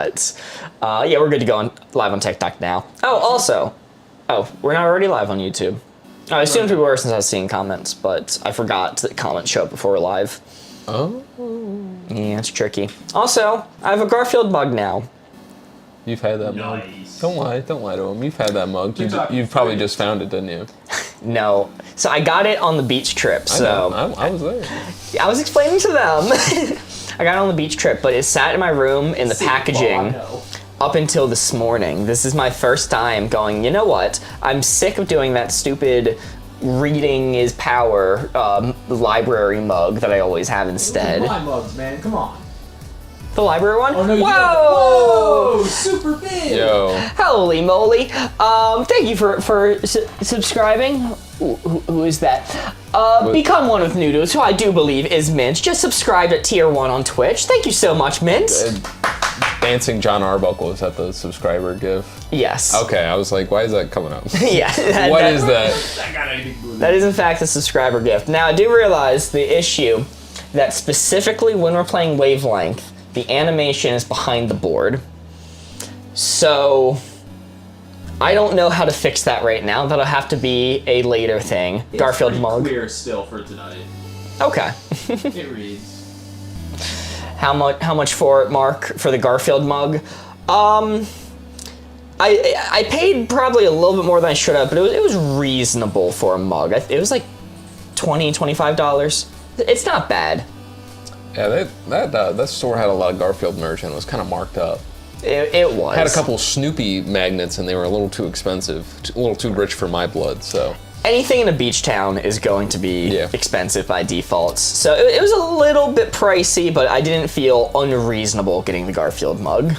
But yeah, we're good to go live on TikTok now. Oh, also, we're not already live on YouTube. I assumed we were since I was seeing comments, but I forgot that comments show up before we're live. Oh. Yeah, it's tricky. Also, I have a Garfield mug now. You've had that mug. Don't lie to him. You've had that mug. You've probably just found it, didn't you? No. So I got it on the beach trip. So I was there. I was explaining to them. I got it on the beach trip, but it sat in my room in the packaging up until this morning. This is my first time going, you know what? I'm sick of doing that stupid reading is power library mug that I always have instead. My mugs, man. Come on. The library one? Oh, no, Whoa! Whoa! Super big! Yo. Holy moly. Thank you for subscribing. Who is that? Become one with Noodles, who I do believe is Mint. Just subscribed at tier 1 on Twitch. Thank you so much, Mint. Dancing John Arbuckle, is that the subscriber gif? Yes. Okay, I was like, why is that coming up? Yeah. What is that? That is in fact a subscriber gift. Now I do realize the issue that specifically when we're playing Wavelength, the animation is behind the board. So I don't know how to fix that right now. That'll have to be a later thing. It's Garfield mug. Clear still for tonight. Okay. It reads. How much for it, Mark, for the Garfield mug? I paid probably a little bit more than I should have, but it was reasonable for a mug. It was like $20, $25. It's not bad. Yeah, that store had a lot of Garfield merch and it was kind of marked up. It was. Had a couple Snoopy magnets and they were a little too expensive, a little too rich for my blood, so. Anything in a beach town is going to be expensive by default. So it was a little bit pricey, but I didn't feel unreasonable getting the Garfield mug.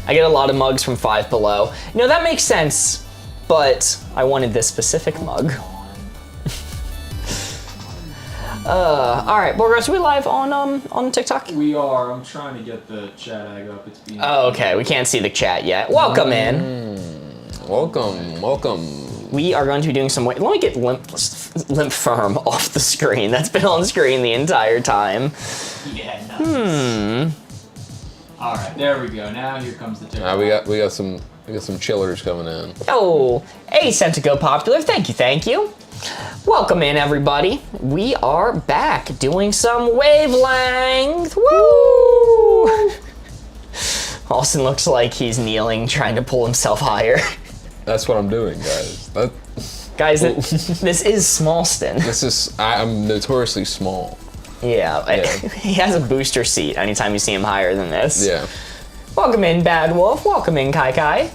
I get a lot of mugs from Five Below. You know, that makes sense, but I wanted this specific mug. All right, Boardgamers, are we live on TikTok? We are. I'm trying to get the chat ag up. It's being. Oh, okay. We can't see the chat yet. Welcome in. Welcome. We are going to be doing some. Let me get limp firm off the screen. That's been on screen the entire time. Yeah. Nice. All right, there we go. Now here comes the TikTok. We got some chillers coming in. Oh, 80 cents to go popular. Thank you. Welcome in, everybody. We are back doing some Wavelength. Woo! Austin looks like he's kneeling, trying to pull himself higher. That's what I'm doing, guys. Guys, this is Smallston. I'm notoriously small. Yeah. He has a booster seat anytime you see him higher than this. Yeah. Welcome in, Bad Wolf. Welcome in, Kai Kai.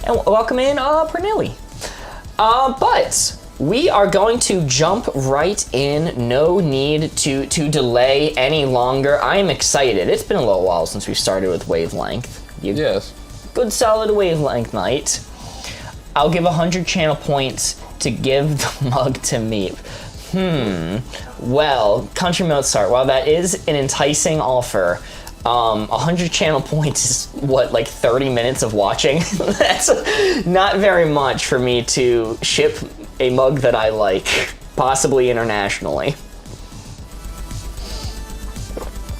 And welcome in, Pernilly. But we are going to jump right in. No need to delay any longer. I am excited. It's been a little while since we started with Wavelength. Yes. Good solid Wavelength night. I'll give 100 channel points to give the mug to Meep. Well, Country Mozart, while that is an enticing offer, 100 channel points is what, like 30 minutes of watching? That's not very much for me to ship a mug that I like, possibly internationally.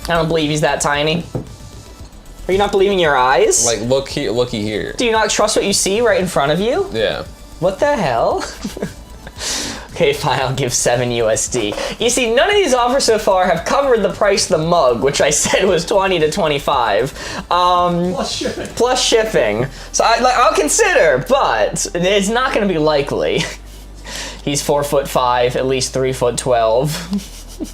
I don't believe he's that tiny. Are you not believing your eyes? Like, looky here. Do you not trust what you see right in front of you? Yeah. What the hell? Okay, fine, I'll give 7 USD. You see, none of these offers so far have covered the price of the mug, which I said was 20 to 25. Plus shipping. Plus shipping. So I'll consider, but it's not gonna be likely. He's 4'5", at least 3'12".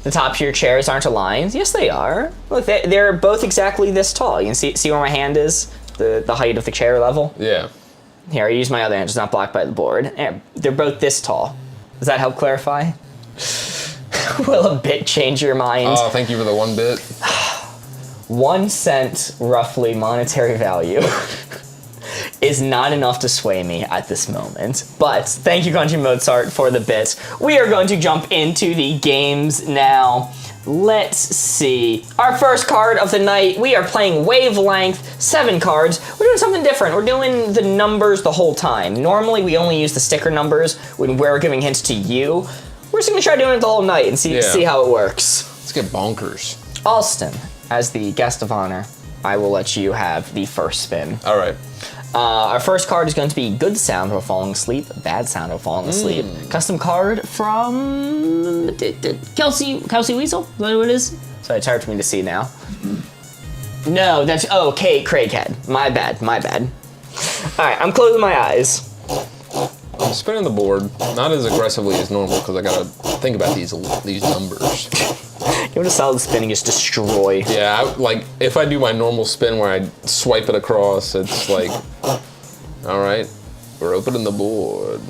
The top tier chairs aren't aligned. Yes, they are. Look, they're both exactly this tall. You can see where my hand is? The height of the chair level? Yeah. Here, I use my other hand, it's not blocked by the board. Yeah, they're both this tall. Does that help clarify? Will a bit change your mind? Oh, thank you for the 1 bit. 1 cent, roughly, monetary value is not enough to sway me at this moment. But thank you, Country Mozart, for the bit. We are going to jump into the games now. Let's see. Our first card of the night, we are playing Wavelength, 7 cards. We're doing something different. We're doing the numbers the whole time. Normally, we only use the sticker numbers when we're giving hints to you. We're just gonna try doing it the whole night and see how it works. Let's get bonkers. Alston, as the guest of honor, I will let you have the first spin. All right. Our first card is going to be Good Sound of Falling Asleep, Bad Sound of Falling Asleep. Custom card from Kelsey Weasel. Is that what it is? So it's hard for me to see now. No, that's Kate Craighead. My bad. All right, I'm closing my eyes. I'm spinning the board, not as aggressively as normal because I gotta think about these numbers. You know what a solid spinning is destroy. Yeah, like if I do my normal spin where I swipe it across, it's like, all right, we're opening the board.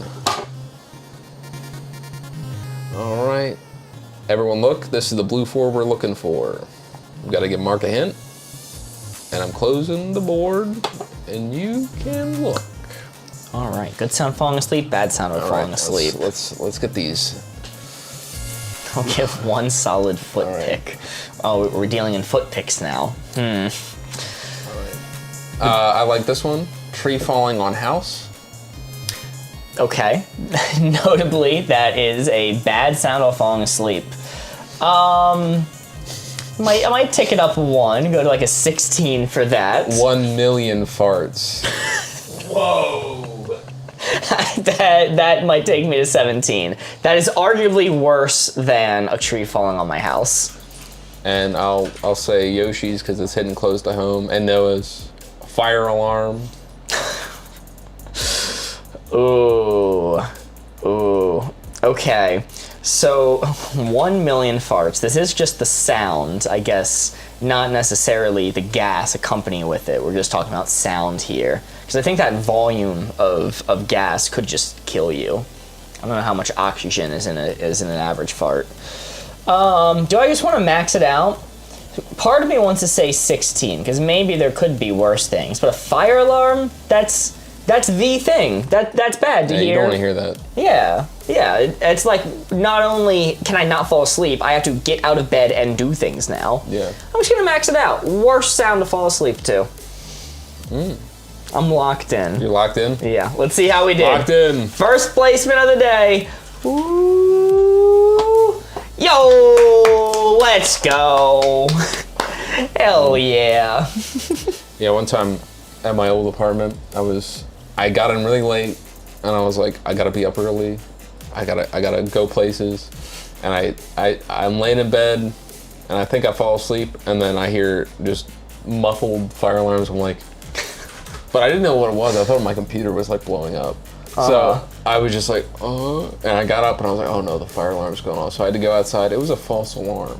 All right, everyone look, this is the blue 4 we're looking for. We gotta give Mark a hint. And I'm closing the board, and you can look. All right, Good Sound Falling Asleep, Bad Sound of Falling Asleep. Let's get these. I'll give one solid foot pick. Oh, we're dealing in foot picks now. All right. I like this one. Tree falling on house. Okay. Notably, that is a bad sound while falling asleep. I might tick it up 1, go to like a 16 for that. 1 million farts. Whoa. that might take me to 17. That is arguably worse than a tree falling on my house. And I'll say Yoshi's because it's hidden close to home, and Noah's fire alarm. Ooh. Okay. So 1 million farts. This is just the sound, I guess, not necessarily the gas accompanying with it. We're just talking about sound here. Because I think that volume of gas could just kill you. I don't know how much oxygen is in an average fart. Do I just want to max it out? Part of me wants to say 16, because maybe there could be worse things. But a fire alarm, that's the thing. That's bad to hear. You don't want to hear that. Yeah. It's like, not only can I not fall asleep, I have to get out of bed and do things now. Yeah. I'm just gonna max it out. Worst sound to fall asleep to. I'm locked in. You're locked in? Yeah. Let's see how we did. Locked in. First placement of the day. Ooh. Yo, let's go. Hell yeah. Yeah, one time at my old apartment, I got in really late, and I was like, I gotta be up early. I gotta go places, and I'm laying in bed, and I think I fall asleep, and then I hear just muffled fire alarms. I'm like, but I didn't know what it was. I thought my computer was like blowing up. So I was just like, and I got up and I was like, oh no, the fire alarm's going off. So I had to go outside. It was a false alarm.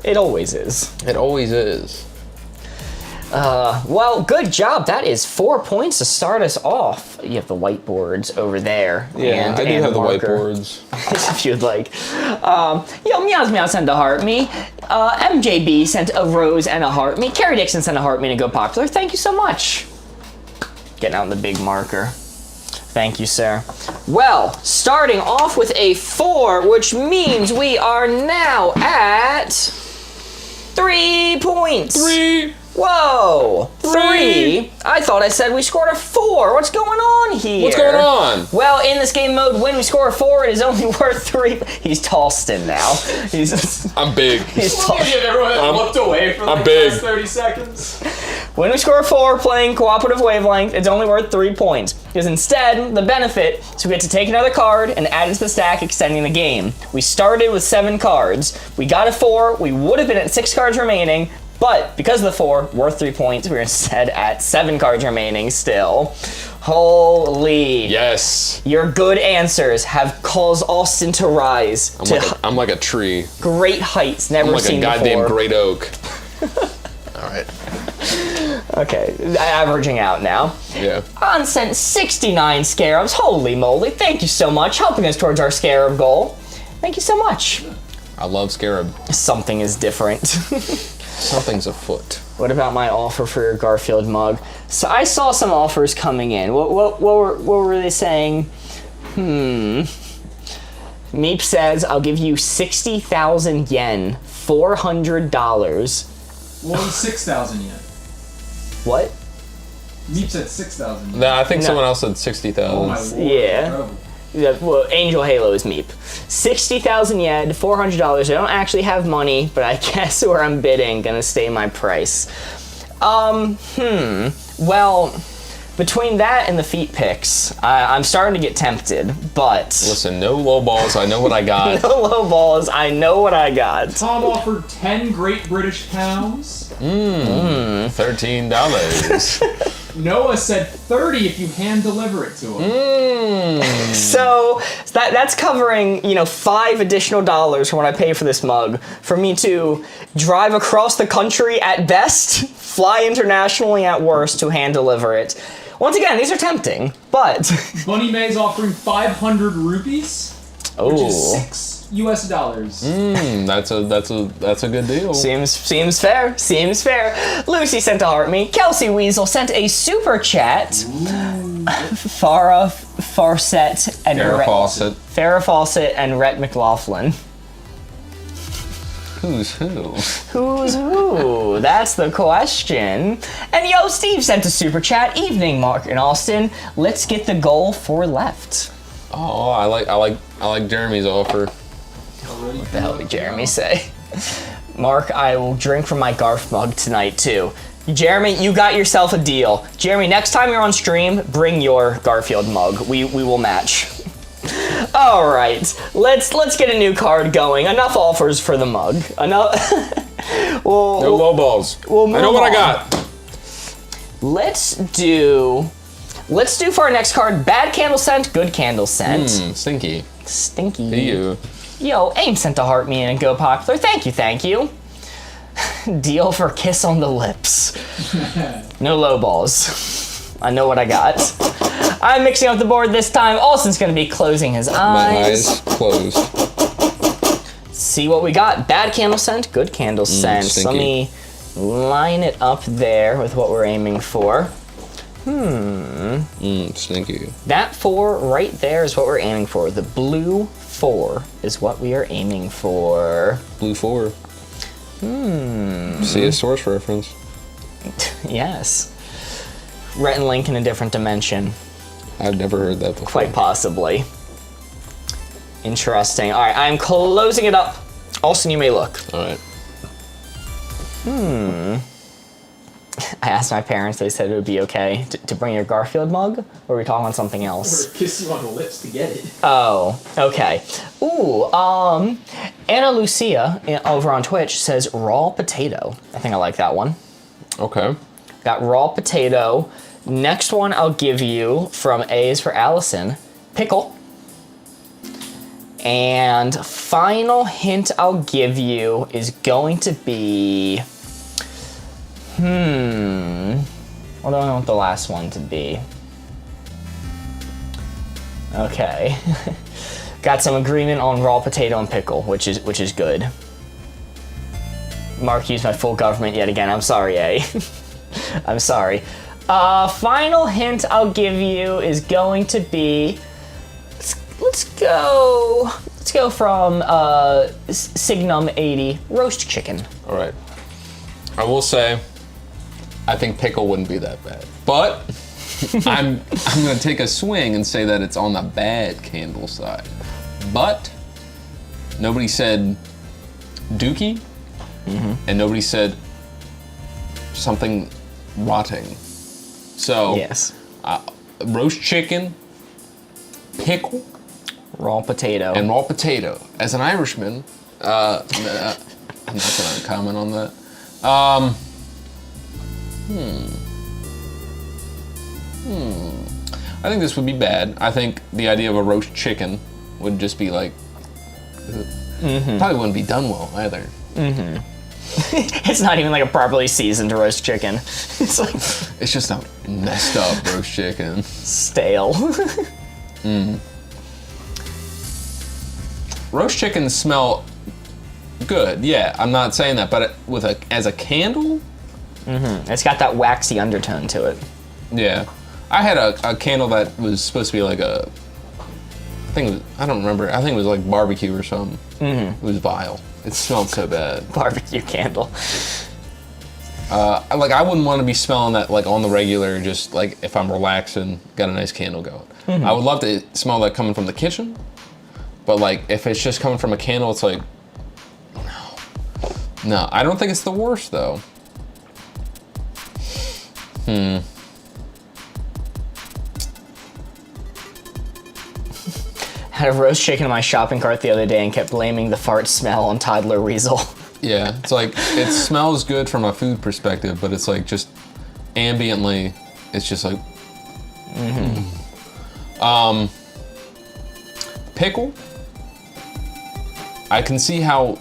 It always is. It always is. Well, good job. That is 4 points to start us off. You have the whiteboards over there. Yeah, I do have the whiteboards. If you'd like. Yo, Meows Meow sent a heart me. MJB sent a rose and a heart me. Carrie Dixon sent a heart me to go popular. Thank you so much. Getting out the big marker. Thank you, sir. Well, starting off with a 4, which means we are now at 3 points. 3. Whoa! 3? I thought I said we scored a 4. What's going on here? What's going on? Well, in this game mode, when we score a 4, it is only worth 3. He's Tallston now. I'm big. He's tall. Everyone that looked away for like the last 30 seconds. When we score a 4 playing cooperative wavelength, it's only worth 3 points. Because instead, the benefit is we get to take another card and add it to the stack, extending the game. We started with 7 cards. We got a 4. We would have been at 6 cards remaining. But because of the 4, worth 3 points, we're instead at 7 cards remaining still. Holy. Yes. Your good answers have caused Austin to rise I'm like a tree. Great heights never seen before. I'm like a goddamn great oak. All right. Okay, averaging out now. Yeah. On sent 69 scarabs. Holy moly. Thank you so much. Helping us towards our scarab goal. Thank you so much. I love scarab. Something is different. Something's afoot. What about my offer for your Garfield mug? So I saw some offers coming in. What were they saying? Meep says, I'll give you 60,000 yen, $400. 6,000 yen. What? Meep said 6,000 yen. No, I think someone else said 60,000. Oh my lord. Yeah. Well, Angel Halo is Meep. 60,000 yen, $400. I don't actually have money, but I guess where I'm bidding gonna stay my price. Well, between that and the feet picks, I'm starting to get tempted, but... Listen, no low balls. I know what I got. No low balls. I know what I got. Tom offered 10 Great British pounds. $13. Noah said 30 if you hand deliver it to him. So that's covering, $5 additional for when I pay for this mug, for me to drive across the country at best, fly internationally at worst to hand deliver it. Once again, these are tempting, but... Bunny May's offering 500 rupees, which is $6. That's a good deal. Seems fair. Seems fair. Lucy sent a heart me. Kelsey Weasel sent a super chat. Farah Fawcett and Farrah Fawcett and Rhett McLaughlin. Who's who? Who's who? That's the question. And Yo Steve sent a super chat. Evening, Mark and Austin. Let's get the goal for left. Oh, I like Jeremy's offer. What the hell did Jeremy say? Mark, I will drink from my Garf mug tonight too. Jeremy, you got yourself a deal. Jeremy, next time you're on stream, bring your Garfield mug. We will match. All right, let's get a new card going. Enough offers for the mug. Enough. No low balls. I know what I got. Let's do for our next card, bad candle scent, good candle scent. Stinky. Stinky. You. Yo, AIM sent a heart me and go popular. Thank you. Deal for kiss on the lips. No low balls. I know what I got. I'm mixing up the board this time. Austin's gonna be closing his eyes. My eyes closed. See what we got. Bad candle scent, good candle scent. Stinky. Let me line it up there with what we're aiming for. Stinky. That 4 right there is what we're aiming for. The blue 4 is what we are aiming for. Blue 4. See a source reference. Yes. Rhett and Link in a different dimension. I've never heard that before. Quite possibly. Interesting. All right, I'm closing it up. Austin, you may look. All right. I asked my parents, they said it would be okay to bring your Garfield mug, or are we talking on something else? Or kiss you on the lips to get it. Oh, okay. Ooh, Anna Lucia over on Twitch says raw potato. I think I like that one. Okay. Got raw potato. Next one I'll give you from A is for Allison, pickle. And final hint I'll give you is going to be, what do I want the last one to be? Okay. Got some agreement on raw potato and pickle, which is good. Mark used my full government yet again. I'm sorry, A. I'm sorry. Final hint I'll give you is going to be, let's go from Signum 80, roast chicken. All right. I will say, I think pickle wouldn't be that bad, but I'm gonna take a swing and say that it's on the bad candle side. But nobody said dookie, and nobody said something rotting. So Yes. Roast chicken, pickle, Raw potato. and raw potato. As an Irishman, I'm not gonna comment on that. I think this would be bad. I think the idea of a roast chicken would just be like, probably wouldn't be done well either. It's not even like a properly seasoned roast chicken. It's like It's just a messed up roast chicken. stale. Roast chickens smell good. Yeah, I'm not saying that, but as a candle, It's got that waxy undertone to it. yeah. I had a candle that was supposed to be like I don't remember. I think it was like barbecue or something. It was vile. It smelled so bad. Barbecue candle. Like I wouldn't want to be smelling that like on the regular, just like if I'm relaxing, got a nice candle going. I would love to smell that coming from the kitchen, but like if it's just coming from a candle, it's like, no, I don't think it's the worst though. Had a roast chicken in my shopping cart the other day and kept blaming the fart smell on toddler Weasel. Yeah, it's like, it smells good from a food perspective, but it's like just ambiently, it's just like, pickle. I can see how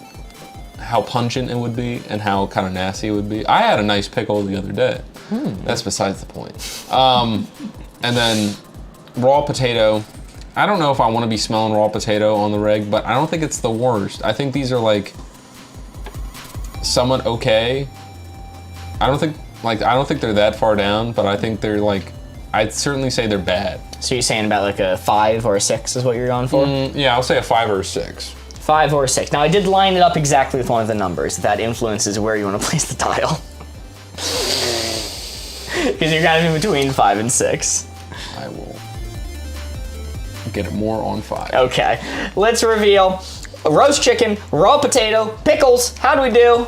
pungent it would be and how kind of nasty it would be. I had a nice pickle the other day. That's besides the point. And then raw potato. I don't know if I want to be smelling raw potato on the reg, but I don't think it's the worst. I think these are like somewhat okay. I don't think they're that far down, but I think they're like, I'd certainly say they're bad. So you're saying about like a 5 or a 6 is what you're going for? Yeah, I'll say a 5 or a 6. 5 or a 6. Now I did line it up exactly with one of the numbers. That influences where you want to place the tile. Because you're kind of in between 5 and 6. I will get it more on 5. Okay, let's reveal roast chicken, raw potato, pickles. How do we do?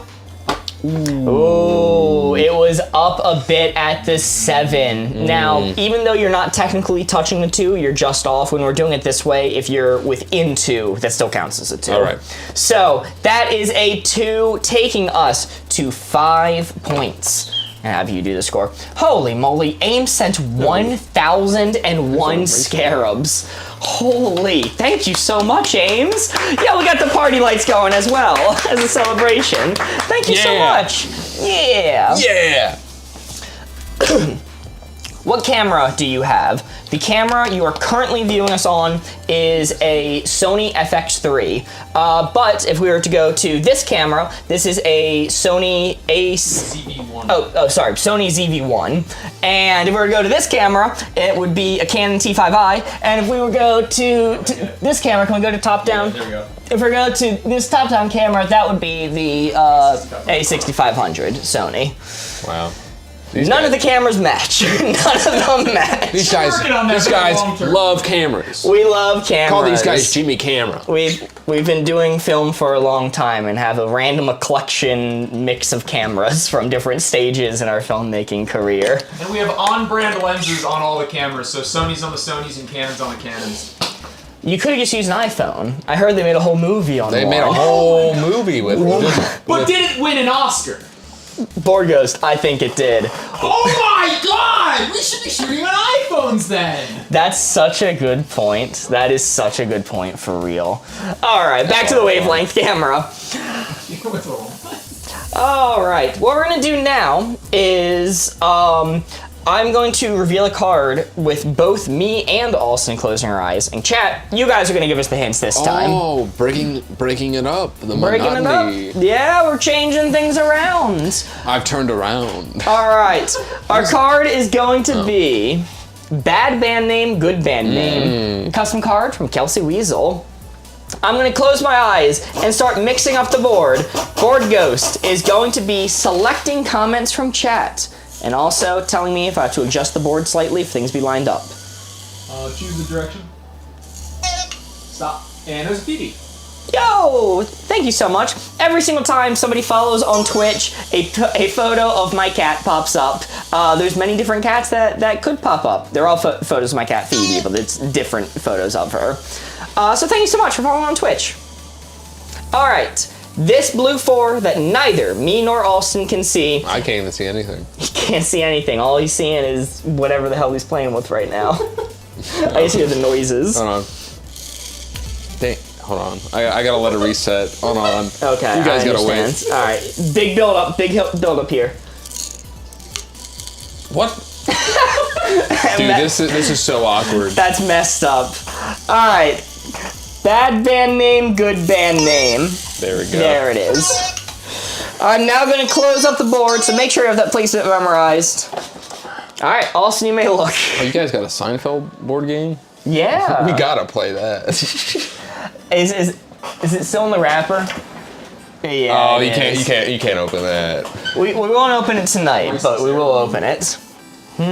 Ooh, it was up a bit at the 7. Now, even though you're not technically touching the 2, you're just off. When we're doing it this way, if you're within 2, that still counts as a 2. All right. So that is a 2, taking us to 5 points. And have you do the score. Holy moly, AIM sent 1,001 scarabs. Holy, thank you so much, Ames. Yeah, we got the party lights going as well as a celebration. Thank you so much. Yeah. Yeah. What camera do you have? The camera you are currently viewing us on is a Sony FX3. But if we were to go to this camera, this is a Sony ZV-1. Sony ZV-1. And if we were to go to this camera, it would be a Canon T5i. And if we were to go to this camera, can we go to top down? There we go. If we go to this top down camera, that would be the A6500 Sony. Wow. None of the cameras match. None of them match. These guys love cameras. We love cameras. Call these guys Jimmy Camera. We've been doing film for a long time and have a random collection mix of cameras from different stages in our filmmaking career. And we have on-brand lenses on all the cameras, so Sony's on the Sonys and Canon's on the Canons. You could have just used an iPhone. I heard they made a whole movie on They one. made a whole movie with it. But did it win an Oscar? Board Ghost, I think it did. Oh my god! We should be shooting on iPhones then! That's such a good point. That is such a good point for real. All right, back to the wavelength camera. All right, what we're gonna do now is I'm going to reveal a card with both me and Austin closing our eyes. And chat, you guys are going to give us the hints this time. Oh, breaking it up. The Breaking monotony. it up? Yeah, we're changing things around. I've turned around. All right, our card is going to be Bad Band Name, Good Band Name. Custom card from Kelsey Weasel. I'm going to close my eyes and start mixing up the board. Board Ghost is going to be selecting comments from chat. And also telling me if I have to adjust the board slightly if things be lined up. Choose the direction. Stop. And there's a PD. Yo! Thank you so much. Every single time somebody follows on Twitch, a photo of my cat pops up. There's many different cats that could pop up. They're all photos of my cat Phoebe, but it's different photos of her. So thank you so much for following on Twitch. All right. This blue 4 that neither me nor Austin can see. I can't even see anything. He can't see anything. All he's seeing is whatever the hell he's playing with right now. I just hear the noises. Hold on. Dang. Hold on. I gotta let it reset. Hold on. Okay, You guys I gotta understand. wait. All right, big build up here. What? Dude, this is so awkward. That's messed up. All right, bad band name, good band name. There we go. There it is. I'm now going to close up the board, so make sure you have that placement memorized. All right, Austin, you may look. Oh, you guys got a Seinfeld board game? Yeah. We gotta play that. Is it still in the wrapper? Yeah. Oh, you can't open that. We won't open it tonight, but we will open it. All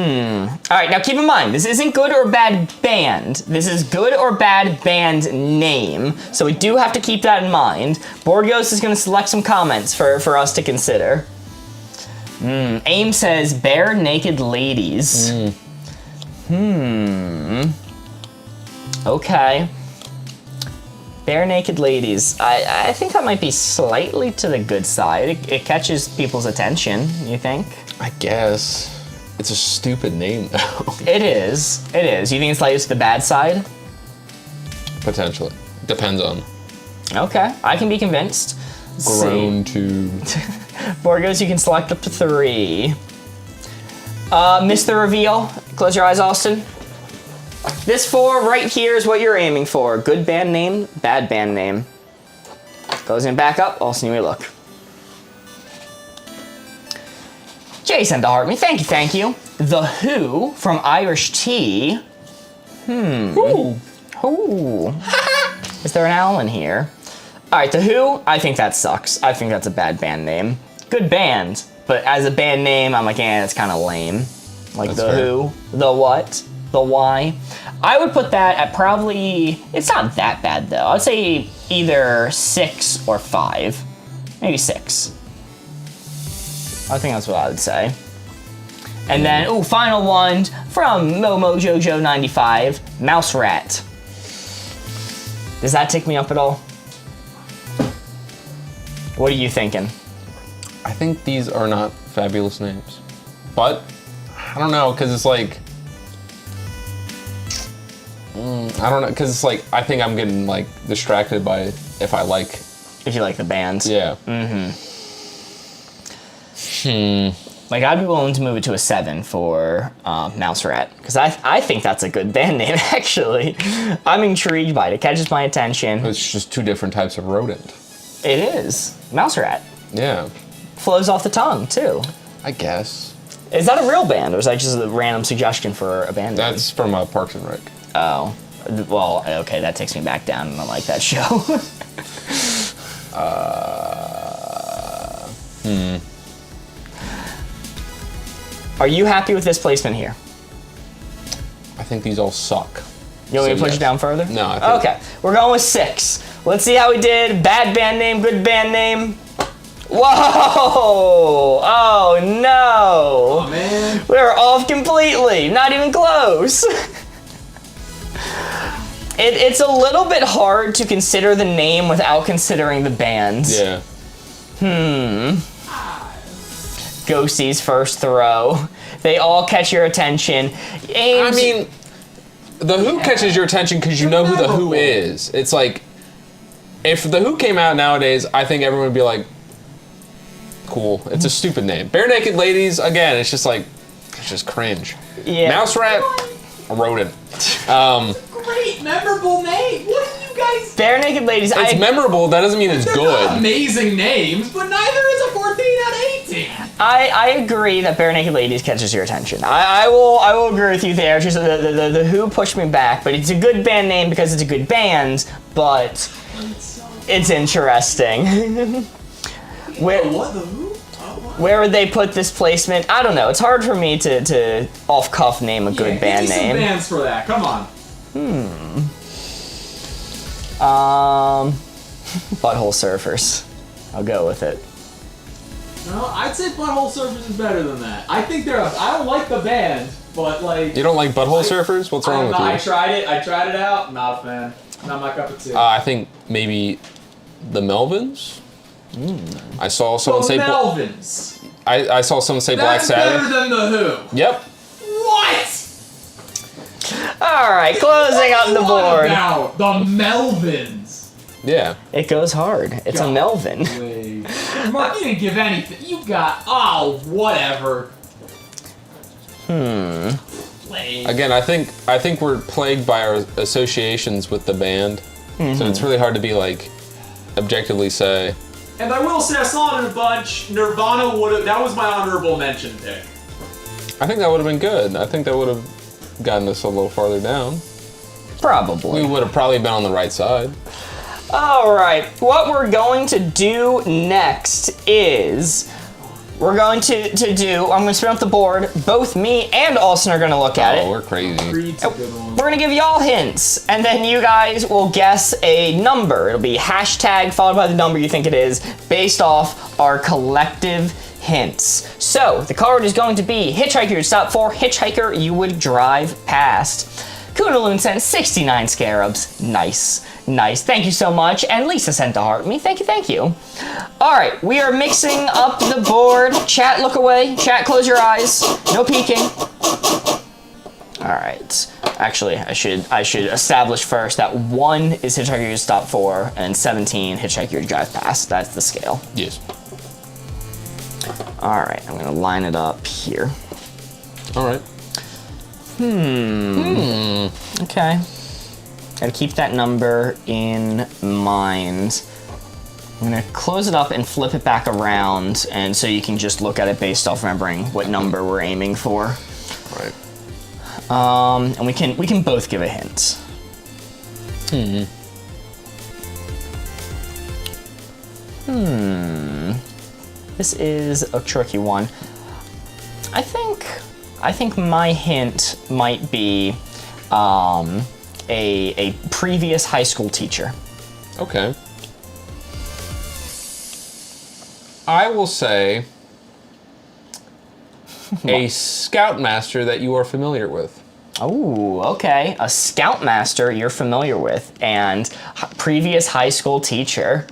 right, now keep in mind, this isn't good or bad band. This is good or bad band name. So we do have to keep that in mind. Board Ghost is going to select some comments for us to consider. AIM says bare naked ladies. Okay. Bare naked ladies. I think that might be slightly to the good side. It catches people's attention, you think? I guess. It's a stupid name, though. It is. It is. You think it's slightly to the bad side? Potentially. Depends on. Okay, I can be convinced. Let's Grown to. Borgos, you can select up to 3. Mr. Reveal. Close your eyes, Austin. This 4 right here is what you're aiming for. Good band name, bad band name. Closing it back up, Austin, you may look. Jason to heart me, thank you. The Who from Irish Tea. Ooh. Is there an owl in here? All right, The Who, I think that sucks. I think that's a bad band name. Good band, but as a band name, I'm like, that's kind of lame. Like That's The fair. Who, The What, The Why. I would put that at probably, it's not that bad though. I'd say either 6 or 5. Maybe 6. I think that's what I would say. And then, final one from MoMoJojo95, Mouse Rat. Does that tick me up at all? What are you thinking? I think these are not fabulous names. But, I don't know, because it's like... I don't know, because it's like, I think I'm getting, like, distracted by if I like... If you like the band. Yeah. Like, I'd be willing to move it to a 7 for Mouse Rat. Because I think that's a good band name, actually. I'm intrigued by it. It catches my attention. It's just 2 different types of rodent. It is. Mouse Rat. Yeah. Flows off the tongue, too. I guess. Is that a real band, or is that just a random suggestion for a band name? That's from Parks and Rec. Oh. Well, okay, that takes me back down, and I like that show. Are you happy with this placement here? I think these all suck. You want me to So, push yes. it down further? No, I think... Okay, we're going with 6. Let's see how we did. Bad band name, good band name. Whoa! Oh no! Oh man. We're off completely. Not even close. It's a little bit hard to consider the name without considering the band. Yeah. Ghostie's first throw. They all catch your attention. I mean, The Who catches your attention because you know who The Who is. It's like, if The Who came out nowadays, I think everyone would be like, cool. It's a stupid name. Bare Naked Ladies, again, it's just like, it's just cringe. Yeah. Mouse Rat, a rodent. Great, memorable name. What are you guys? Bare Naked Ladies. It's memorable, that doesn't mean it's They're not good. amazing names, but neither is a 14 out of 18. I agree that Bare Naked Ladies catches your attention. I will agree with you there. Just the Who pushed me back, but it's a good band name because it's a good band, but it's interesting. What the who? Where would they put this placement? I don't know. It's hard for me to off cuff name a good band give me name. some bands for that. Come on. Butthole Surfers. I'll go with it. No, I'd say Butthole Surfers is better than that. I think I don't like the band, but like. You don't like Butthole Surfers? What's wrong with you? I tried it. I tried it out. Not a fan. Not my cup of tea. I think maybe the Melvins? I saw someone say... Melvins. I saw someone say Black That's Sabbath. better than the Who. Yep. What? All right, closing up the What board. about the Melvins? Yeah. It goes hard. It's a Melvin. Wait. Mark, you didn't give anything. You got. Oh, whatever. Lame. Again, I think we're plagued by our associations with the band, so it's really hard to be like objectively say. And I will say I saw it in a bunch. Nirvana would have. That was my honorable mention pick. I think that would have been good. I think that would have gotten us a little farther down. Probably. We would have probably been on the right side. All right, what we're going to do next is we're going to do, I'm going to spin up the board. Both me and Austin are going to look at it. We're crazy. Creed's a good one. We're going to give y'all hints, and then you guys will guess a number. It'll be hashtag followed by the number you think it is based off our collective hints. So the card is going to be hitchhiker you'd stop for, hitchhiker you would drive past. Kunaloon sent 69 scarabs. Nice, nice. Thank you so much. And Lisa sent a heart me. Thank you, thank you. All right, we are mixing up the board. Chat, look away. Chat, close your eyes. No peeking. All right. Actually, I should establish first that 1 is hitchhiker you stop for, and 17 hitchhiker you drive past. That's the scale. Yes. All right, I'm gonna line it up here. All right. Okay. Gotta keep that number in mind. I'm gonna close it up and flip it back around, and so you can just look at it based off remembering what number we're aiming for. Right. And we can both give a hint. This is a tricky one. I think my hint might be a previous high school teacher. Okay. I will say a scoutmaster that you are familiar with. Oh, okay. A scoutmaster you're familiar with, and previous high school teacher.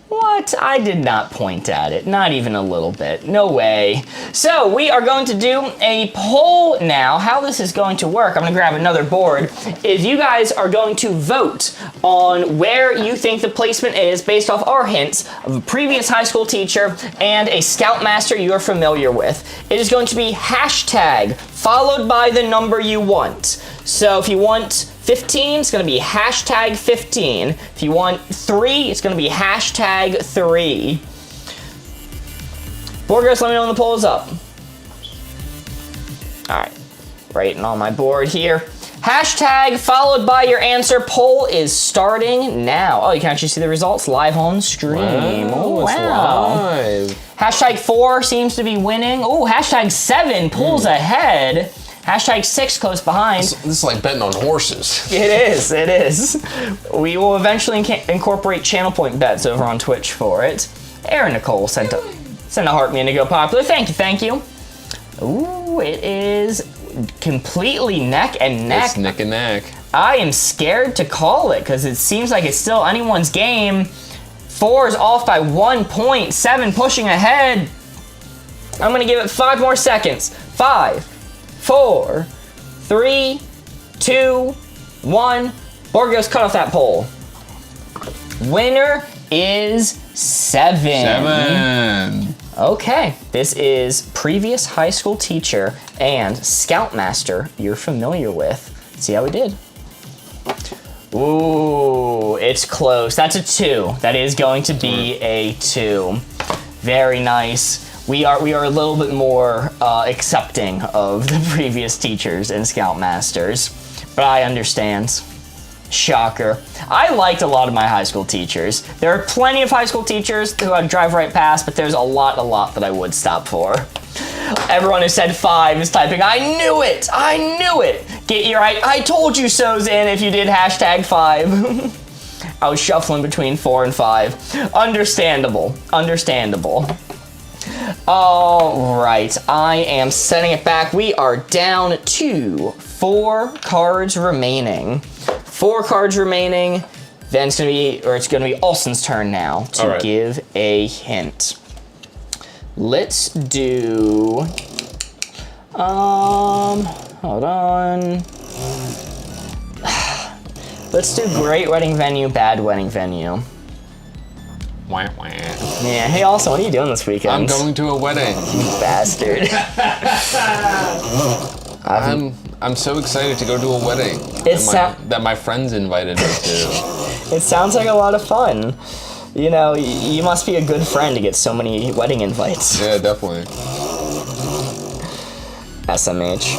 What? I did not point at it. Not even a little bit. No way. So we are going to do a poll now. How this is going to work, I'm going to grab another board, is you guys are going to vote on where you think the placement is based off our hints of a previous high school teacher and a scoutmaster you are familiar with. It is going to be hashtag followed by the number you want. So if you want 15, it's going to be hashtag 15. If you want 3, it's going to be hashtag 3. Boardgamers, let me know when the poll is up. All right, writing on my board here. Hashtag followed by your answer. Poll is starting now. Oh, you can actually see the results live on stream. Oh, it's wow. live. Hashtag 4 seems to be winning. Oh, hashtag 7 pulls ahead. Hashtag 6 close behind. This is like betting on horses. It is, it is. We will eventually incorporate channel point bets over on Twitch for it. Aaron Nicole sent a heart me to go popular. Thank you, thank you. Ooh, it is completely neck and neck. It's neck and neck. I am scared to call it because it seems like it's still anyone's game. 4 is off by 1 point. 7 pushing ahead. I'm gonna give it 5 more seconds. 5, 4, 3, 2, 1. Boardgamers, cut off that poll. Winner is 7. 7. Okay, this is previous high school teacher and scoutmaster you're familiar with. See how we did. Ooh, it's close. That's a 2. That is going to be a 2. Very nice. We are a little bit more accepting of the previous teachers and scoutmasters, but I understand. Shocker. I liked a lot of my high school teachers. There are plenty of high school teachers who I'd drive right past, but there's a lot that I would stop for. Everyone who said 5 is typing, I knew it! I knew it! Get your I told you so's in if you did hashtag 5. I was shuffling between 4 and 5. Understandable. Understandable. All right, I am setting it back. We are down to 4 cards remaining. 4 cards remaining. Then it's gonna be Alston's turn now to give a hint. Let's do. Hold on. Let's do great wedding venue, bad wedding venue. Wah, wah. Yeah. Hey, also, what are you doing this weekend? I'm going to a wedding. Bastard. I'm so excited to go to a wedding that my friends invited me to. It sounds like a lot of fun. You know, you must be a good friend to get so many wedding invites. Yeah, definitely. SMH.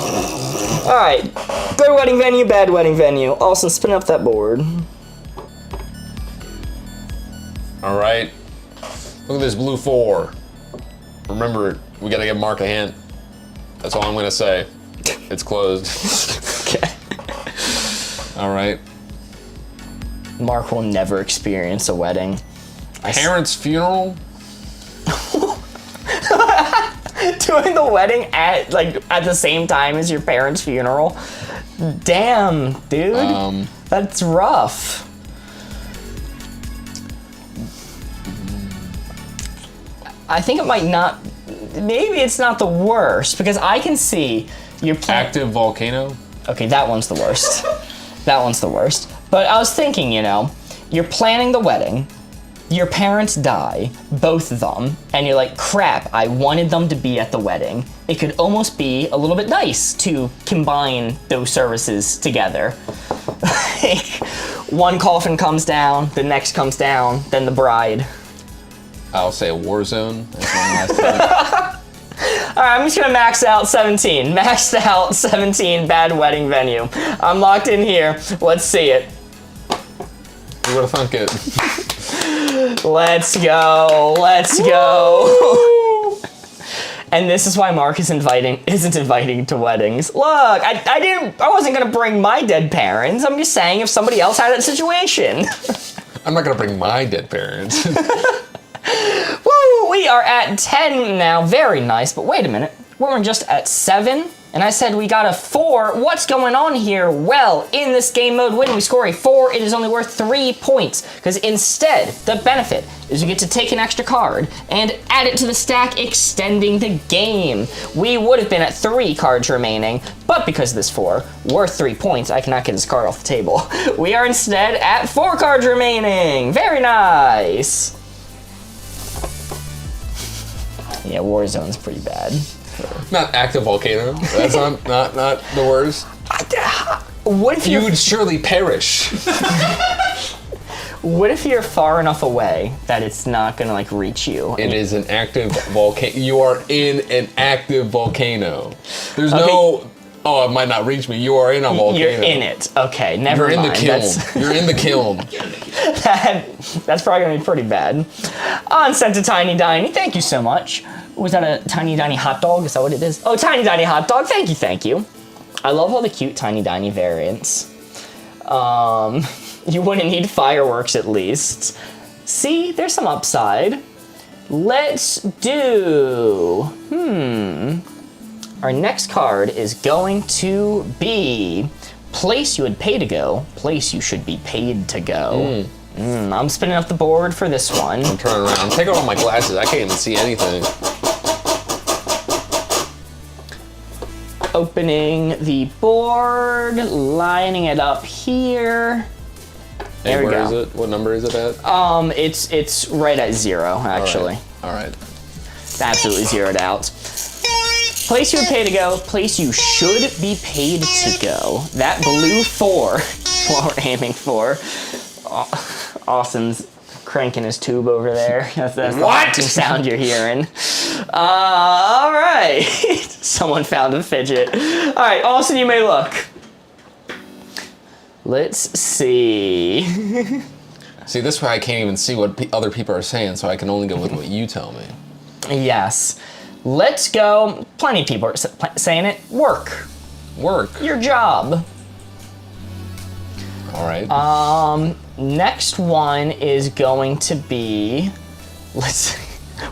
Alright. Good wedding venue, bad wedding venue. Also, spin up that board. All right. Look at this blue 4. Remember, we gotta give Mark a hint. That's all I'm gonna say. It's closed. Okay. All right. Mark will never experience a wedding. Parents' funeral. Doing the wedding at the same time as your parents' funeral. Damn, dude. That's rough. I think it might not. Maybe it's not the worst because I can see you're Active volcano. Okay, that one's the worst. That one's the worst. But I was thinking, you're planning the wedding. Your parents die, both of them, and you're like, crap, I wanted them to be at the wedding. It could almost be a little bit nice to combine those services together. Like, one coffin comes down, the next comes down, then the bride. I'll say a war zone. That's my last time. All right, I'm just gonna max out 17. Maxed out 17 bad wedding venue. I'm locked in here. Let's see it. You would have thunk it. Let's go. Let's go. And this is why Mark isn't inviting to weddings. Look, I wasn't gonna bring my dead parents. I'm just saying if somebody else had that situation. I'm not gonna bring my dead parents. Woo! We are at 10 now. Very nice. But wait a minute. We're just at 7. And I said we got a 4. What's going on here? Well, in this game mode, when we score a 4, it is only worth 3 points. Because instead, the benefit is you get to take an extra card and add it to the stack, extending the game. We would have been at 3 cards remaining, but because of this 4, worth 3 points, I cannot get this card off the table. We are instead at 4 cards remaining. Very nice. Yeah, Warzone's pretty bad. Not active volcano. That's not the worst. What if You would surely perish. What if you're far enough away that it's not gonna reach you? It is an active volcano. You are in an active volcano. There's no. Oh, it might not reach me. You are in a volcano. You're in it. Okay, never You're mind. in the kiln. You're in the kiln. That's probably gonna be pretty bad. On sent to Tiny Diny. Thank you so much. Was that a Tiny Diny hot dog? Is that what it is? Oh, Tiny Diny hot dog. Thank you, thank you. I love all the cute Tiny Diny variants. You wouldn't need fireworks at least. See, there's some upside. Let's do. Our next card is going to be place you would pay to go, place you should be paid to go. I'm spinning up the board for this one. I'm turning around. I'm taking off my glasses. I can't even see anything. Opening the board, lining it up here. There we go. Where is it? What number is it at? It's right at 0, actually. All right. It's absolutely zeroed out. Place you would pay to go, place you should be paid to go. That blue 4, what we're aiming for. Austin's cranking his tube over there. That's the honking sound you're hearing. All right. Someone found a fidget. All right, Austin, you may look. Let's see. See, this way I can't even see what other people are saying, so I can only go with what you tell me. Yes. Let's go. Plenty of people are saying it. Work. Work. Your job. All right. Next one is going to be, let's see,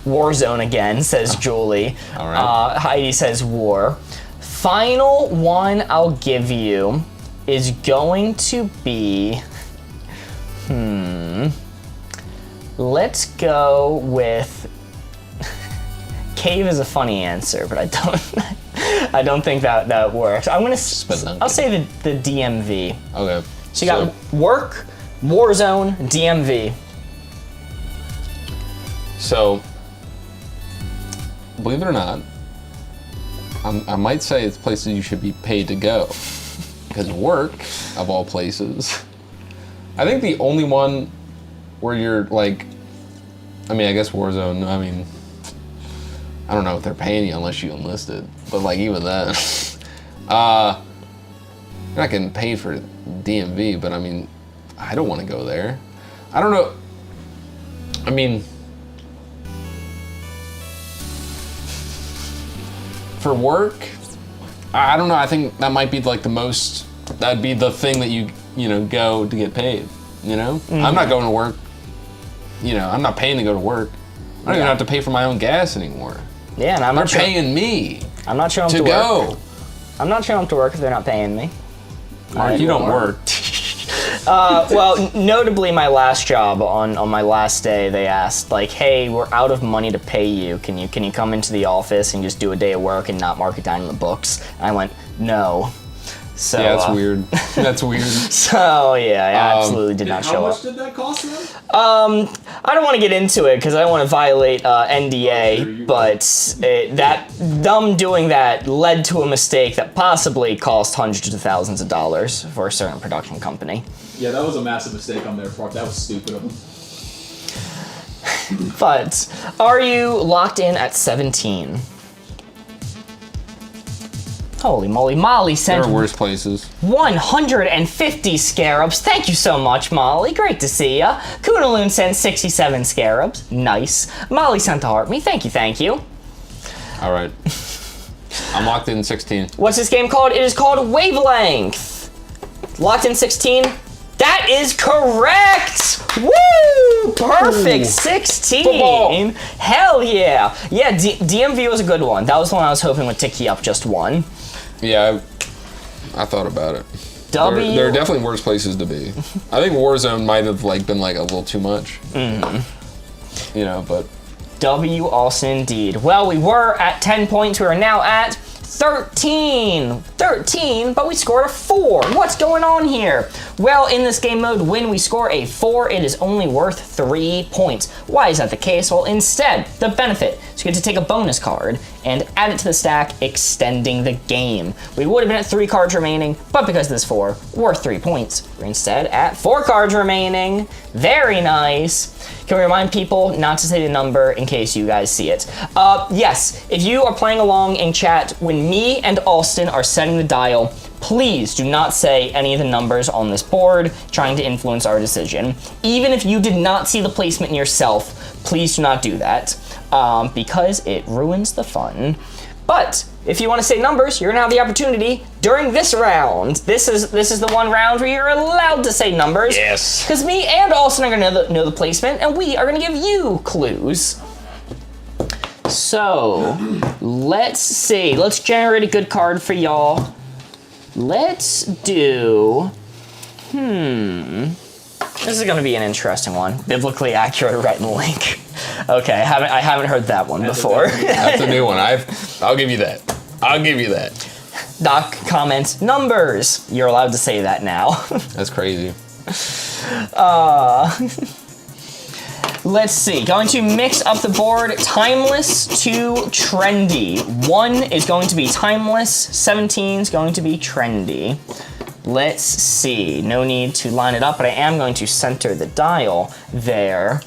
Warzone again, says Julie. All right. Heidi says war. Final one I'll give you is going to be, let's go with, cave is a funny answer, but I don't think that works. I'll say the DMV. Okay. So you got work, Warzone, DMV. So, believe it or not, I might say it's places you should be paid to go. Because work, of all places, I think the only one where you're I guess Warzone, I don't know if they're paying you unless you enlisted. But even then, you're not getting paid for DMV, but I don't want to go there. I don't know. I mean, for work, I don't know. I think that might be like the most. That'd be the thing that you go to get paid. You know, I'm not going to work. You know, I'm not paying to go to work. I don't even have to pay for my own gas anymore. Yeah, and I'm They're not paying me. I'm not showing up to to go. work. I'm not showing up to work if they're not paying me. Mark, you don't work. Well, notably, my last job on my last day, they asked like, "Hey, we're out of money to pay you. Can you come into the office and just do a day of work and not mark it down in the books?" And I went, "No." So Yeah, that's weird. That's weird. So yeah, I absolutely did not show How up. much did that cost them? I don't want to get into it because I don't want to violate NDA, but them doing that led to a mistake that possibly cost hundreds of thousands of dollars for a certain production company. Yeah, that was a massive mistake on their part. That was stupid of them. But are you locked in at 17? Holy moly, Molly There sent are worse places. 150 scarabs. Thank you so much, Molly. Great to see ya. Kunaloon sent 67 scarabs. Nice. Molly sent the heart me. Thank you, thank you. All right. I'm locked in 16. What's this game called? It is called Wavelength. Locked in 16? That is correct! Woo! Perfect! Ooh. 16! Football. Hell yeah! Yeah, DMV was a good one. That was the one I was hoping would tick you up just one. Yeah, I thought about it. There are definitely worse places to be. I think Warzone might have been a little too much. You know, but W Austin indeed. Well, we were at 10 points. We are now at 13, but we scored a 4. What's going on here? Well, in this game mode, when we score a 4, it is only worth 3 points. Why is that the case? Well, instead, the benefit is you get to take a bonus card and add it to the stack, extending the game. We would have been at 3 cards remaining, but because of this 4, worth 3 points. We're instead at 4 cards remaining. Very nice. Can we remind people not to say the number in case you guys see it? Yes, if you are playing along in chat, when me and Alston are setting the dial, please do not say any of the numbers on this board trying to influence our decision. Even if you did not see the placement yourself, please do not do that because it ruins the fun. But if you want to say numbers, you're gonna have the opportunity during this round. This is the one round where you're allowed to say numbers. Yes. Because me and Austin are gonna know the placement, and we are gonna give you clues. So let's see. Let's generate a good card for y'all. Let's do. This is gonna be an interesting one. Biblically accurate red link. Okay, I haven't heard that one before. that's a new one. I'll give you that. I'll give you that. Doc comments numbers. You're allowed to say that now. That's crazy. Let's see. Going to mix up the board. Timeless to trendy. 1 is going to be timeless. 17 is going to be trendy. Let's see. No need to line it up, but I am going to center the dial there.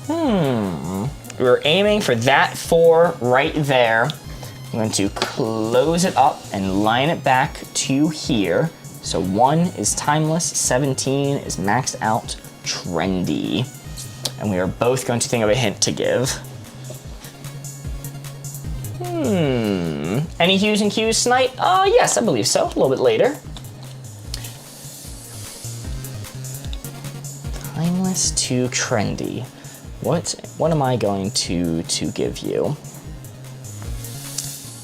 We're aiming for that 4 right there. I'm going to close it up and line it back to here. So 1 is timeless, 17 is maxed out trendy. And we are both going to think of a hint to give. Any hues and cues tonight? Yes, I believe so. A little bit later. Timeless to trendy. What am I going to give you?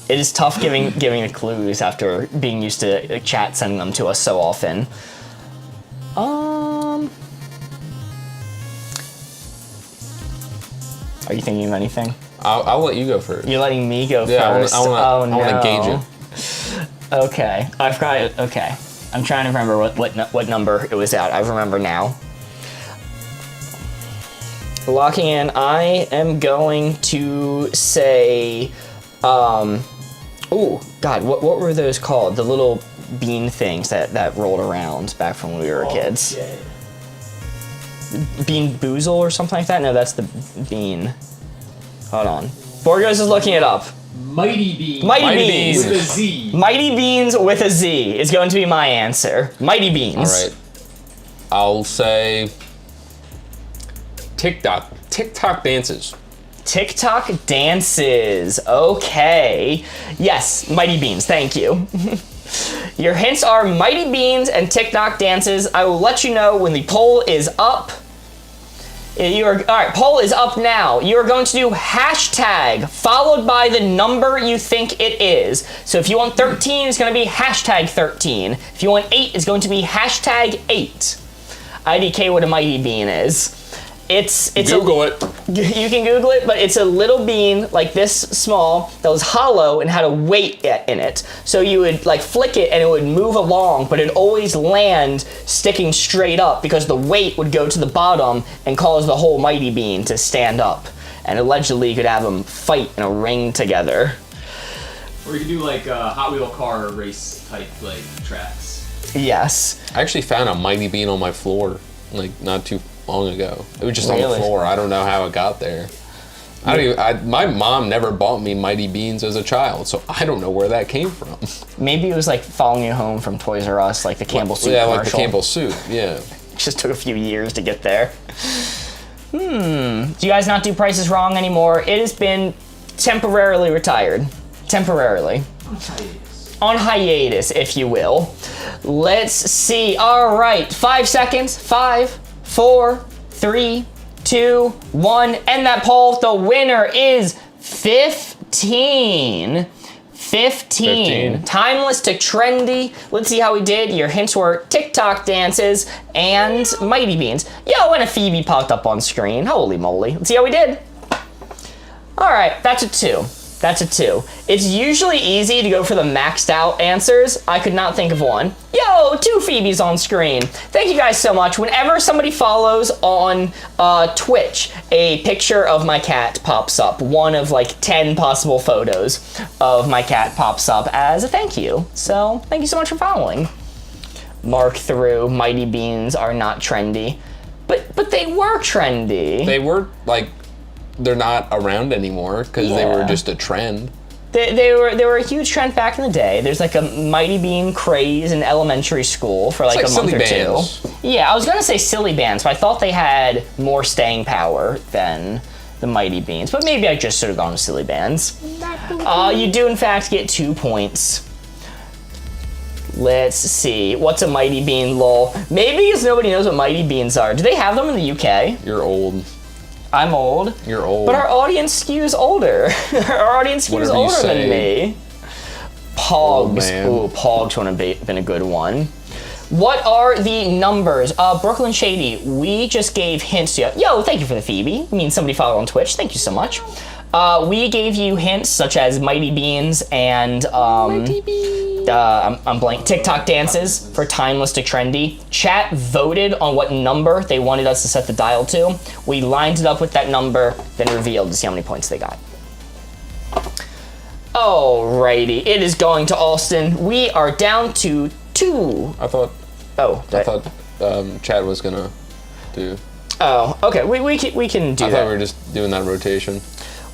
It is tough giving the clues after being used to chat sending them to us so often. Are you thinking of anything? I'll let you go first. You're letting me go first? I want to gauge it. Okay, I forgot it. Okay, I'm trying to remember what number it was at. I remember now. Locking in, I am going to say, oh God, what were those called? The little bean things that rolled around back from when we were kids. Yeah. Bean Boozle or something like that? No, that's the bean. Hold on. Borgos is looking it up. Mighty Beans. Mighty Beans. With a Z. Mighty Beans with a Z is going to be my answer. Mighty Beans. All right. I'll say TikTok dances. TikTok dances. Okay. Yes, Mighty Beans. Thank you. Your hints are Mighty Beans and TikTok dances. I will let you know when the poll is up. All right, poll is up now. You're going to do hashtag followed by the number you think it is. So if you want 13, it's going to be hashtag 13. If you want 8, it's going to be hashtag 8. IDK what a Mighty Bean is. It's Google it. You can Google it, but it's a little bean like this small that was hollow and had a weight in it. So you would like flick it and it would move along, but it'd always land sticking straight up because the weight would go to the bottom and cause the whole Mighty Bean to stand up. And allegedly you could have them fight in a ring together. Or you could do like Hot Wheel car race type like tracks. Yes. I actually found a Mighty Bean on my floor, like not too long ago. It was just on the Really? floor. I don't know how it got there. My mom never bought me Mighty Beans as a child, so I don't know where that came from. Maybe it was like following you home from Toys R Us, like the Campbell Soup Yeah, commercial. like the Campbell Soup, yeah. It just took a few years to get there. Do you guys not do Prices Wrong anymore? It has been temporarily retired. Temporarily. On hiatus, if you will. Let's see. All right, 5 seconds. 5, 4, 3, 2, 1. End that poll. The winner is 15. 15. Timeless to trendy. Let's see how we did. Your hints were TikTok dances and Mighty Beans. Yo, and a Phoebe popped up on screen. Holy moly. Let's see how we did. All right, that's a 2. That's a 2. It's usually easy to go for the maxed out answers. I could not think of one. Yo, 2 Phoebes on screen. Thank you guys so much. Whenever somebody follows on Twitch, a picture of my cat pops up. One of like 10 possible photos of my cat pops up as a thank you. So thank you so much for following. Mark through, Mighty Beans are not trendy. But they were trendy. They were like, they're not around anymore because they were just a trend. They were a huge trend back in the day. There's like a Mighty Bean craze in elementary school for like a month or bands. 2. Yeah, I was gonna say silly bands, but I thought they had more staying power than the Mighty Beans. But maybe I just should have gone with silly bands. You do in fact get 2 points. Let's see. What's a Mighty Bean, lol? Maybe because nobody knows what Mighty Beans are. Do they have them in the UK? You're old. I'm old. You're old. But our audience skews older. Our audience skews Whatever you older say. than me. Old Pogs. man. Ooh, Pogs would have been a good one. What are the numbers? Brooklyn Shady, we just gave hints to you. Yo, thank you for the Phoebe. I mean, somebody followed on Twitch. Thank you so much. We gave you hints such as Mighty Beans and I'm blank. TikTok dances for timeless to trendy. Chat voted on what number they wanted us to set the dial to. We lined it up with that number, then revealed to see how many points they got. Alrighty, it is going to Austin. We are down to 2. I thought Chad was gonna do. Oh, okay. We can do I that. thought we were just doing that rotation.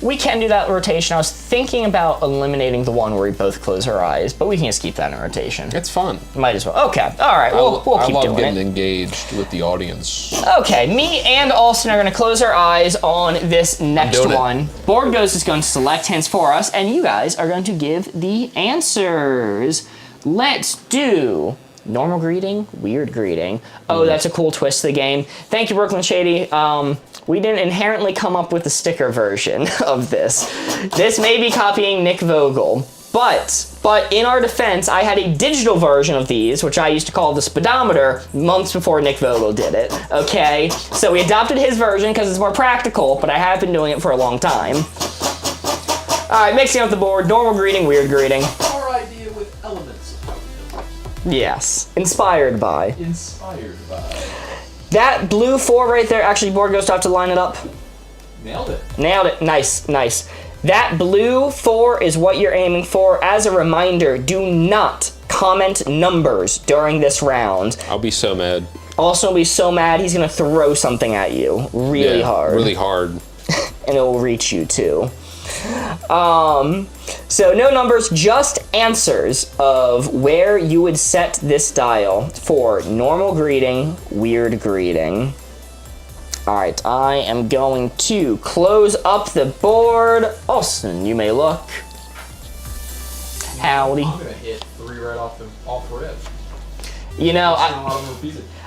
We can do that rotation. I was thinking about eliminating the one where we both close our eyes, but we can just keep that in rotation. It's fun. Might as well. Okay. All right. We'll I keep love doing getting it. engaged with the audience. Okay. Me and Austin are going to close our eyes on this next doing it. one. Board Ghost is going to select hints for us, and you guys are going to give the answers. Let's do normal greeting, weird greeting. Oh, that's a cool twist to the game. Thank you, Brooklyn Shady. We didn't inherently come up with the sticker version of this. This may be copying Nick Vogel, but in our defense, I had a digital version of these, which I used to call the speedometer, months before Nick Vogel did it, okay? So we adopted his version because it's more practical, but I have been doing it for a long time. All right, mixing up the board, normal greeting, weird greeting. Our idea with elements of how we do it. Yes, inspired by. Inspired by. That blue 4 right there, actually, Board Ghost, have to line it up. Nailed it. Nailed it. Nice, nice. That blue 4 is what you're aiming for. As a reminder, do not comment numbers during this round. I'll be so mad. Also, be so mad he's gonna throw something at you really hard. Really hard. And it will reach you too. So no numbers, just answers of where you would set this dial for normal greeting, weird greeting. All right, I am going to close up the board. Austin, you may look. Howdy. I'm gonna hit 3 right off rip. You know,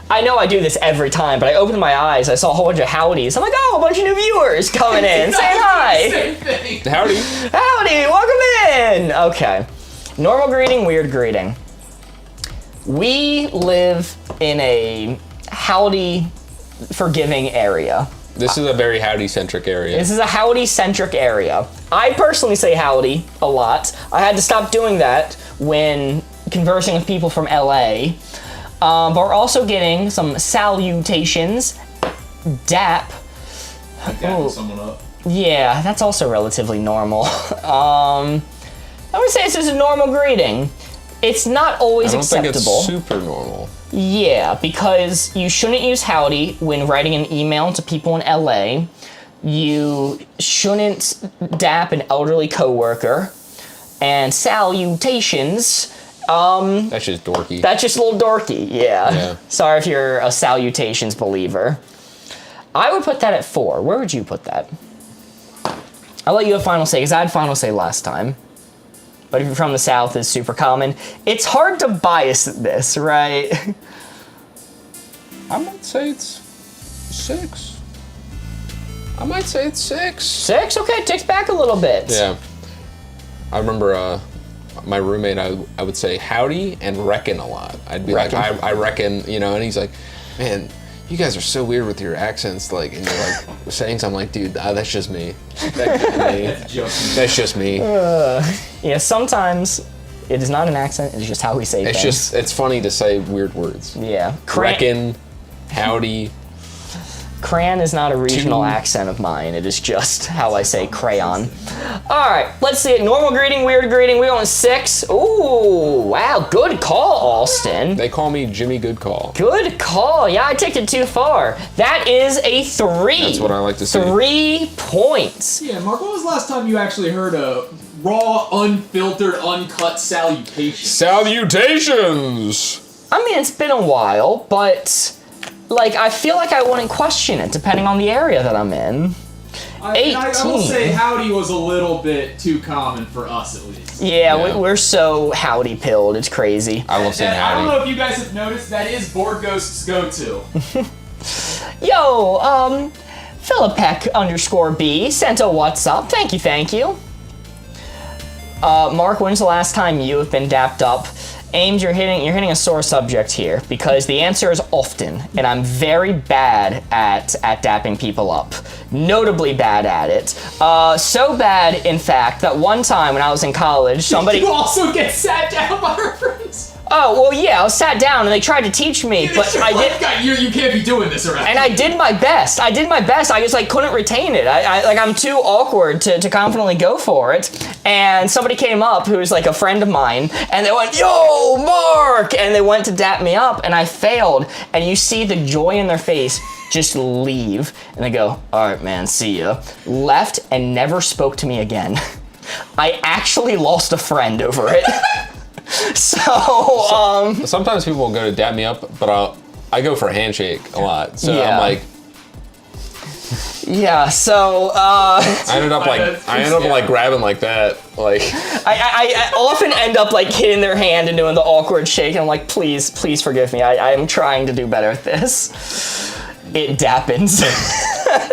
I know I do this every time, but I opened my eyes, I saw a whole bunch of howdies. I'm like, oh, a bunch of new viewers coming in, saying hi. Same thing. Howdy. Howdy, welcome in. Okay, normal greeting, weird greeting. We live in a howdy forgiving area. This is a very howdy-centric area. This is a howdy-centric area. I personally say howdy a lot. I had to stop doing that when conversing with people from LA. But we're also getting some salutations. Dap. Dapping someone up. Yeah, that's also relatively normal. I would say this is a normal greeting. It's not always acceptable. I don't think it's super normal. Yeah, because you shouldn't use howdy when writing an email to people in LA. You shouldn't dap an elderly coworker. And salutations, That's just dorky. that's just a little dorky, yeah. Yeah. Sorry if you're a salutations believer. I would put that at 4. Where would you put that? I'll let you have final say, because I had final say last time. But if you're from the South, it's super common. It's hard to bias this, right? I might say it's 6. I might say it's 6. 6? Okay, ticks back a little bit. Yeah. I remember my roommate, I would say howdy and reckon a lot. I'd be Reckon. like, I reckon, you know, and he's like, man, you guys are so weird with your accents, like, and you're like saying something like, dude, that's just me. That's just me. Yeah, sometimes it is not an accent, it's just how we say things. It's funny to say weird words. Yeah. Reckon, howdy. Crayon is not a regional accent of mine. It is just how I say crayon. All right, let's see it. Normal greeting, weird greeting. We on 6. Ooh, wow, good call, Alston. They call me Jimmy Goodcall. Good call. Yeah, I took it too far. That is a 3. That's what I like to see. 3 points. Yeah, Mark, when was the last time you actually heard a raw, unfiltered, uncut salutation? Salutations! I mean, it's been a while, but like I feel like I wouldn't question it depending on the area that I'm in. I will 18. say howdy was a little bit too common for us, at least. Yeah, Yeah. we're so howdy pilled. It's crazy. I love saying And I don't howdy. know if you guys have noticed, that is Board Ghost's go-to. Yo, Philipek_B sent a what's up. Thank you. Mark, when's the last time you have been dapped up? Ames, you're hitting a sore subject here because the answer is often, and I'm very bad at dapping people up. Notably bad at it. So bad, in fact, that one time when I was in college, somebody. You also get sat down by our friends. Oh well, yeah, I was sat down and they tried to teach me, but I did. You can't be doing this around. And I did my best. I just like couldn't retain it. I'm too awkward to confidently go for it. And somebody came up who was like a friend of mine, and they went, "Yo, Mark!" And they went to dap me up, and I failed. And you see the joy in their face just leave, and they go, "All right, man, see ya." Left and never spoke to me again. I actually lost a friend over it. So, Sometimes people will go to dap me up, but I go for a handshake a lot. So Yeah. I'm like, yeah, so, I ended up like grabbing like that, like. I often end up like hitting their hand and doing the awkward shake, and I'm like, please forgive me. I am trying to do better at this. It dappens.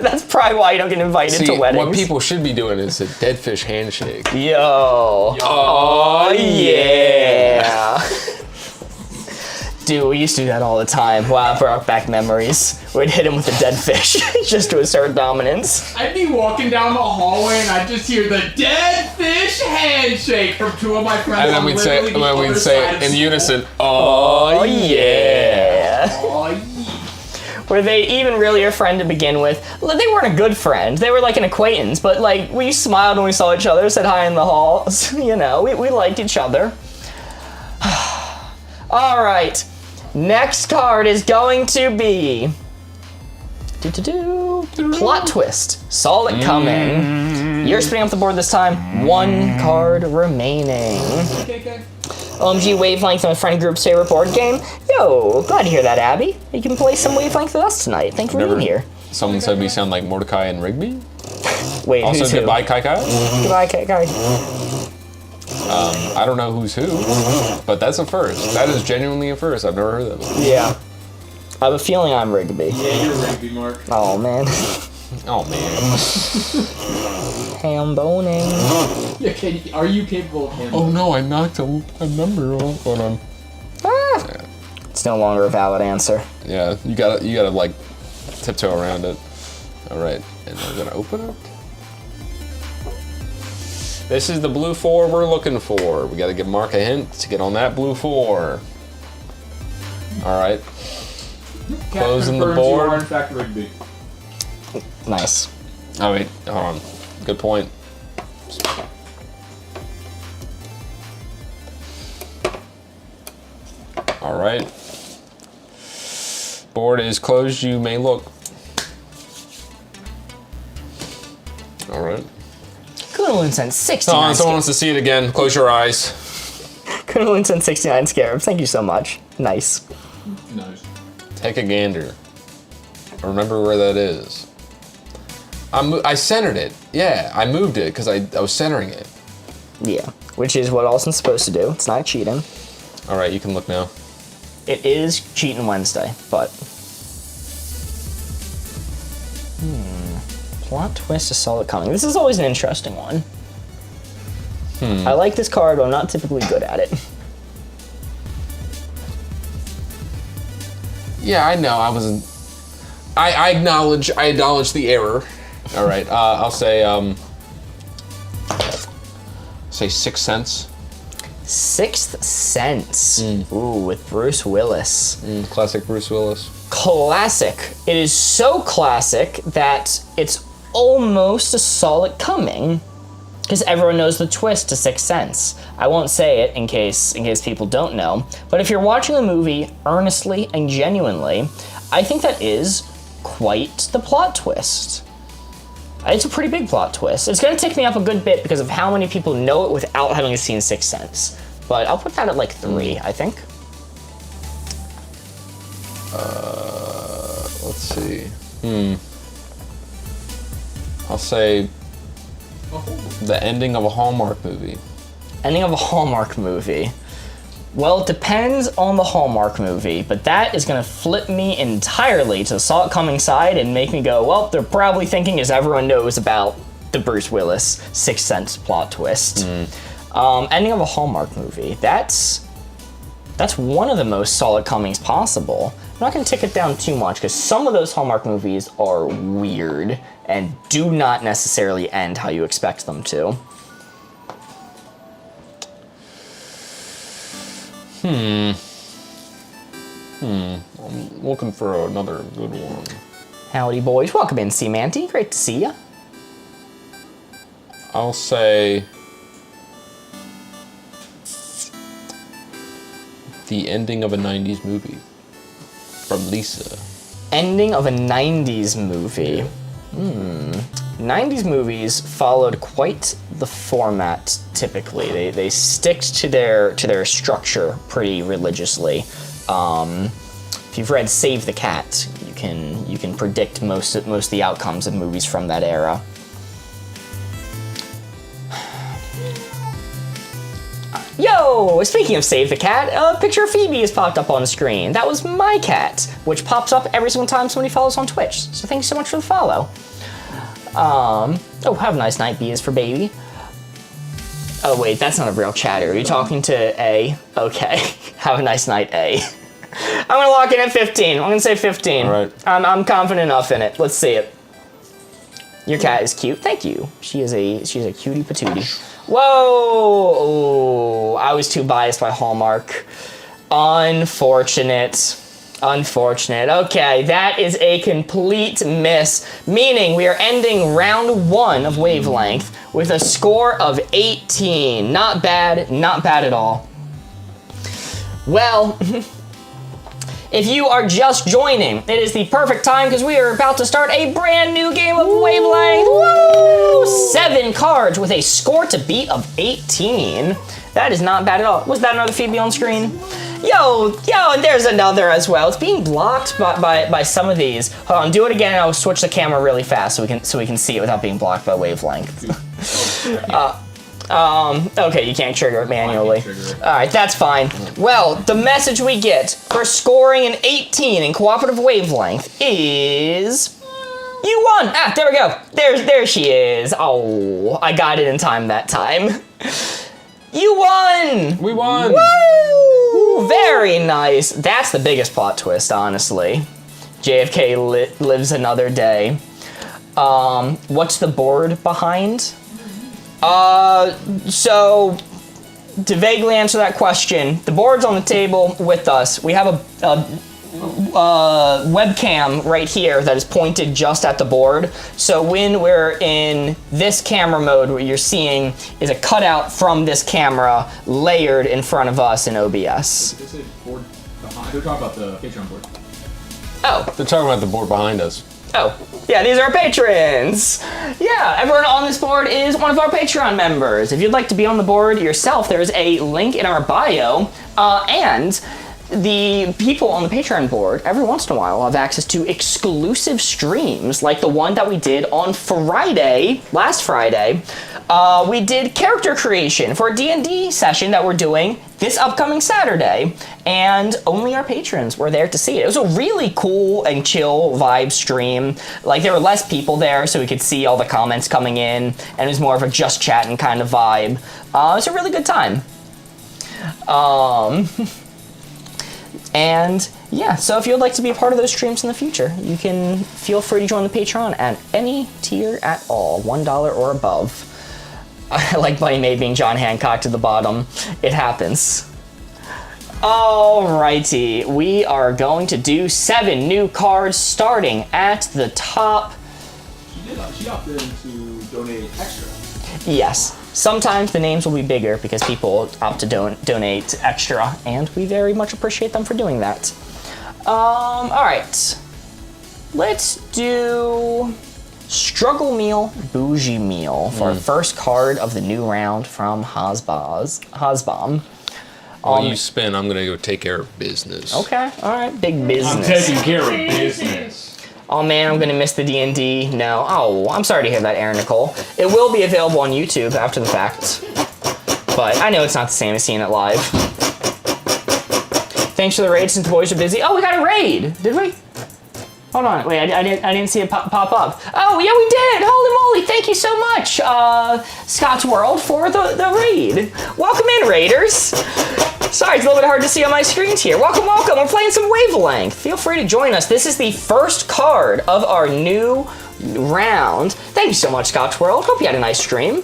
That's probably why you don't get invited to weddings. What people should be doing is a dead fish handshake. Yo. Oh, yeah. Dude, we used to do that all the time. Wow, brought back memories. We'd hit him with a dead fish just to assert dominance. I'd be walking down the hallway and I'd just hear the dead fish handshake from 2 of my friends. And then we'd say it in unison, "Oh yeah." Oh, yeah. Were they even really your friend to begin with? They weren't a good friend. They were like an acquaintance, but like we smiled when we saw each other, said hi in the hall. You know, we liked each other. All right, next card is going to be plot twist. Saw it coming. You're spinning up the board this time. 1 card remaining. Okay. OMG Wavelength and my friend group's favorite board game. Yo, glad to hear that, Abby. You can play some Wavelength with us tonight. Thanks for being here. Someone said we sound like Mordecai and Rigby. Wait, Also, who's who? goodbye, Kai Kai. Goodbye, Kai. I don't know who's who, but that's a first. That is genuinely a first. I've never heard that before. Yeah. I have a feeling I'm Rigby. Yeah, you're Rigby, Mark. Oh, man. Oh, man. Ham boning. Yeah, are you capable of handling? Oh, no, I knocked a number off. Hold on. Ah. It's no longer a valid answer. Yeah, you gotta like tiptoe around it. All right, and we're gonna open it. This is the blue 4 we're looking for. We gotta give Mark a hint to get on that blue 4. All right. Closing the board. You are in fact Rigby. Nice. Oh wait, hold on. Good point. All right. Board is closed. You may look. All right. Kunalun sent 69. Someone wants to see it again. Close your eyes. Kunalun sent 69 scarabs. Thank you so much. Nice. Nice. Take a gander. Remember where that is. I centered it. Yeah, I moved it because I was centering it. Yeah. Which is what Alston's supposed to do. It's not cheating. All right, you can look now. It is Cheating Wednesday, but... Plot twist is solid coming. This is always an interesting one. I like this card, but I'm not typically good at it. Yeah, I know. I wasn't. I acknowledge the error. All right. I'll say 6 cents. Sixth Sense. Ooh, with Bruce Willis. Classic Bruce Willis. Classic. It is so classic that it's almost a solid coming, because everyone knows the twist to Sixth Sense. I won't say it in case people don't know, but if you're watching the movie earnestly and genuinely, I think that is quite the plot twist. It's a pretty big plot twist. It's gonna tick me up a good bit because of how many people know it without having seen Sixth Sense. But I'll put that at like 3, I think. Let's see. I'll say the ending of a Hallmark movie. Ending of a Hallmark movie. Well, it depends on the Hallmark movie, but that is gonna flip me entirely to the Saw It Coming side and make me go, well, they're probably thinking, as everyone knows, about the Bruce Willis Sixth Sense plot twist. Ending of a Hallmark movie. That's one of the most solid comings possible. I'm not gonna tick it down too much because some of those Hallmark movies are weird and do not necessarily end how you expect them to. I'm looking for another good one. Howdy, boys. Welcome in, C-Manty. Great to see ya. I'll say the ending of a 90s movie from Lisa. Ending of a 90s movie. 90s movies followed quite the format typically. They sticked to their structure pretty religiously. If you've read Save the Cat, you can predict most of the outcomes of movies from that era. Yo! Speaking of Save the Cat, a picture of Phoebe has popped up on the screen. That was my cat, which pops up every single time somebody follows on Twitch. So thank you so much for the follow. Oh, have a nice night, B is for baby. Oh wait, that's not a real chatter. Are you talking to A? Okay. Have a nice night, A. I'm gonna lock in at 15. I'm gonna say 15. All right. I'm confident enough in it. Let's see it. Your cat is cute. Thank you. She's a cutie patootie. Whoa! Oh, I was too biased by Hallmark. Unfortunate. Okay, that is a complete miss, meaning we are ending round 1 of Wavelength with a score of 18. Not bad at all. Well, if you are just joining, it is the perfect time because we are about to start a brand new game of Wavelength. Woo! 7 cards with a score to beat of 18. That is not bad at all. Was that another Phoebe on screen? and there's another as well. It's being blocked by some of these. Hold on, do it again. I'll switch the camera really fast so we can see it without being blocked by wavelength. Okay, you can't trigger it manually. Alright, that's fine. Well, the message we get for scoring an 18 in cooperative wavelength is... You won! Ah, there we go. There she is. Oh, I got it in time that time. You won! We won! Woo! Very nice. That's the biggest plot twist, honestly. JFK lives another day. What's the board behind? So, to vaguely answer that question, the board's on the table with us. We have a webcam right here that is pointed just at the board. So when we're in this camera mode, what you're seeing is a cutout from this camera layered in front of us in OBS. Did they say board behind? They're talking about the Patreon board. Oh. They're talking about the board behind us. Oh, yeah, these are our patrons. Yeah, everyone on this board is one of our Patreon members. If you'd like to be on the board yourself, there's a link in our bio, and the people on the Patreon board, every once in a while, have access to exclusive streams, like the one that we did on Friday, last Friday. We did character creation for a D&D session that we're doing this upcoming Saturday, and only our patrons were there to see it. It was a really cool and chill vibe stream. Like, there were less people there, so we could see all the comments coming in, and it was more of a just chatting kind of vibe. It was a really good time. And yeah, so if you'd like to be a part of those streams in the future, you can feel free to join the Patreon at any tier at all, $1 or above. I like Bunny Maid being John Hancock to the bottom. It happens. Alrighty, we are going to do 7 new cards starting at the top. She opted to donate extra. Yes. Sometimes the names will be bigger because people opt to donate extra, and we very much appreciate them for doing that. All right. Let's do Struggle Meal, Bougie Meal for our first card of the new round from Hozbomb. While you spin, I'm gonna go take care of business. Okay, all right, big business. I'm taking care of business. Oh man, I'm gonna miss the D&D. No. Oh, I'm sorry to hear that, Aaron Nicole. It will be available on YouTube after the fact, but I know it's not the same as seeing it live. Thanks for the raid since the boys are busy. Oh, we got a raid, did we? Hold on, wait, I didn't see it pop up. Oh, yeah, we did. Holy moly, thank you so much, Scott's World, for the raid. Welcome in, raiders. Sorry, it's a little bit hard to see on my screens here. Welcome, welcome. We're playing some Wavelength. Feel free to join us. This is the first card of our new round. Thank you so much, Scotch World. Hope you had a nice stream.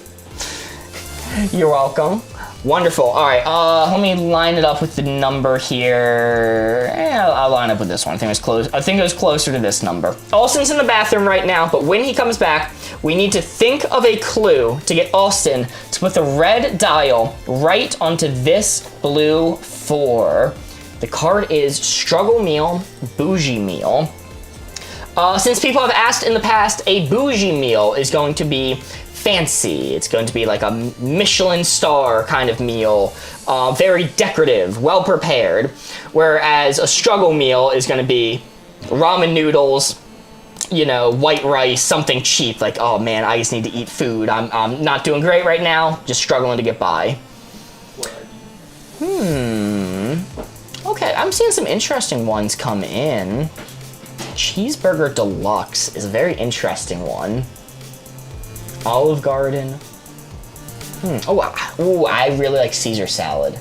You're welcome. Wonderful. All right, let me line it up with the number here. I'll line up with this one. I think it was closer to this number. Austin's in the bathroom right now, but when he comes back, we need to think of a clue to get Austin to put the red dial right onto this blue 4. The card is Struggle Meal, Bougie Meal. Since people have asked in the past, a bougie meal is going to be fancy. It's going to be like a Michelin star kind of meal, very decorative, well prepared, whereas a struggle meal is going to be ramen noodles, you know, white rice, something cheap, like, oh man, I just need to eat food. I'm not doing great right now, just struggling to get by. Okay, I'm seeing some interesting ones come in. Cheeseburger Deluxe is a very interesting one. Olive Garden. Oh, I really like Caesar salad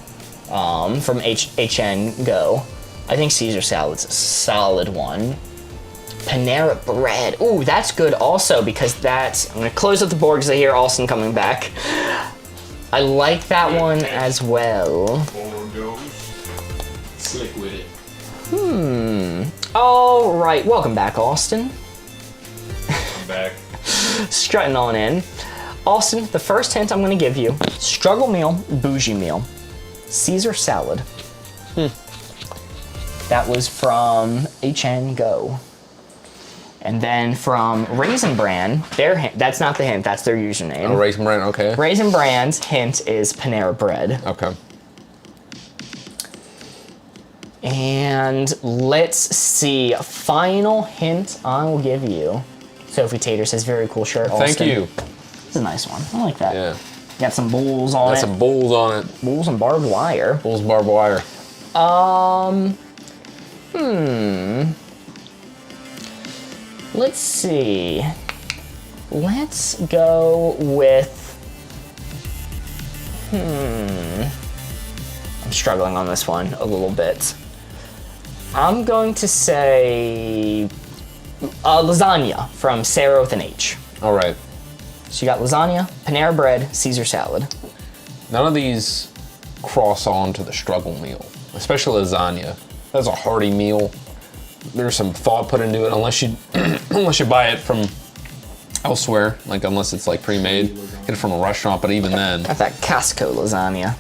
from HN Go. I think Caesar salad's a solid one. Panera Bread. Ooh, that's good also because I'm gonna close up the board because I hear Austin coming back. I like that one as well. Slick with it. All right, welcome back, Austin. I'm back. Strutting on in. Austin, the first hint I'm going to give you, Struggle Meal, Bougie Meal, Caesar salad. That was from HN Go. And then from Raisin Bran, that's not the hint, that's their username. Oh, Raisin Bran, okay. Raisin Bran's hint is Panera Bread. Okay. And let's see. Final hint I will give you. Sophie Tater says, very cool shirt, Austin. Thank you. It's a nice one. I like that. Yeah. Got some bulls on Got it. some bulls on it. Bulls and barbed wire. Bulls barbed wire. Let's see. Let's go with... I'm struggling on this one a little bit. I'm going to say lasagna from Sarah with an H. All right. So you got lasagna, Panera bread, Caesar salad. None of these cross on to the struggle meal, especially lasagna. That's a hearty meal. There's some thought put into it, unless you unless you buy it from elsewhere, like unless it's like pre-made, get it from a restaurant. But even then, Got that Costco lasagna.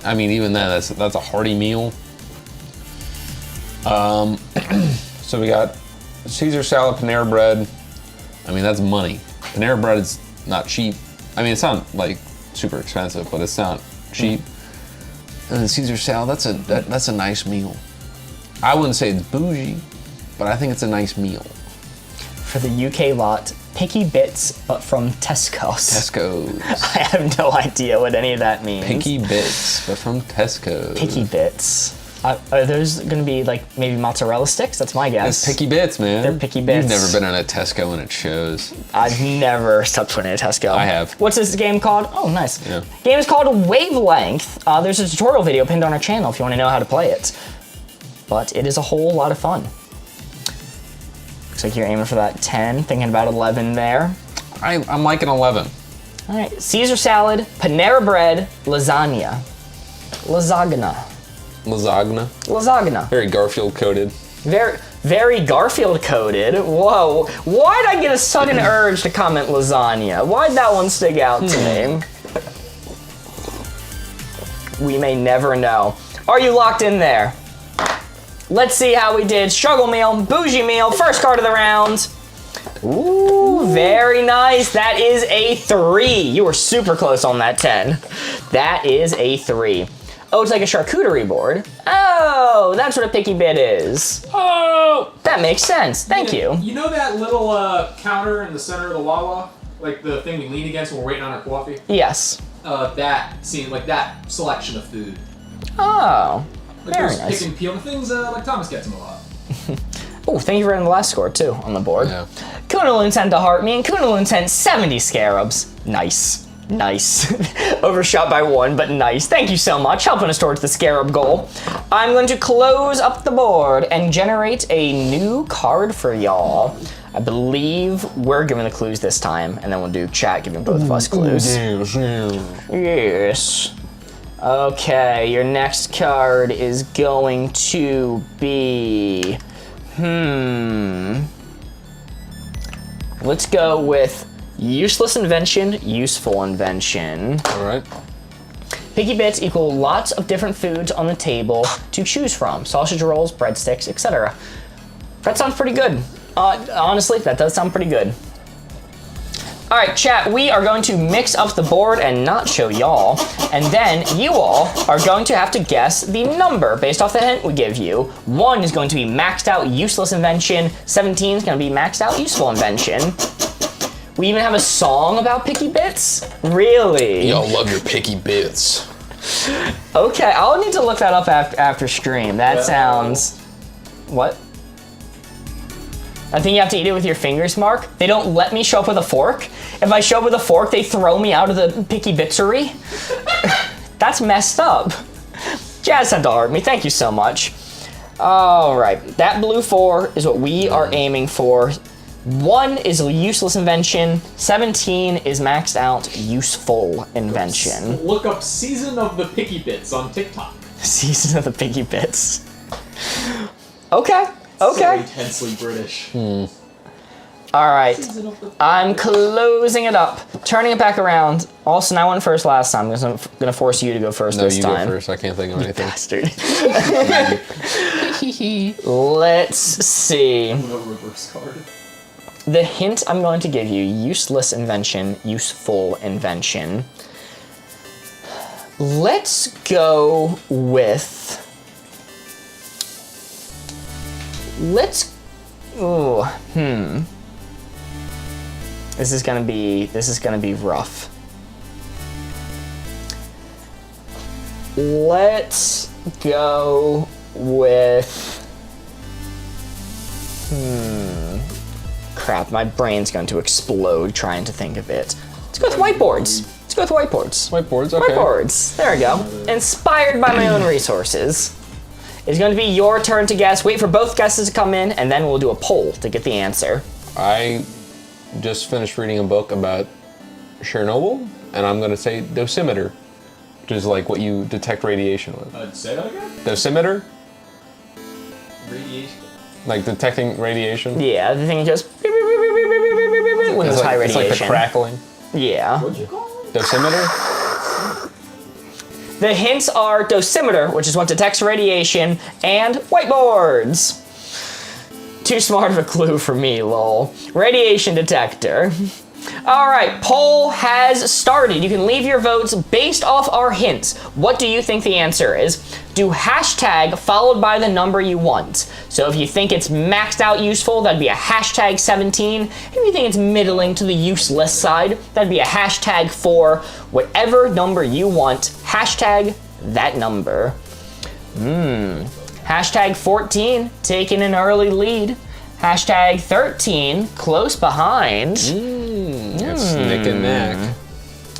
I mean, even then, that's a hearty meal. So we got Caesar salad, Panera bread. I mean, that's money. Panera bread is not cheap. I mean, it's not like super expensive, but it's not cheap. And then Caesar salad, that's a nice meal. I wouldn't say it's bougie, but I think it's a nice meal. For the UK lot, Picky Bits, but from Tesco's. Tesco's. I have no idea what any of that means. Picky Bits, but from Tesco's. Picky Bits. Are those going to be like maybe mozzarella sticks? That's my guess. It's Picky Bits, man. They're Picky Bits. You've never been in a Tesco and it shows. I've never stepped foot in a Tesco. I have. What's this game called? Oh, nice. Yeah. Game is called Wavelength. There's a tutorial video pinned on our channel if you want to know how to play it. But it is a whole lot of fun. Looks like you're aiming for that 10, thinking about 11 there. I'm liking 11. All right, Caesar salad, Panera bread, lasagna. Lasagna. Lasagna. Lasagna. Very Garfield coded. Very Garfield coded. Whoa. Why'd I get a sudden urge to comment lasagna? Why'd that one stick out to me? We may never know. Are you locked in there? Let's see how we did. Struggle meal, bougie meal, first card of the round. Ooh, very nice. That is a 3. You were super close on that 10. That is a 3. Oh, it's like a charcuterie board. Oh, that's what a picky bit is. Oh! That makes sense. Thank you. You know that little counter in the center of the Wawa? Like the thing we lean against when we're waiting on our coffee? Yes. That scene, like that selection of food. Oh, Like very those nice. pick and peel things like Thomas gets them a lot. Oh, thank you for getting the last score, too, on the board. Yeah. Kunalun sent a heart. Me and Kunalun sent 70 scarabs. Nice. Nice. Overshot by 1, but nice. Thank you so much, helping us towards the scarab goal. I'm going to close up the board and generate a new card for y'all. I believe we're giving the clues this time, and then we'll do chat giving both of us clues. Yes. Okay, your next card is going to be... Let's go with useless invention, useful invention. All right. Picky bits equal lots of different foods on the table to choose from. Sausage rolls, breadsticks, etc. That sounds pretty good. Honestly, that does sound pretty good. All right, chat, we are going to mix up the board and not show y'all, and then you all are going to have to guess the number based off the hint we give you. 1 is going to be maxed out useless invention, 17 is going to be maxed out useful invention. We even have a song about picky bits? Really? Y'all love your picky bits. Okay, I'll need to look that up after stream. That sounds... What? I think you have to eat it with your fingers, Mark. They don't let me show up with a fork. If I show up with a fork, they throw me out of the picky bitsery. That's messed up. Jazz sent to heart me. Thank you so much. All right, that blue 4 is what we are aiming for. 1 is a useless invention. 17 is maxed out useful invention. Look up Season of the Picky Bits on TikTok. Season of the picky bits. Okay. So Okay. intensely British. All right. I'm closing it up, turning it back around. Austin, I went first last time. I'm gonna force you to go first No, this you time. go first. I can't think of anything. Bastard. Let's see. No reverse card. The hint I'm going to give you: useless invention, useful invention. Let's go with Let's. Ooh, This is gonna be rough. Let's go with. Crap, my brain's going to explode trying to think of it. Let's go with whiteboards. Whiteboards, okay. Whiteboards. There we go. Inspired by my own resources. It's going to be your turn to guess. Wait for both guesses to come in, and then we'll do a poll to get the answer. I just finished reading a book about Chernobyl, and I'm going to say dosimeter, which is like what you detect radiation with. Say that again? Dosimeter? Radiation. Like detecting radiation? Yeah, the thing goes beep, beep, beep, beep, beep, beep, beep, beep, beep, when there's high It's radiation. like the crackling. Yeah. What'd you call it? Dosimeter? The hints are dosimeter, which is what detects radiation, and whiteboards. Too smart of a clue for me, lol. Radiation detector. All right, poll has started. You can leave your votes based off our hints. What do you think the answer is? Do hashtag followed by the number you want. So if you think it's maxed out useful, that'd be a hashtag 17. If you think it's middling to the useless side, that'd be a hashtag 4. Whatever number you want, hashtag that number. Hashtag 14, taking an early lead. Hashtag 13, close behind. It's neck and neck.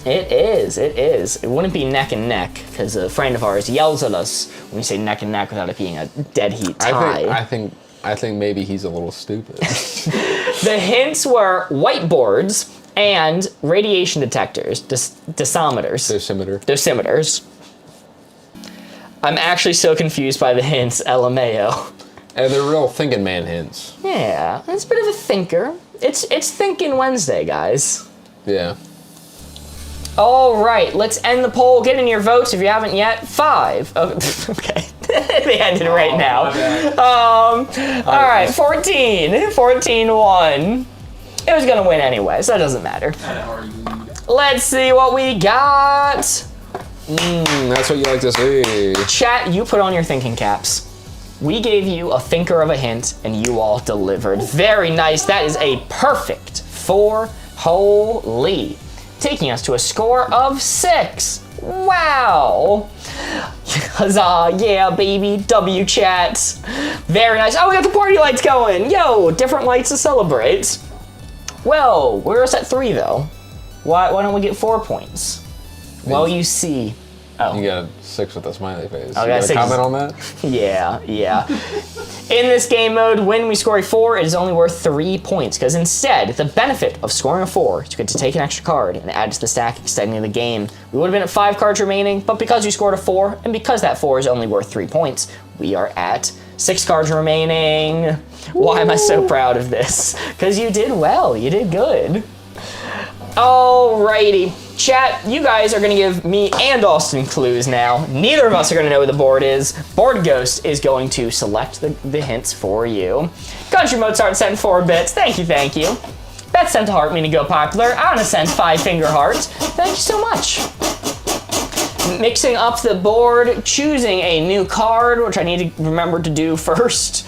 It is. It wouldn't be neck and neck, because a friend of ours yells at us when we say neck and neck without it being a dead heat tie. I think maybe he's a little stupid. The hints were whiteboards and radiation detectors, dosimeters. Dosimeters. I'm actually so confused by the hints, LMAO. And they're real thinking man hints. Yeah, it's a bit of a thinker. It's Thinking Wednesday, guys. Yeah. All right, let's end the poll. Get in your votes if you haven't yet. 5. Oh, okay, they ended right now. All right, 14. 14-1. It was gonna win anyway, so that doesn't matter. Let's see what we got. That's what you like to see. Chat, you put on your thinking caps. We gave you a thinker of a hint, and you all delivered. Very nice. That is a perfect 4. Holy. Taking us to a score of 6. Wow. Huzzah. Yeah, baby. W chat. Very nice. Oh, we got the party lights going. Yo, different lights to celebrate. Well, we're at 3, though. Why don't we get 4 points? Well, you see. Oh. You got 6 with a smiley face. Oh, you got a 6 comment on that? Yeah. In this game mode, when we score a 4, it is only worth 3 points, because instead, the benefit of scoring a 4 is you get to take an extra card and add to the stack, extending the game. We would have been at 5 cards remaining, but because you scored a 4, and because that 4 is only worth 3 points, we are at 6 cards remaining. Why am I so proud of this? Because you did well. You did good. Alrighty. Chat, you guys are going to give me and Austin clues now. Neither of us are going to know where the board is. Board Ghost is going to select the hints for you. Country Mozart sent 4 bits. Thank you. Beth sent a heart, meaning go popular. Anna sent 5 finger hearts. Thank you so much. Mixing up the board, choosing a new card, which I need to remember to do first.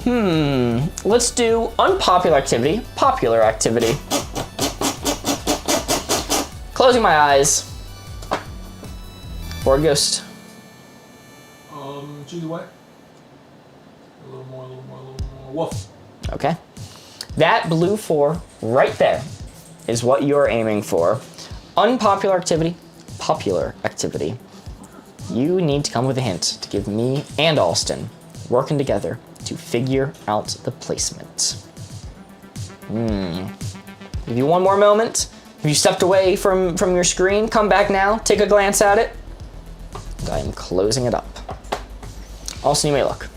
Let's do unpopular activity, popular activity. Closing my eyes. Board Ghost. Choose what? A little more. Woof. Okay. That blue 4 right there is what you're aiming for. Unpopular activity, popular activity. You need to come with a hint to give me and Alston working together to figure out the placement. Give you one more moment. If you stepped away from your screen, come back now, take a glance at it. And I am closing it up. Alston, you may look.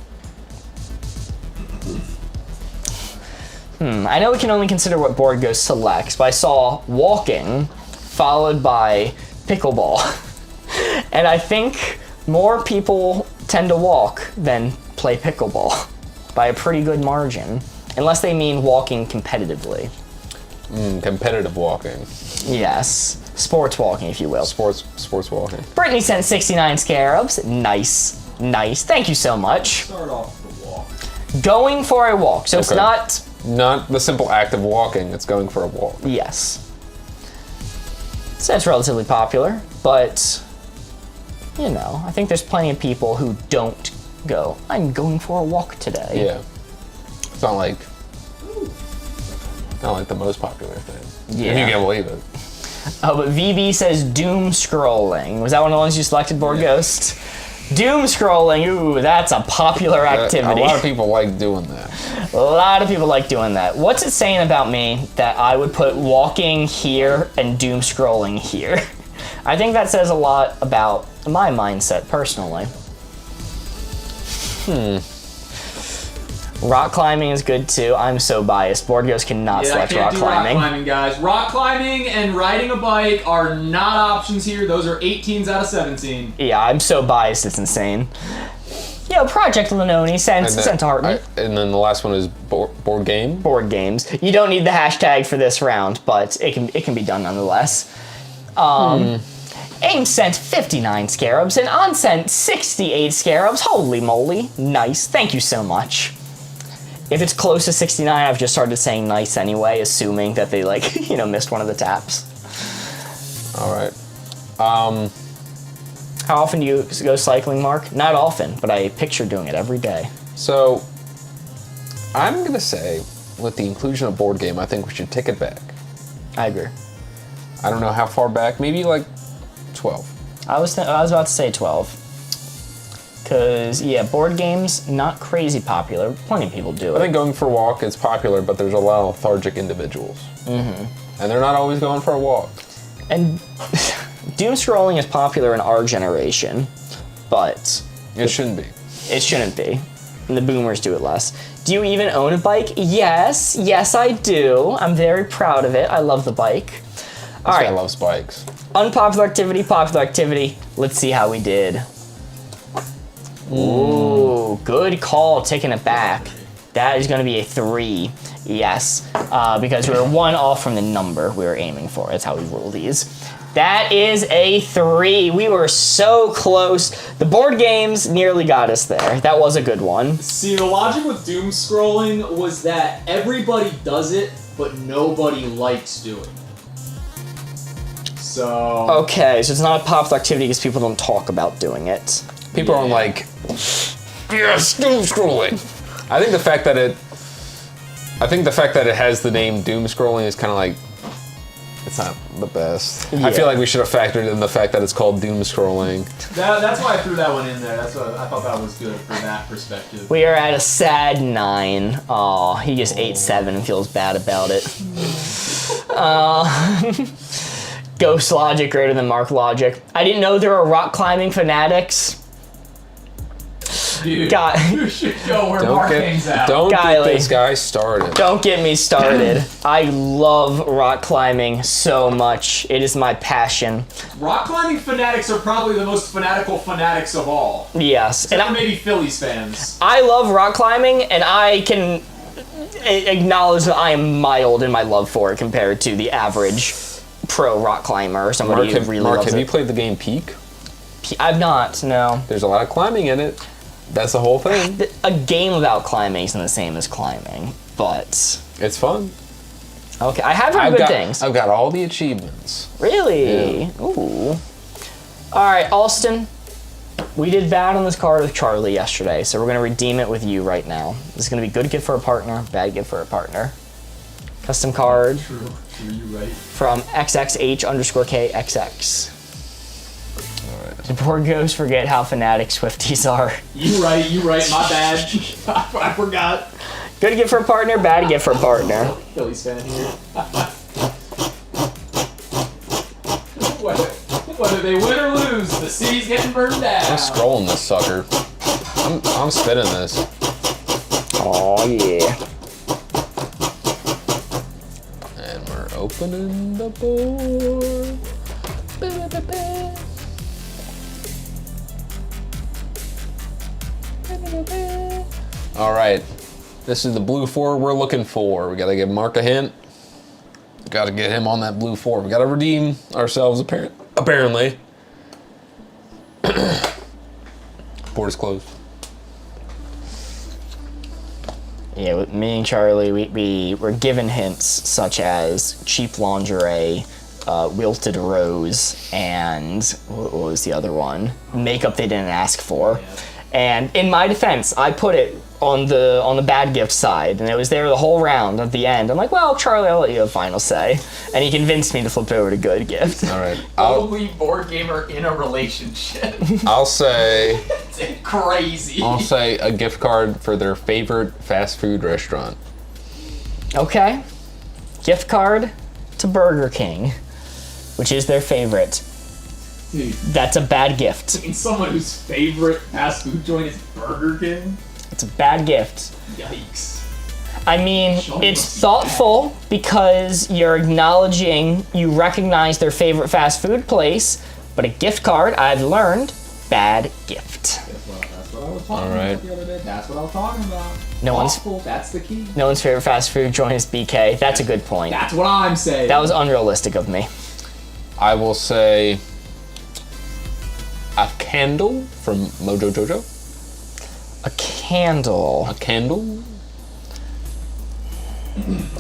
I know we can only consider what Board Ghost selects, but I saw walking followed by pickleball. And I think more people tend to walk than play pickleball by a pretty good margin, unless they mean walking competitively. Competitive walking. Yes, sports walking, if you will. Sports walking. Brittany sent 69 scarabs. Nice. Thank you so much. Start off the walk. Going for a walk. So it's Okay. not... Not the simple act of walking, it's going for a walk. Yes. So it's relatively popular, but, you know, I think there's plenty of people who don't go, I'm going for a walk today. Yeah. It's not like the most popular thing. Yeah. If you can believe it. Oh, but VB says doom scrolling. Was that one of the ones you selected, Board Ghost? Doom scrolling, ooh, that's a popular activity. A lot of people like doing that. A lot of people like doing that. What's it saying about me that I would put walking here and doom scrolling here? I think that says a lot about my mindset personally. Rock climbing is good too. I'm so biased. Board Ghost cannot select I can't rock do climbing. rock climbing, guys. Rock climbing and riding a bike are not options here. Those are 18s out of 17. Yeah, I'm so biased, it's insane. Yo, Project Lenoni sent to Hartman. And then the last one is board game. Board games. You don't need the hashtag for this round, but it can be done nonetheless. AIM sent 59 scarabs and On sent 68 scarabs. Holy moly. Nice. Thank you so much. If it's close to 69, I've just started saying nice anyway, assuming that they, like, you know, missed one of the taps. All right. How often do you go cycling, Mark? Not often, but I picture doing it every day. So, I'm going to say, with the inclusion of board game, I think we should take it back. I agree. I don't know how far back, maybe like 12. I was about to say 12. Because, yeah, board games, not crazy popular. Plenty of people do it. I think going for a walk is popular, but there's a lot of lethargic individuals. Mm-hmm. And they're not always going for a walk. And doom scrolling is popular in our generation, but... It shouldn't be. It shouldn't be. And the boomers do it less. Do you even own a bike? Yes. Yes, I do. I'm very proud of it. I love the bike. All This right. guy loves bikes. Unpopular activity, popular activity. Let's see how we did. Ooh, good call, taking it back. That is going to be a 3, yes, because we were 1 off from the number we were aiming for. That's how we rule these. That is a 3. We were so close. The board games nearly got us there. That was a good one. See, the logic with doom scrolling was that everybody does it, but nobody likes doing it. So... Okay, so it's not a popular activity because people don't talk about doing it. People aren't like, yes, doom scrolling. I think the fact that it has the name doom scrolling is kind of like, it's not the best. Yeah. I feel like we should have factored in the fact that it's called doom scrolling. That's why I threw that one in there. That's what I thought that was good for that perspective. We are at a sad 9. Aw, he just ate 7 and feels bad about it. Ghost Logic greater than Mark Logic. I didn't know there were rock climbing fanatics. Dude, God. you should go where Mark hangs out. Don't get Kylie. this guy started. Don't get me started. I love rock climbing so much. It is my passion. Rock climbing fanatics are probably the most fanatical fanatics of all. Yes. Except for maybe Phillies fans. I love rock climbing, and I can acknowledge that I am mild in my love for it compared to the average pro rock climber or somebody who really Mark, loves have it. you played the game Peak? I've not, no. There's a lot of climbing in it. That's the whole thing. A game without climbing isn't the same as climbing, but... It's fun. Okay, I have heard good things. I've got all the achievements. Really? Yeah. Ooh. Alright, Alston. We did bad on this card with Charlie yesterday, so we're going to redeem it with you right now. This is going to be good gift for a partner, bad gift for a partner. Custom card True, you're right. from XXH_KXX. The board goes forget how fanatic Swifties are. You right, my bad. I forgot. Good gift for a partner, bad gift for a partner. Phillies fan here. Whether they win or lose, the city's getting burned down. I'm scrolling this sucker. I'm spinning this. Oh yeah. And we're opening the board. All right, this is the blue 4 we're looking for. We gotta give Mark a hint. Gotta get him on that blue 4. We gotta redeem ourselves apparently. Board is closed. Yeah, with me and Charlie, we were given hints such as cheap lingerie, wilted rose, and what was the other one? Makeup they didn't ask for. Yeah. And in my defense, I put it on the bad gift side, and it was there the whole round at the end. I'm like, well, Charlie, I'll let you have final say. And he convinced me to flip it over to good gift. All right. Only board gamer in a relationship. I'll say It's crazy. I'll say a gift card for their favorite fast food restaurant. Okay. Gift card to Burger King, which is their favorite. Dude, That's a bad gift. in someone whose favorite fast food joint is Burger King? It's a bad gift. Yikes. I mean, Sean it's must be thoughtful because you're acknowledging you recognize their favorite fast food place, but a gift card, I've learned, bad gift. That's what I was talking All right. about the other day. That's what I was talking about. No one's- Thoughtful, that's the key. No one's favorite fast food joint is BK. That's a good point. That's what I'm saying. That was unrealistic of me. I will say a candle from Mojo Jojo. A candle. A candle?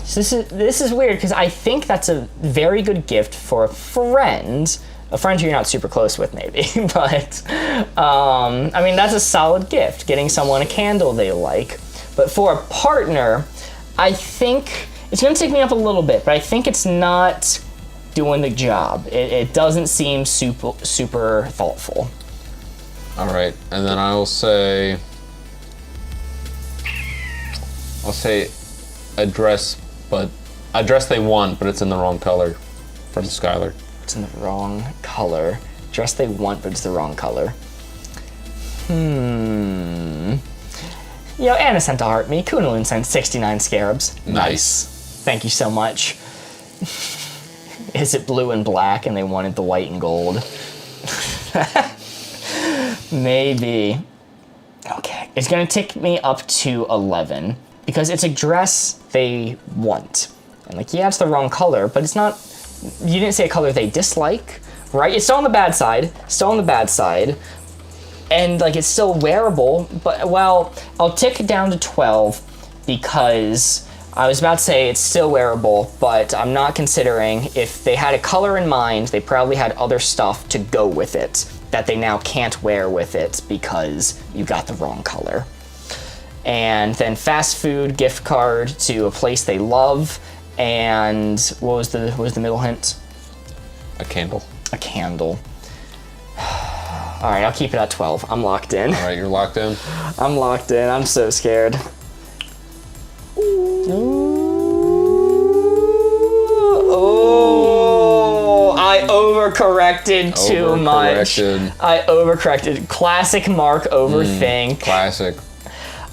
So this is weird because I think that's a very good gift for a friend who you're not super close with, maybe. But I mean, that's a solid gift, getting someone a candle they like. But for a partner, I think it's gonna take me up a little bit, but I think it's not doing the job. It doesn't seem super thoughtful. All right, and then I'll say a dress they want, but it's in the wrong color, from Skylar. It's in the wrong color. Dress they want, but it's the wrong color. Yo, Anna sent a heart me. Kunalin sent 69 scarabs. Nice. Thank you so much. Is it blue and black and they wanted the white and gold? Maybe. Okay. It's gonna take me up to 11 because it's a dress they want. And like, yeah, it's the wrong color, but it's not, you didn't say a color they dislike, right? It's still on the bad side. And like, it's still wearable, but well, I'll tick it down to 12 because I was about to say it's still wearable, but I'm not considering if they had a color in mind, they probably had other stuff to go with it that they now can't wear with it because you got the wrong color. And then fast food gift card to a place they love, and what was the middle hint? A candle. A candle. All right, I'll keep it at 12. I'm locked in. All right, you're locked in. I'm locked in. I'm so scared. Oh, I overcorrected too much. I overcorrected. Classic Mark overthink. Classic.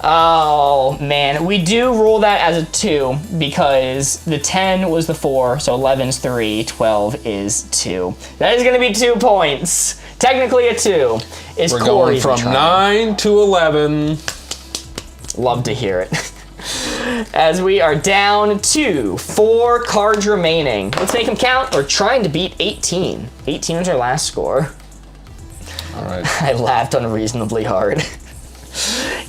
Oh, man. We do rule that as a 2 because the 10 was the 4, so 11's 3, 12 is 2. That is going to be 2 points. Technically a 2. Is We're Corey going from 9 to 11. Love to hear it. As we are down to 4 cards remaining. Let's make them count. We're trying to beat 18. 18 was our last score. All right. I laughed unreasonably hard.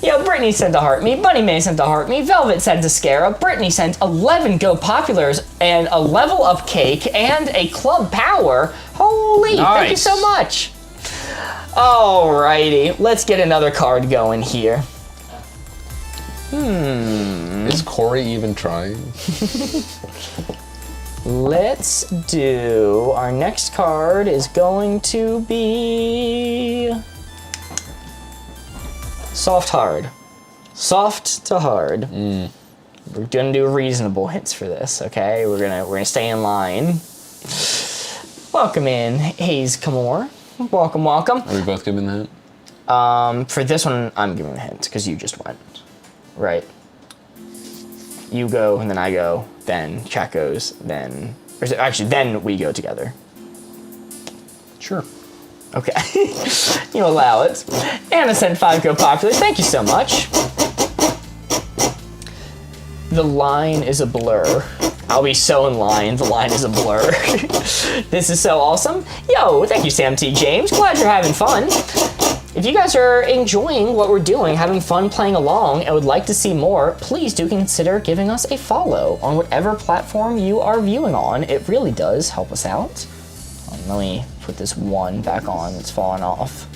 Yo, Brittany sent a heart me, Bunny May sent a heart me, Velvet sent a scarab, Brittany sent 11 Go Populars and a level up cake and a club power. Holy, thank you Nice. so much. Alrighty, let's get another card going here. Is Corey even trying? Let's do, our next card is going to be soft hard. Soft to hard. We're gonna do reasonable hits for this, okay? We're gonna stay in line. Welcome in, Hayes Kamor. Welcome. Are we both giving that? For this one, I'm giving a hint because you just went. Right. You go, and then I go, then Chat goes, then... Or actually, then we go together. Sure. Okay. You allow it. Anna sent 5 Go Popular. Thank you so much. The line is a blur. I'll be so in line. The line is a blur. This is so awesome. Yo, thank you, Sam T. James. Glad you're having fun. If you guys are enjoying what we're doing, having fun playing along, and would like to see more, please do consider giving us a follow on whatever platform you are viewing on. It really does help us out. Let me put this one back on, it's fallen off.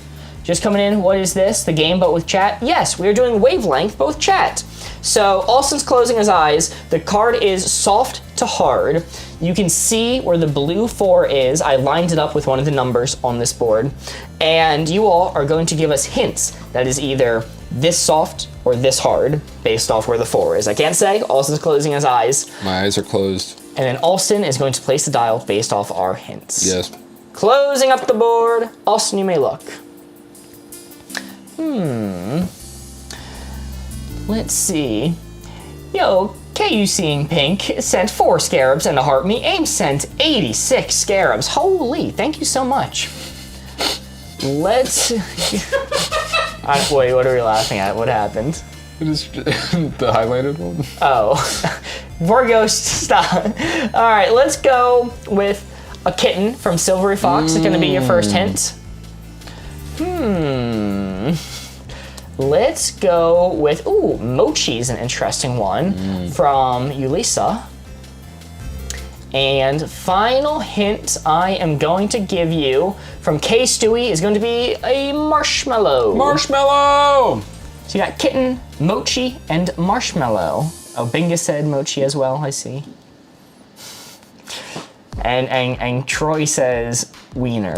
Just coming in, what is this? The game, but with chat? Yes, we are doing Wavelength, but with chat. So, Austin's closing his eyes. The card is soft to hard. You can see where the blue 4 is. I lined it up with one of the numbers on this board. And you all are going to give us hints that is either this soft or this hard, based off where the 4 is. I can't say. Austin's closing his eyes. My eyes are closed. And then Austin is going to place the dial based off our hints. Yes. Closing up the board. Austin, you may look. Let's see. Yo, KU Seeing Pink sent 4 scarabs and a heart me. AIM sent 86 scarabs. Holy, thank you so much. Let's... Wait, what are we laughing at? What happened? It is the highlighted one. Oh. Vorghost, stop. All right, let's go with a kitten from Silvery Fox. It's gonna be your first hint. Let's go with, Mochi's an interesting one from Ulisa. And final hint I am going to give you from K Stewie is going to be a marshmallow. Marshmallow! So you got kitten, mochi, and marshmallow. Oh, Binga said mochi as well, I see. And Troy says wiener.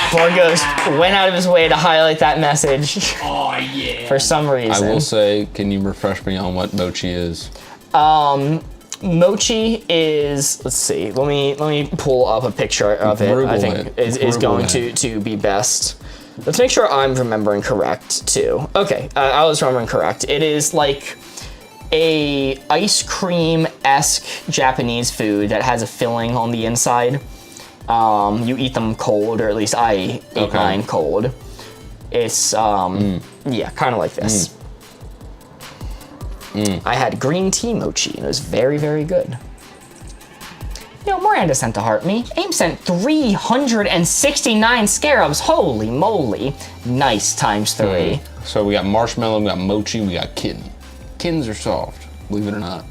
Borgos went out of his way to highlight that message. Oh yeah. For some reason. I will say, can you refresh me on what mochi is? Mochi is, let's see, let me pull up a picture of it. I think is going to be best. Let's make sure I'm remembering correct too. Okay, I was remembering correct. It is like a ice cream-esque Japanese food that has a filling on the inside. You eat them cold, or at least I ate mine cold. It's yeah, kind of like this. I had green tea mochi, and it was very, very good. Yo, Miranda sent a heart me. AIM sent 369 scarabs. Holy moly. Nice, times 3. So we got marshmallow, we got mochi, we got kitten. Kittens are soft, believe it or not.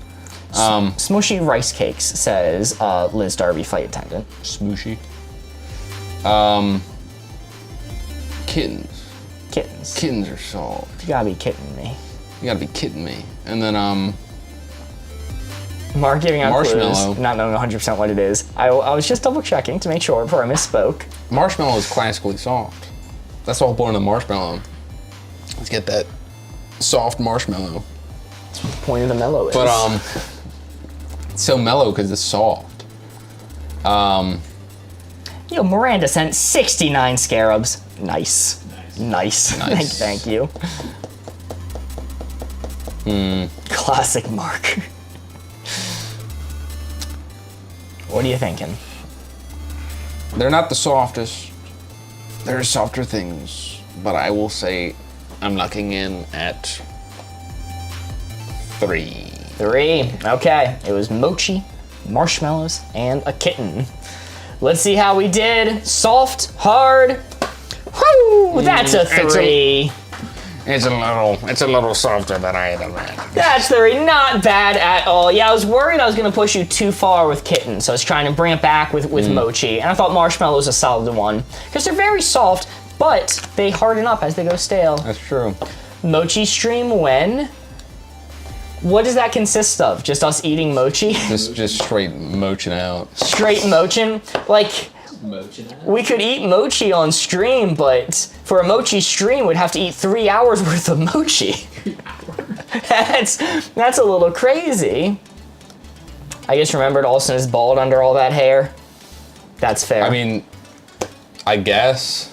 Smushy Rice Cakes says Liz Darby, flight attendant. Smooshy. Kittens. Kittens. Kittens are soft. You gotta be kidding me. You gotta be kidding me. And then, Mark giving out marshmallow. clues, not knowing 100% what it is. I was just double checking to make sure before I misspoke. Marshmallow is classically soft. That's the whole point of the marshmallow. Let's get that soft marshmallow. That's what the point of the mellow is. But, it's so mellow because it's soft. Yo, Miranda sent 69 scarabs. Nice. Nice. Thank you. Classic Mark. What are you thinking? They're not the softest. There are softer things, but I will say I'm locking in at 3. 3. Okay. It was mochi, marshmallows, and a kitten. Let's see how we did. Soft, hard. Woo! That's a 3. It's a little softer than I had imagined. That's 3. Not bad at all. Yeah, I was worried I was going to push you too far with kitten, so I was trying to bring it back with mochi. And I thought marshmallow was a solid one. Because they're very soft, but they harden up as they go stale. That's true. Mochi stream when? What does that consist of? Just us eating mochi? Just straight moching out. Straight mochin? Like, we could eat mochi on stream, but for a mochi stream, we'd have to eat 3 hours worth of mochi. That's a little crazy. I just remembered Austin is bald under all that hair. That's fair. I mean, I guess.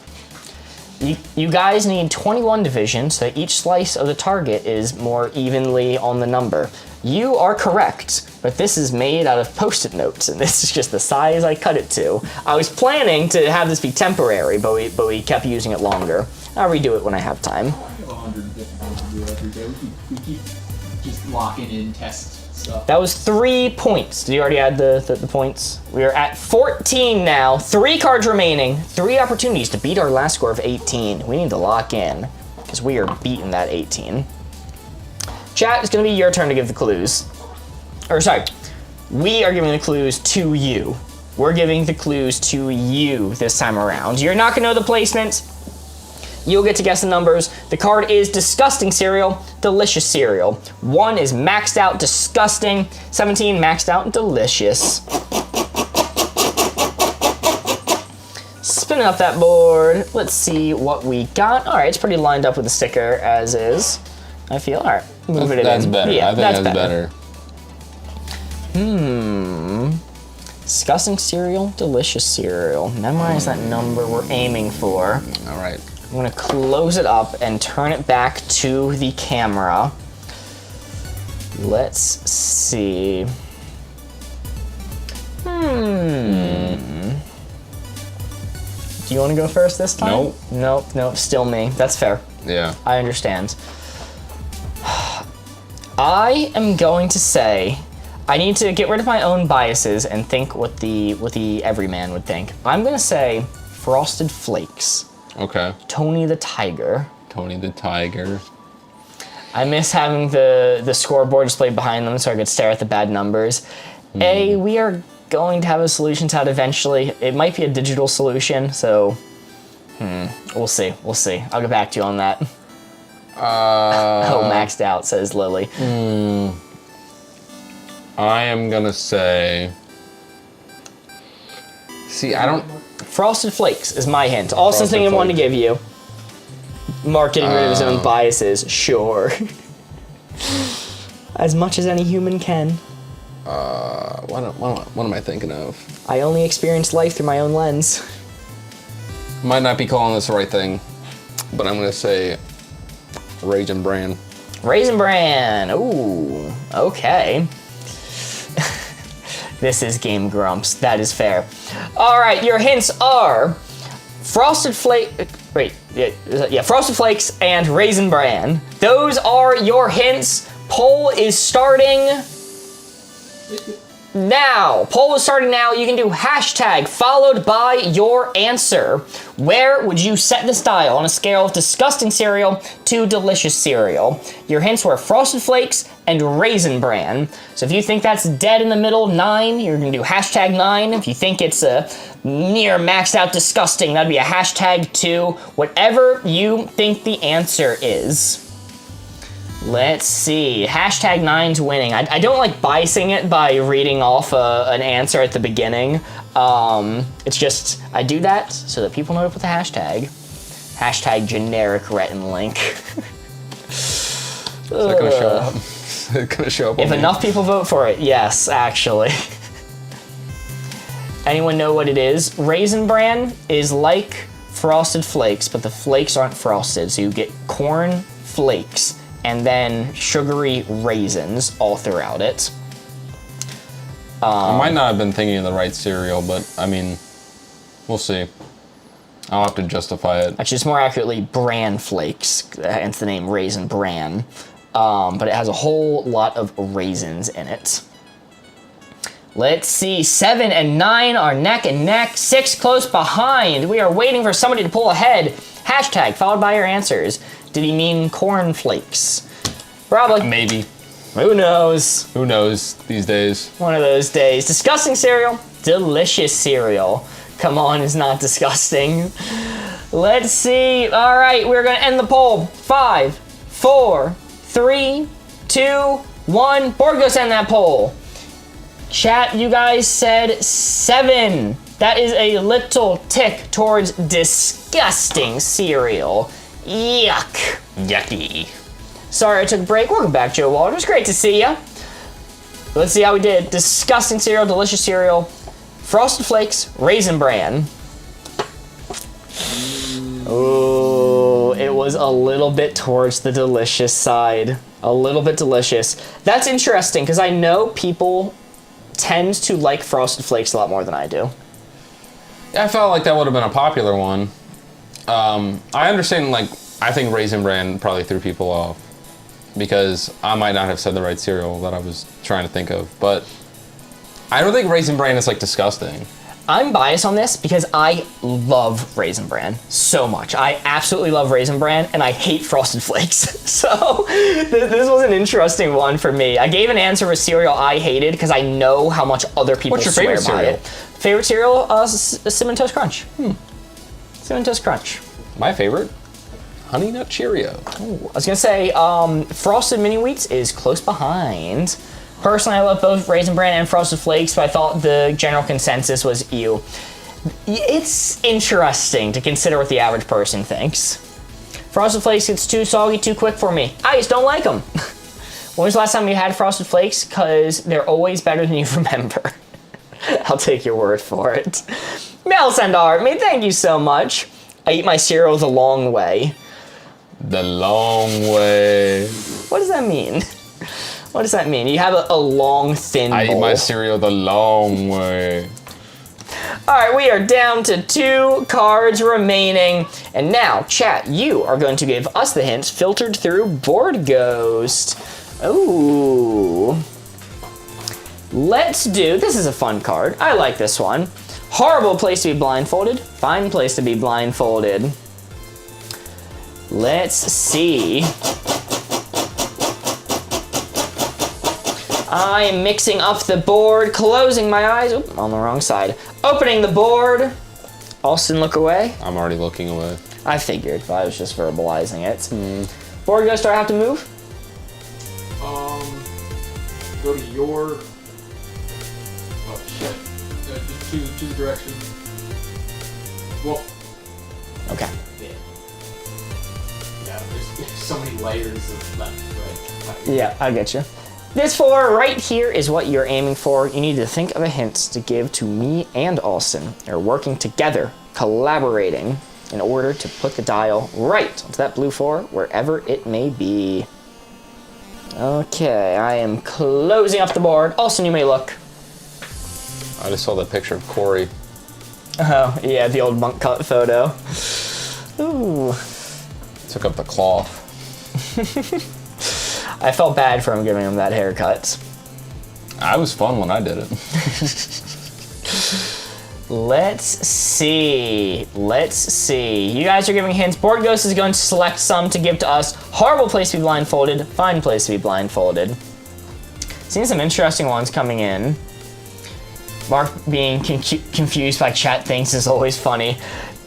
You guys need 21 divisions so that each slice of the target is more evenly on the number. You are correct, but this is made out of Post-it notes, and this is just the size I cut it to. I was planning to have this be temporary, but we kept using it longer. I'll redo it when I have time. I have 150 to do every day. We keep just locking in test stuff. That was 3 points. Did you already add the points? We are at 14 now. 3 cards remaining. 3 opportunities to beat our last score of 18. We need to lock in because we are beating that 18. Chat, it's going to be your turn to give the clues. Or sorry, we are giving the clues to you. We're giving the clues to you this time around. You're not going to know the placement. You'll get to guess the numbers. The card is disgusting cereal, delicious cereal. 1 is maxed out disgusting, 17 maxed out delicious. Spinning up that board. Let's see what we got. All right, it's pretty lined up with the sticker as is. I feel, all right, move it in. That's better. Yeah, I think that's better. Disgusting cereal, delicious cereal. Memorize that number we're aiming for. All right. I'm gonna close it up and turn it back to the camera. Let's see. Do you want to go first this time? Nope. Nope, still me. That's fair. Yeah. I understand. I am going to say I need to get rid of my own biases and think what the everyman would think. I'm gonna say Frosted Flakes. Okay. Tony the Tiger. Tony the Tiger. I miss having the scoreboard displayed behind them so I could stare at the bad numbers. We are going to have a solution to that eventually. It might be a digital solution, so we'll see. We'll see. I'll get back to you on that. Maxed out, says Lily. I am gonna say. See, I don't. Frosted Flakes is my hint. Also, thing I wanted to give you. Mark getting rid of his own biases, sure. As much as any human can. What am I thinking of? I only experienced life through my own lens. Might not be calling this the right thing, but I'm gonna say Raisin Bran. Raisin Bran. Ooh, okay. This is Game Grumps. That is fair. All right, your hints are Frosted Flakes and Raisin Bran. Those are your hints. Poll is starting now. Poll is starting now. You can do hashtag followed by your answer. Where would you set this dial on a scale of disgusting cereal to delicious cereal? Your hints were Frosted Flakes and Raisin Bran. So if you think that's dead in the middle, 9, you're gonna do hashtag 9. If you think it's a near maxed out disgusting, that'd be a hashtag 2. Whatever you think the answer is. Let's see. Hashtag 9's winning. I don't like biasing it by reading off an answer at the beginning. It's just, I do that so that people know to put the hashtag. Hashtag generic Rhett and Link. Is that gonna show up? Is it gonna show up? If enough people vote for it, yes, actually. Anyone know what it is? Raisin Bran is like Frosted Flakes, but the flakes aren't frosted, so you get corn flakes and then sugary raisins all throughout it. I might not have been thinking of the right cereal, but I mean, we'll see. I'll have to justify it. Actually, it's more accurately bran flakes, hence the name Raisin Bran. But it has a whole lot of raisins in it. Let's see, 7 and 9 are neck and neck, 6 close behind. We are waiting for somebody to pull ahead. Hashtag followed by your answers. Did he mean corn flakes? Probably. Maybe. Who knows? Who knows these days? One of those days. Disgusting cereal, delicious cereal. Come on, it's not disgusting. Let's see. All right, we're gonna end the poll. 5, 4, 3, 2, 1. Board goes end that poll. Chat, you guys said 7. That is a little tick towards disgusting cereal. Yuck. Yucky. Sorry I took a break. Welcome back, Joe Walters. Great to see ya. Let's see how we did. Disgusting cereal, delicious cereal, Frosted Flakes, Raisin Bran. Ooh, it was a little bit towards the delicious side. A little bit delicious. That's interesting, because I know people tend to like Frosted Flakes a lot more than I do. Yeah, I felt like that would have been a popular one. I understand, like, I think Raisin Bran probably threw people off. because I might not have said the right cereal that I was trying to think of, but I don't think Raisin Bran is like disgusting. I'm biased on this because I love Raisin Bran so much. I absolutely love Raisin Bran, and I hate Frosted Flakes. So this was an interesting one for me. I gave an answer with cereal I hated because I know how much other people What's your swear favorite by cereal? it. Favorite cereal? Cinnamon Toast Crunch. Cinnamon Toast Crunch. My favorite? Honey Nut Cheerio. I was gonna say Frosted Mini Wheats is close behind. Personally, I love both Raisin Bran and Frosted Flakes, but I thought the general consensus was ew. It's interesting to consider what the average person thinks. Frosted Flakes gets too soggy too quick for me. I just don't like them. When was the last time you had Frosted Flakes? Because they're always better than you remember. I'll take your word for it. Mel Sandar, thank you so much. I eat my cereal the long way. The long way. What does that mean? What does that mean? You have a long, thin bowl. I eat my cereal the long way. All right, we are down to 2 cards remaining. And now, chat, you are going to give us the hints filtered through Board Ghost. Ooh. Let's do, this is a fun card. I like this one. Horrible place to be blindfolded. Fine place to be blindfolded. Let's see. I am mixing up the board, closing my eyes. Oop, on the wrong side. Opening the board. Austin, look away. I'm already looking away. I figured, but I was just verbalizing it. Board Ghost, do I have to move? Go to your. Oh shit! Just choose a direction. Well. Okay. Yeah. There's so many layers of left, right. Yeah, I get you. This 4 right here is what you're aiming for. You need to think of a hint to give to me and Austin. You're working together, collaborating, in order to put the dial right onto that blue 4, wherever it may be. Okay, I am closing up the board. Austin, you may look. I just saw the picture of Corey. Oh, yeah, the old monk cut photo. Ooh. Took up the cloth. I felt bad for him giving him that haircut. I was fun when I did it. Let's see. You guys are giving hints. Board Ghost is going to select some to give to us. Horrible place to be blindfolded. Fine place to be blindfolded. Seeing some interesting ones coming in. Mark being confused by chat things is always funny.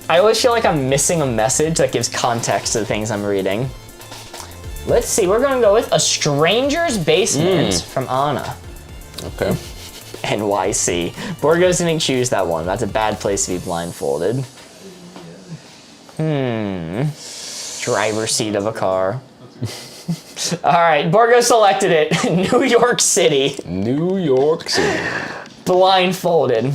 I always feel like I'm missing a message that gives context to the things I'm reading. Let's see, we're gonna go with A Stranger's Basement from Anna. Okay. NYC. Board Ghost didn't choose that one. That's a bad place to be blindfolded. Driver's seat of a car. All right, Board Ghost selected it. New York City. New York City. Blindfolded.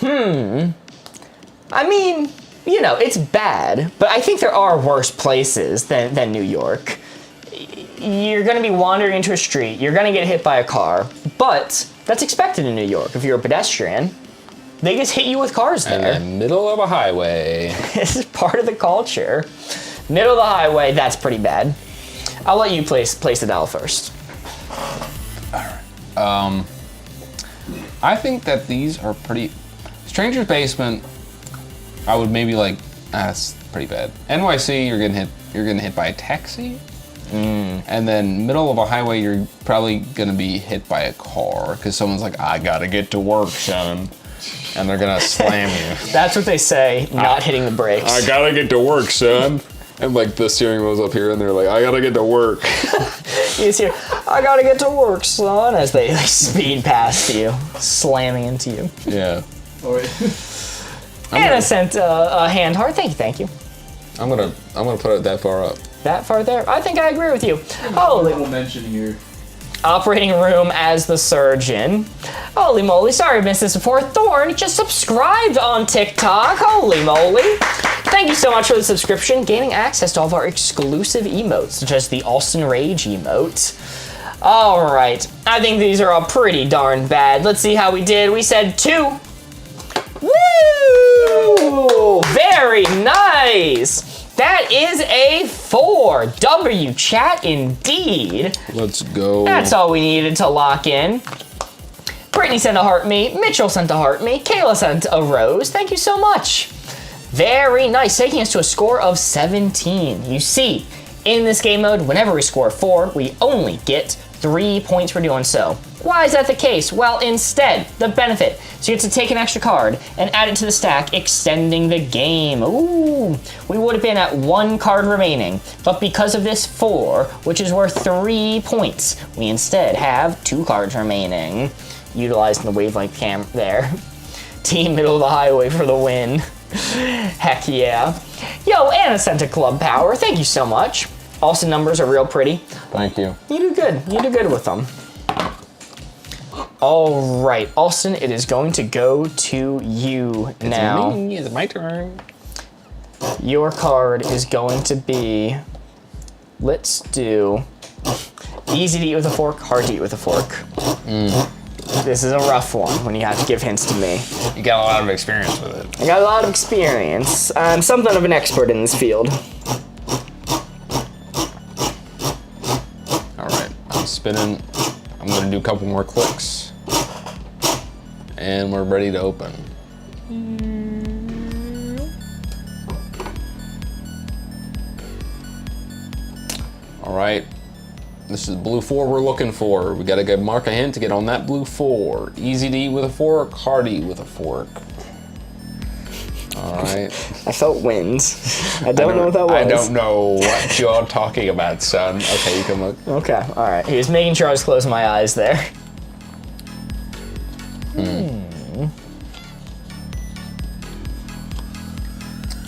I mean, you know, it's bad, but I think there are worse places than New York. You're gonna be wandering into a street, you're gonna get hit by a car, but that's expected in New York. If you're a pedestrian, they just hit you with cars there. In the middle of a highway. This is part of the culture. Middle of the highway, that's pretty bad. I'll let you place the dial first. I think that these are pretty... Stranger's Basement, I would maybe like... that's pretty bad. NYC, you're getting hit by a taxi. And then middle of a highway, you're probably gonna be hit by a car because someone's like, I gotta get to work, son. And they're gonna slam you. That's what they say, not hitting the brakes. I gotta get to work, son. And like the steering wheel's up here and they're like, I gotta get to work. You just hear, I gotta get to work, son, as they speed past you, slamming into you. Yeah. Oh, wait. Anna sent a hand heart. Thank you. I'm gonna put it that far up. That far there? I think I agree with you. Honorable mention here. Operating room as the surgeon. Holy moly, sorry I missed this before. Thorn just subscribed on TikTok. Holy moly. Thank you so much for the subscription. Gaining access to all of our exclusive emotes, such as the Austin Rage emote. All right, I think these are all pretty darn bad. Let's see how we did. We said 2. Woo! Very nice. That is a 4. W chat indeed. Let's go. That's all we needed to lock in. Brittany sent a heart me, Mitchell sent a heart me, Kayla sent a rose. Thank you so much. Very nice, taking us to a score of 17. You see, in this game mode, whenever we score 4, we only get 3 points for doing so. Why is that the case? Well, instead, the benefit. So you get to take an extra card and add it to the stack, extending the game. Ooh, we would have been at 1 card remaining, but because of this 4, which is worth 3 points, we instead have 2 cards remaining. Utilizing the wavelength cam there. Team middle of the highway for the win. Heck yeah. Yo, Anna sent a club power. Thank you so much. Also, numbers are real pretty. Thank you. You do good. You do good with them. All right, Austin, it is going to go to you now. It's my turn. Your card is going to be, let's do easy to eat with a fork, hard to eat with a fork. This is a rough one when you have to give hints to me. You got a lot of experience with it. I got a lot of experience. I'm something of an expert in this field. All right, I'm spinning. I'm gonna do a couple more clicks. And we're ready to open. All right, this is blue 4 we're looking for. We gotta mark a hint to get on that blue 4. Easy to eat with a fork, hard to eat with a fork. All right. I felt winds. I don't know what that was. I don't know what you're talking about, son. Okay, you can look. Okay, all right. He was making sure I was closing my eyes there.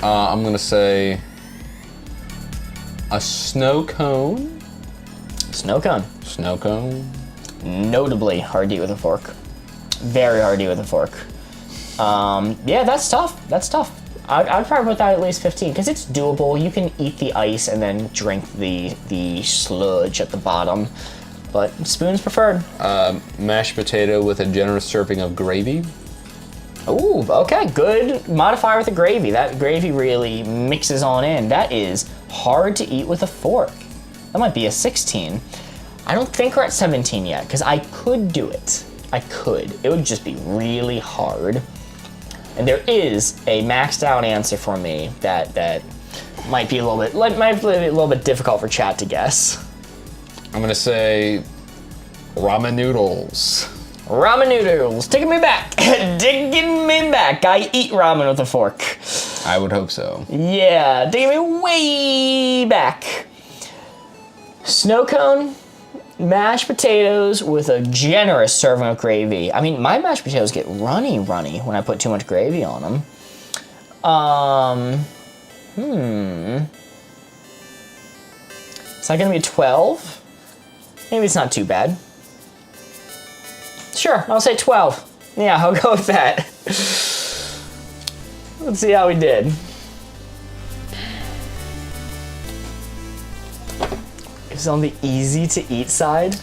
I'm gonna say a snow cone. Snow cone. Snow cone. Notably hard to eat with a fork. Very hard to eat with a fork. Yeah, that's tough. That's tough. I'd probably put that at least 15 because it's doable. You can eat the ice and then drink the sludge at the bottom. But spoons preferred. Mashed potato with a generous serving of gravy. Ooh, okay, good modifier with the gravy. That gravy really mixes on in. That is hard to eat with a fork. That might be a 16. I don't think we're at 17 yet, because I could do it. I could. It would just be really hard. And there is a maxed out answer for me that might be a little bit difficult for chat to guess. I'm gonna say ramen noodles. Ramen noodles, taking me back, digging me back. I eat ramen with a fork. I would hope so. Yeah, taking me way back. Snow cone, mashed potatoes with a generous serving of gravy. I mean, my mashed potatoes get runny when I put too much gravy on them. Is that gonna be a 12? Maybe it's not too bad. Sure, I'll say 12. Yeah, I'll go with that. Let's see how we did. It's on the easy to eat side.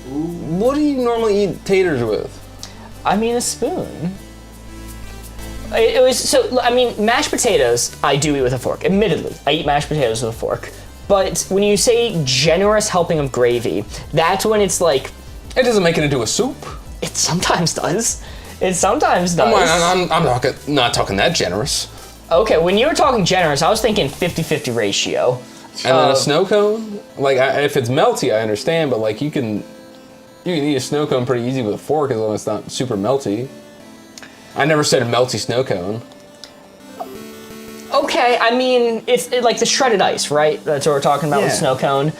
What do you normally eat taters with? I mean, a spoon. It was, so, I mean, mashed potatoes, I do eat with a fork. Admittedly, I eat mashed potatoes with a fork. But when you say generous helping of gravy, that's when it's like... It doesn't make it into a soup. It sometimes does. It sometimes does. I'm not talking that generous. Okay, when you were talking generous, I was thinking 50-50 ratio. And then a snow cone? Like, if it's melty, I understand, but like, you can eat a snow cone pretty easy with a fork as long as it's not super melty. I never said a melty snow cone. Okay, I mean, it's like the shredded ice, right? That's what we're talking about with snow cone.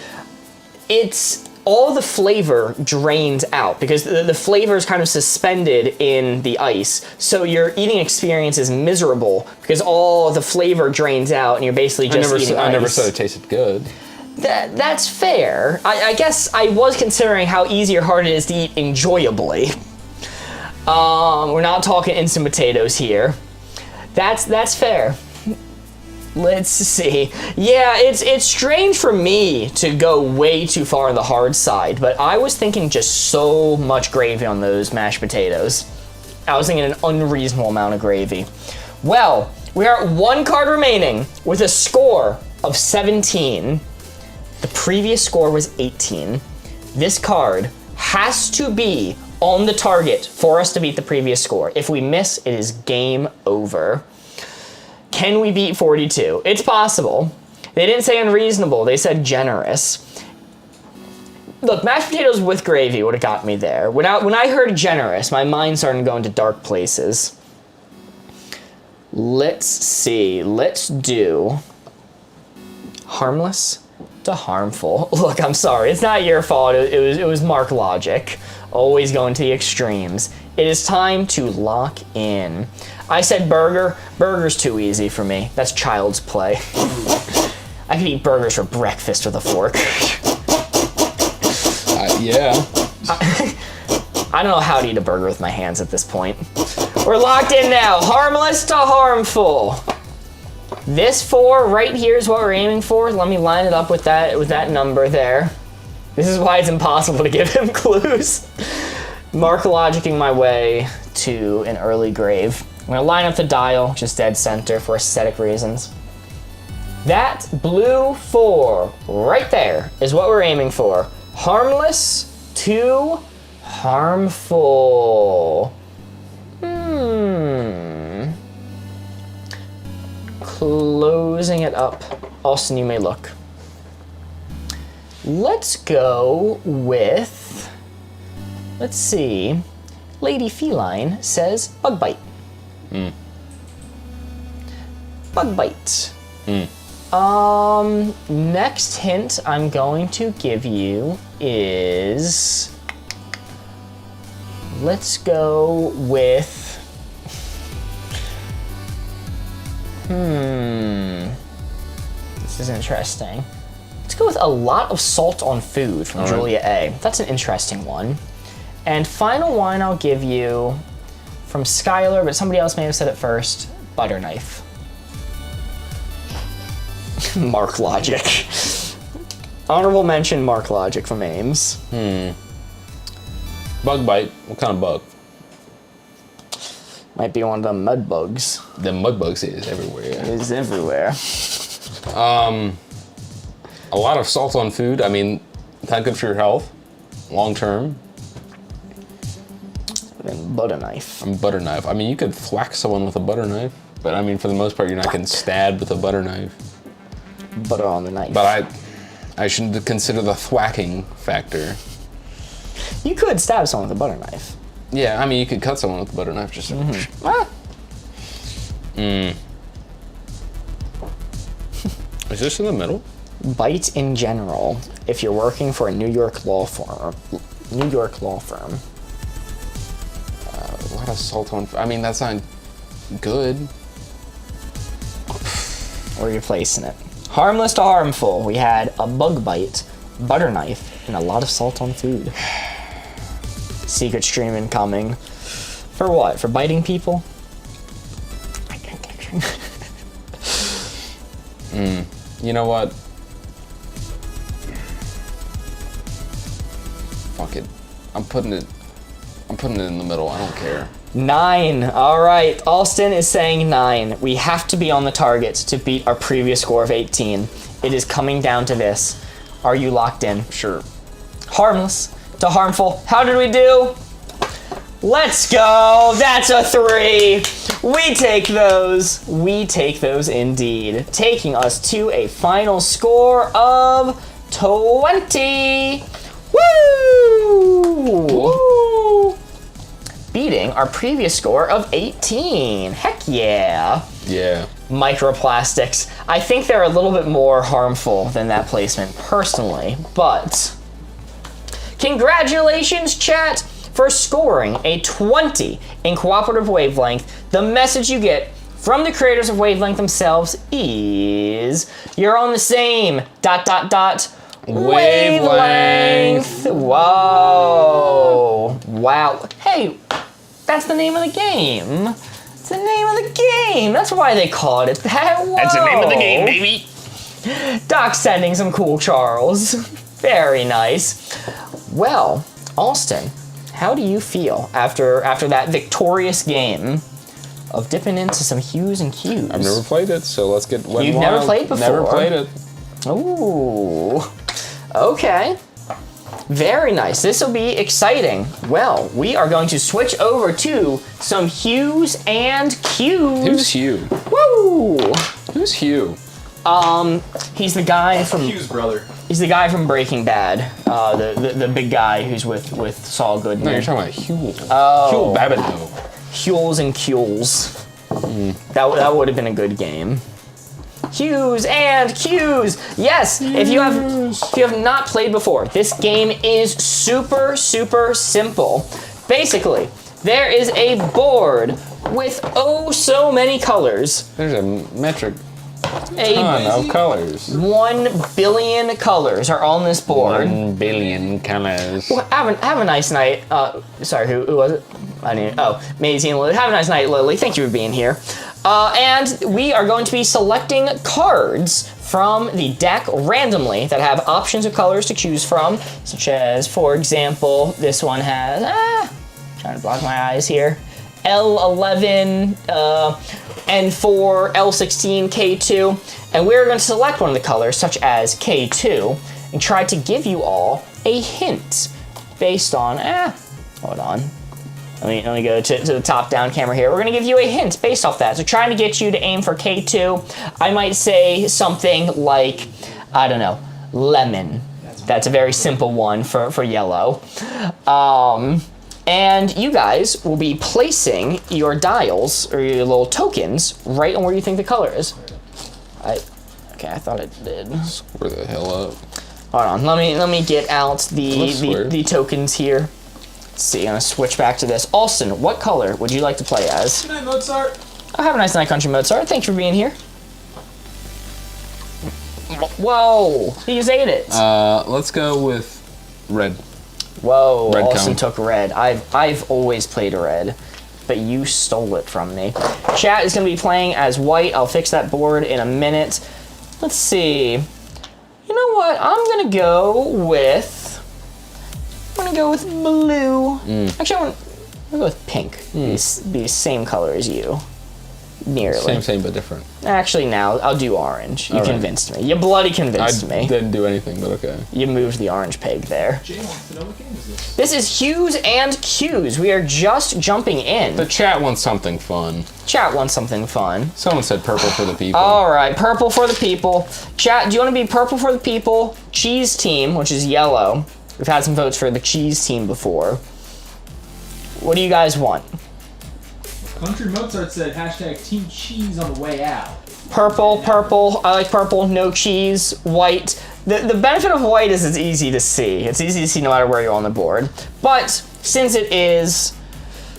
It's all the flavor drains out because the flavor is kind of suspended in the ice. So your eating experience is miserable because all the flavor drains out and you're basically just eating ice. I never said it tasted good. That's fair. I guess I was considering how easy or hard it is to eat enjoyably. We're not talking instant potatoes here. That's fair. Let's see. Yeah, it's strange for me to go way too far on the hard side, but I was thinking just so much gravy on those mashed potatoes. I was thinking an unreasonable amount of gravy. Well, we are at 1 card remaining with a score of 17. The previous score was 18. This card has to be on the target for us to beat the previous score. If we miss, it is game over. Can we beat 42? It's possible. They didn't say unreasonable, they said generous. Look, mashed potatoes with gravy would have got me there. When I heard generous, my mind started going to dark places. Let's see. Let's do harmless to harmful. Look, I'm sorry. It's not your fault. It was Mark logic. Always going to the extremes. It is time to lock in. I said burger. Burger's too easy for me. That's child's play. I could eat burgers for breakfast with a fork. Yeah. I don't know how to eat a burger with my hands at this point. We're locked in now. Harmless to harmful. This 4 right here is what we're aiming for. Let me line it up with that number there. This is why it's impossible to give him clues. Mark logicking my way to an early grave. I'm gonna line up the dial, just dead center for aesthetic reasons. That blue 4 right there is what we're aiming for. Harmless to harmful. Closing it up. Austin, you may look. Let's go with, let's see, Lady Feline says bug bite. Bug bite. Next hint I'm going to give you is, let's go with, this is interesting. Let's go with a lot of salt on food from Julia A. That's an interesting one. And final one I'll give you from Skylar, but somebody else may have said it first, butter knife. Mark logic. Honorable mention, Mark logic from Ames. Bug bite. What kind of bug? Might be one of them mud bugs. The mud bugs is everywhere. It is everywhere. A lot of salt on food. I mean, not good for your health, long term. And butter knife. Butter knife. I mean, you could thwack someone with a butter knife, but I mean, for the most part, you're not getting stabbed with a butter knife. Butter on the knife. But I shouldn't consider the thwacking factor. You could stab someone with a butter knife. Yeah, I mean, you could cut someone with a butter knife just. Is this in the middle? Bite in general. If you're working for a New York law firm. A lot of salt on. I mean, that's not good. Where are you placing it? Harmless to harmful. We had a bug bite, butter knife, and a lot of salt on food. Secret stream incoming. For what? For biting people? You know what? Fuck it. I'm putting it in the middle. I don't care. 9. All right. Alston is saying 9. We have to be on the target to beat our previous score of 18. It is coming down to this. Are you locked in? Sure. Harmless to harmful. How did we do? Let's go. That's a 3. We take those. We take those indeed. Taking us to a final score of 20. Woo! Woo! Beating our previous score of 18. Heck yeah. Yeah. Microplastics. I think they're a little bit more harmful than that placement personally, but congratulations, chat, for scoring a 20 in Cooperative Wavelength. The message you get from the creators of Wavelength themselves is you're on the same ... wavelength. Whoa. Wow. Hey, that's the name of the game. It's the name of the game. That's why they called it that. Whoa. That's the name of the game, baby. Doc sending some cool Charles. Very nice. Well, Alston, how do you feel after that victorious game of dipping into some hues and cues. I've never played it, so let's get wet. You've and never wild. played before? Never played it. Ooh. Okay. Very nice. This will be exciting. Well, we are going to switch over to some hues and cues. Who's Hugh? Woo! Who's Hugh? He's the guy from Hughes brother. He's the guy from Breaking Bad. The big guy who's with Saul Goodman. No, you're talking about Hugh. Oh. Hugh Babineau. Hules and Cules. That would have been a good game. Hues and cues. Yes, if you have not played before, this game is super simple. Basically, there is a board with oh so many colors. There's a metric A ton of colors. 1 billion colors are on this board. 1 billion colors. Well, have a nice night. Sorry, who was it? I need. Oh, Maisie and Lily. Have a nice night, Lily. Thank you for being here. And we are going to be selecting cards from the deck randomly that have options of colors to choose from, such as, for example, this one has. Trying to block my eyes here. L11, N4, L16, K2, and we're going to select one of the colors, such as K2, and try to give you all a hint based on, hold on. Let me go to the top-down camera here. We're going to give you a hint based off that. So trying to get you to aim for K2, I might say something like, I don't know, lemon. That's a very simple one for yellow. And you guys will be placing your dials, or your little tokens, right on where you think the color is. Okay, I thought it did. Square the hell up. Hold on, let me get out the tokens here. Let's see, I'm gonna switch back to this. Austin, what color would you like to play as? Good night, Mozart. Oh, have a nice night, Country Mozart. Thanks for being here. Whoa, he just ate it. Let's go with red. Whoa, Red Austin cone. took red. I've always played red, but you stole it from me. Chat is gonna be playing as white. I'll fix that board in a minute. Let's see. You know what? I'm gonna go with blue. Actually, I'm gonna go with pink. Be the same color as you. Nearly. Same, but different. Actually, now I'll do orange. You All right. convinced me. You bloody convinced I me. didn't do anything, but okay. You moved the orange peg there. Jay wants to know what game is this. This is hues and cues. We are just jumping in. The chat wants something fun. Chat wants something fun. Someone said purple for the people. All right, purple for the people. Chat, do you want to be purple for the people? Cheese team, which is yellow. We've had some votes for the cheese team before. What do you guys want? Country Mozart said hashtag Team Cheese on the way out. Purple, purple. I like purple. No cheese. White. The benefit of white is it's easy to see. It's easy to see no matter where you're on the board. But since it is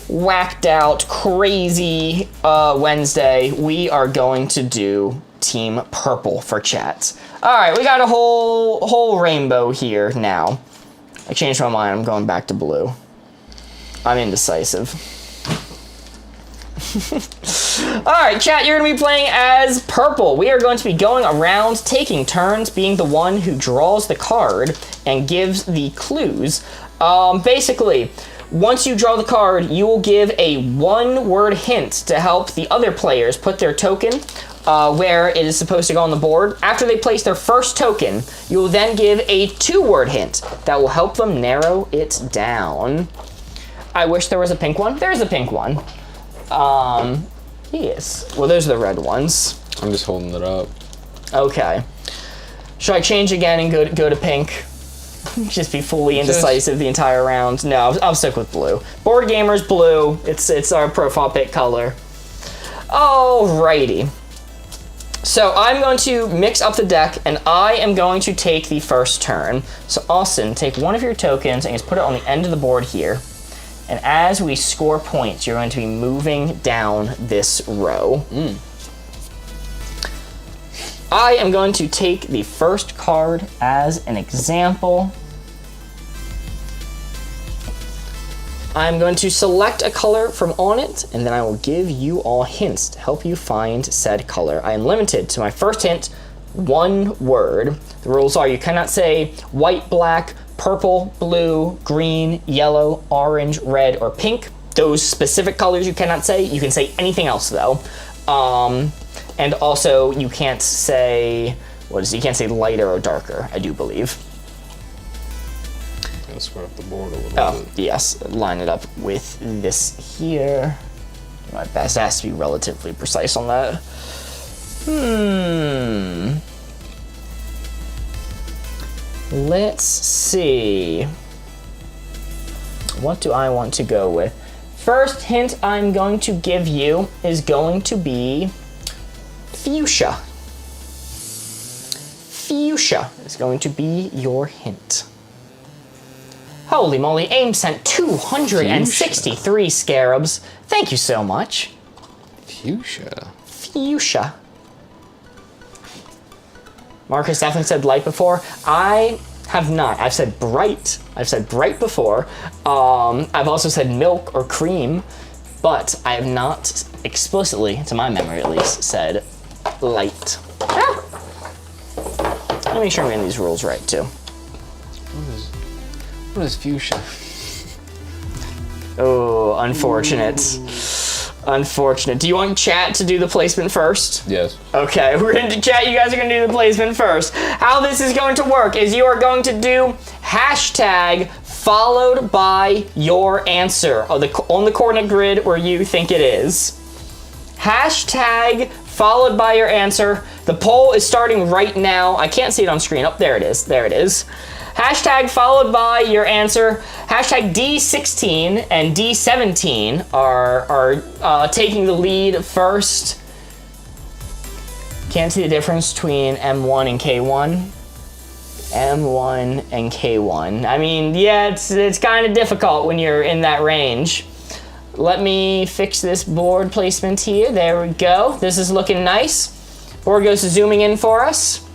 whacked out, crazy Wednesday, we are going to do Team Purple for chat. All right, we got a whole rainbow here now. I changed my mind. I'm going back to blue. I'm indecisive. Alright, chat, you're going to be playing as purple. We are going to be going around taking turns being the one who draws the card and gives the clues. Basically, once you draw the card, you will give a one-word hint to help the other players put their token where it is supposed to go on the board. After they place their first token, you will then give a two-word hint that will help them narrow it down. I wish there was a pink one. There's a pink one. Yes. Well, those are the red ones. I'm just holding it up. Okay. Should I change again and go to pink? Just be fully indecisive the entire round? No, I'll stick with blue. Boardgamers blue. It's our profile pick color. Alrighty. So I'm going to mix up the deck, and I am going to take the first turn. So Austin, take one of your tokens and just put it on the end of the board here. And as we score points, you're going to be moving down this row. I am going to take the first card as an example. I'm going to select a color from on it, and then I will give you all hints to help you find said color. I am limited to my first hint, one word. The rules are you cannot say white, black, purple, blue, green, yellow, orange, red, or pink. those specific colors you cannot say. You can say anything else though. And also you can't say, you can't say lighter or darker, I do believe. Gotta square up the board a little bit. Yes, line it up with this here. My best has to be relatively precise on that. Let's see. What do I want to go with? First hint I'm going to give you is going to be fuchsia. Fuchsia is going to be your hint. Holy moly, AIM sent 263 scarabs. Thank you so much. Fuchsia. Fuchsia. Marcus definitely said light before. I have not. I've said bright. I've said bright before. I've also said milk or cream, but I have not explicitly, to my memory at least, said light. Let me make sure I'm getting these rules right too. What is fuchsia? Oh, unfortunate. Unfortunate. Do you want chat to do the placement first? Yes. Okay, we're going to chat. You guys are going to do the placement first. How this is going to work is you are going to do hashtag followed by your answer on the coordinate grid where you think it is. Hashtag followed by your answer. The poll is starting right now. I can't see it on screen. Oh, there it is. There it is. Hashtag followed by your answer. Hashtag D16 and D17 are taking the lead first. Can't see the difference between M1 and K1. M1 and K1. I mean, yeah, it's kind of difficult when you're in that range. Let me fix this board placement here. There we go. This is looking nice. Board goes to zooming in for us.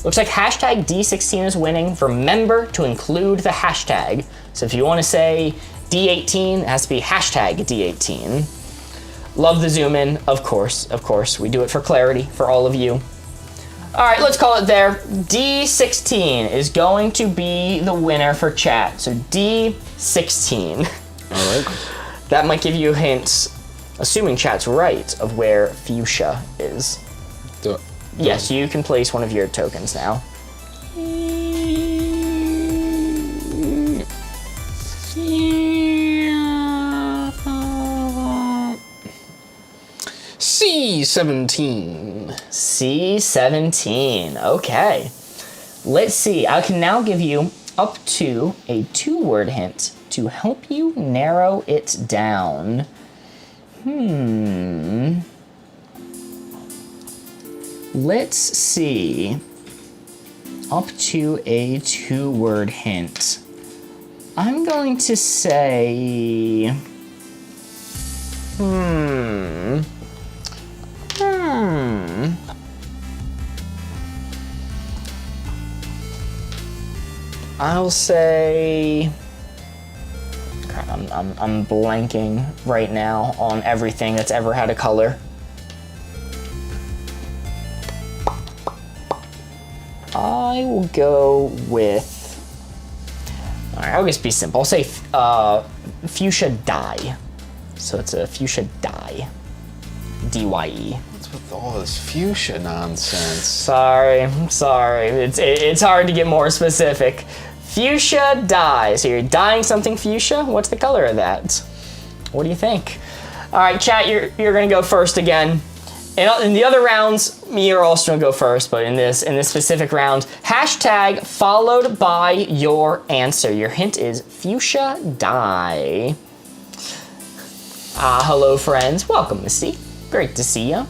Looks like hashtag D16 is winning. Remember to include the hashtag. So if you want to say D18, it has to be hashtag D18. Love the zoom in, of course. Of course, we do it for clarity for all of you. All right, let's call it there. D16 is going to be the winner for chat. So D16. All right. That might give you hints, assuming chat's right, of where fuchsia is. Yes, you can place one of your tokens now. C17. C17, okay. Let's see, I can now give you up to a 2-word hint to help you narrow it down. Let's see. Up to a 2-word hint. I'm going to say... I'll say... God, I'm blanking right now on everything that's ever had a color. I will go with... Alright, I'll just be simple. I'll say fuchsia dye. So it's a fuchsia dye. D-Y-E. What's with all this fuchsia nonsense? Sorry. It's hard to get more specific. Fuchsia dye. So you're dyeing something fuchsia? What's the color of that? What do you think? Alright, chat, you're gonna go first again. In the other rounds, you're also gonna go first, but in this specific round, hashtag followed by your answer. Your hint is fuchsia dye. Hello friends, welcome Missy. Great to see ya.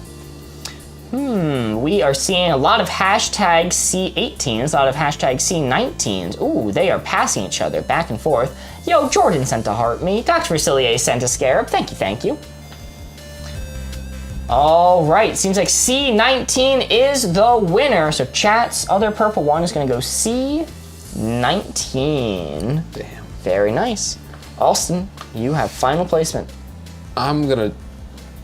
We are seeing a lot of hashtag C18s, a lot of hashtag C19s. Ooh, they are passing each other back and forth. Yo, Jordan sent a heart me. Dr. Facilier sent a scarab. Thank you. All right, seems like C19 is the winner. So chat's other purple one is gonna go C19. Damn. Very nice. Austin, you have final placement. I'm gonna,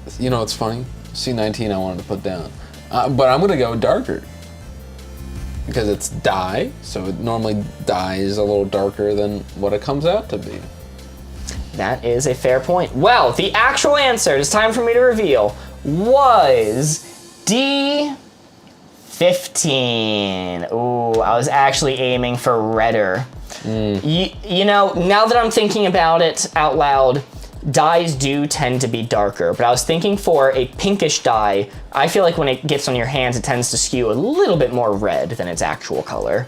it's funny. C19 I wanted to put down. But I'm gonna go darker. Because it's dye, so normally dye is a little darker than what it comes out to be. That is a fair point. Well, the actual answer, it's time for me to reveal, was D15. Ooh, I was actually aiming for redder. You know, now that I'm thinking about it out loud, dyes do tend to be darker, but I was thinking for a pinkish dye, I feel like when it gets on your hands, it tends to skew a little bit more red than its actual color.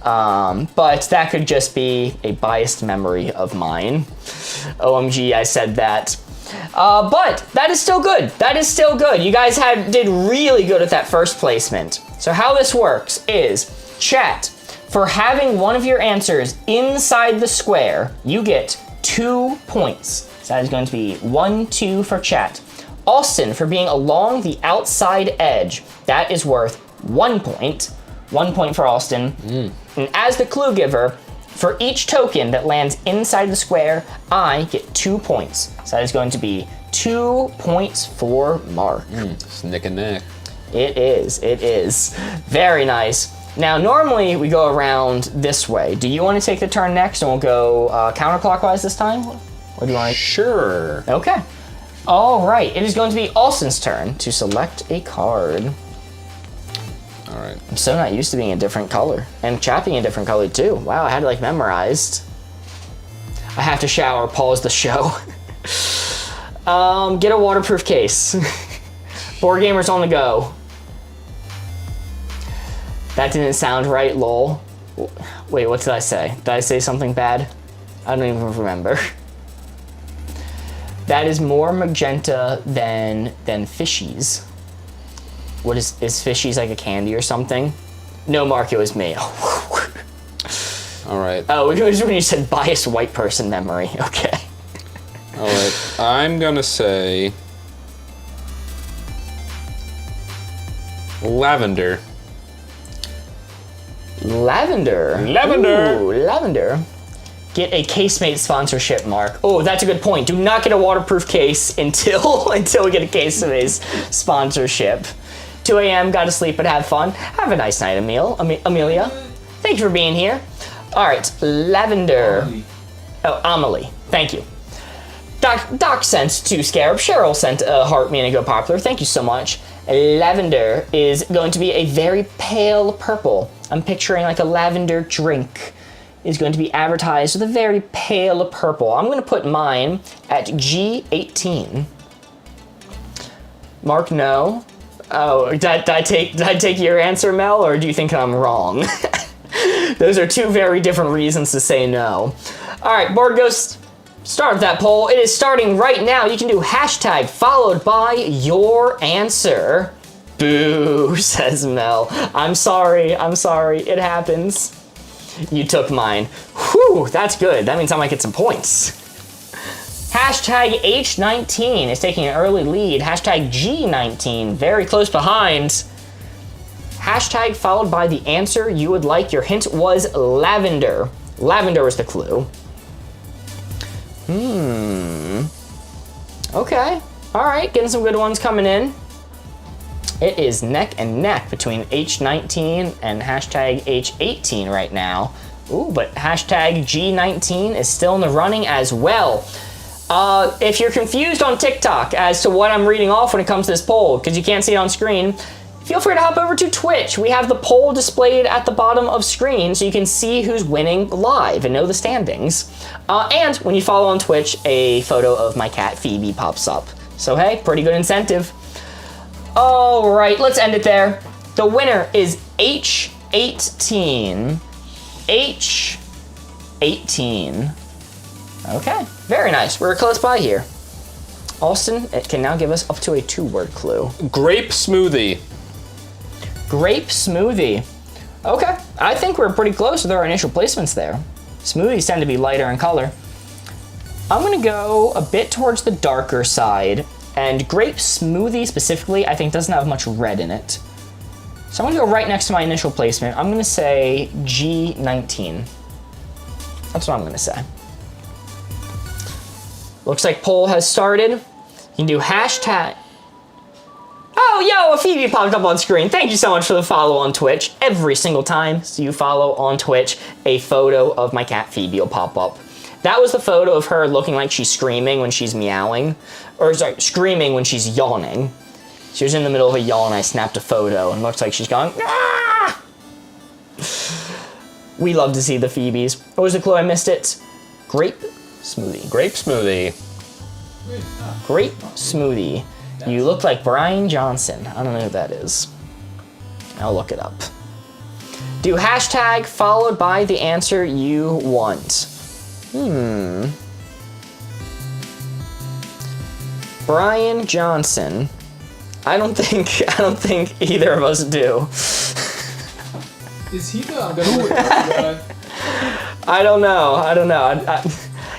But that could just be a biased memory of mine. OMG, I said that. But that is still good. That is still good. You guys did really good at that first placement. So how this works is, chat, for having one of your answers inside the square, you get 2 points. So that is going to be 1, 2 for chat. Austin, for being along the outside edge, that is worth 1 point. 1 point for Austin. And as the clue giver, for each token that lands inside the square, I get 2 points. So that is going to be 2 points for Mark. It's neck and neck. It is. Very nice. Now, normally we go around this way. Do you want to take the turn next and we'll go counterclockwise this time? Or do you want to? Sure. Okay. All right. It is going to be Austin's turn to select a card. All right. I'm so not used to being a different color. And chat being a different color too. Wow, I had it like memorized. I have to shower, pause the show. Get a waterproof case. Boardgamers on the go. That didn't sound right, lol. Wait, what did I say? Did I say something bad? I don't even remember. That is more magenta than fishies. What is fishies like a candy or something? No, Mark, it was me. All right. Oh, it was when you said biased white person memory. Okay. All right. I'm gonna say lavender. Lavender. Ooh, lavender. Get a Casemate sponsorship, Mark. Oh, that's a good point. Do not get a waterproof case until we get a Casemate sponsorship. 2 a.m. Gotta sleep but have fun. Have a nice night, Amelia. Thank you for being here. All right, lavender. Amelie. Oh, Amelie. Thank you. Doc sent 2 Scarab. Cheryl sent a heart meaning go popular. Thank you so much. Lavender is going to be a very pale purple. I'm picturing like a lavender drink is going to be advertised with a very pale purple. I'm going to put mine at G18. Mark, no. Oh, did I take your answer, Mel, or do you think I'm wrong? Those are 2 very different reasons to say no. All right, Board Ghost, start that poll. It is starting right now. You can do hashtag followed by your answer. Boo, says Mel. I'm sorry. It happens. You took mine. Whew, that's good. That means I might get some points. Hashtag H19 is taking an early lead. Hashtag G19, very close behind. Hashtag followed by the answer you would like. Your hint was lavender. Lavender was the clue. Okay. All right, getting some good ones coming in. It is neck and neck between H19 and hashtag H18 right now. Ooh, but hashtag G19 is still in the running as well. If you're confused on TikTok as to what I'm reading off when it comes to this poll, because you can't see it on screen, feel free to hop over to Twitch. We have the poll displayed at the bottom of screen so you can see who's winning live and know the standings. And when you follow on Twitch, a photo of my cat Phoebe pops up. So hey, pretty good incentive. All right, let's end it there. The winner is H18. H18. Okay, very nice. We're close by here. Austin, it can now give us up to a 2-word clue. Grape smoothie. Grape smoothie. Okay, I think we're pretty close with our initial placements there. Smoothies tend to be lighter in color. I'm gonna go a bit towards the darker side, and grape smoothie specifically, I think doesn't have much red in it. So I'm gonna go right next to my initial placement. I'm gonna say G19. That's what I'm gonna say. Looks like poll has started. You can do hashtag. Oh, yo, a Phoebe popped up on screen. Thank you so much for the follow on Twitch. Every single time you follow on Twitch, a photo of my cat Phoebe will pop up. That was the photo of her looking like she's screaming when she's meowing. Or, sorry, screaming when she's yawning. She was in the middle of a yawn, I snapped a photo, and looks like she's going, ah! We love to see the Phoebes. What was the clue? I missed it. Grape smoothie. Grape smoothie. Grape smoothie. You look like Brian Johnson. I don't know who that is. I'll look it up. Do hashtag followed by the answer you want. Brian Johnson. I don't think either of us do. Is he the guy? I don't know.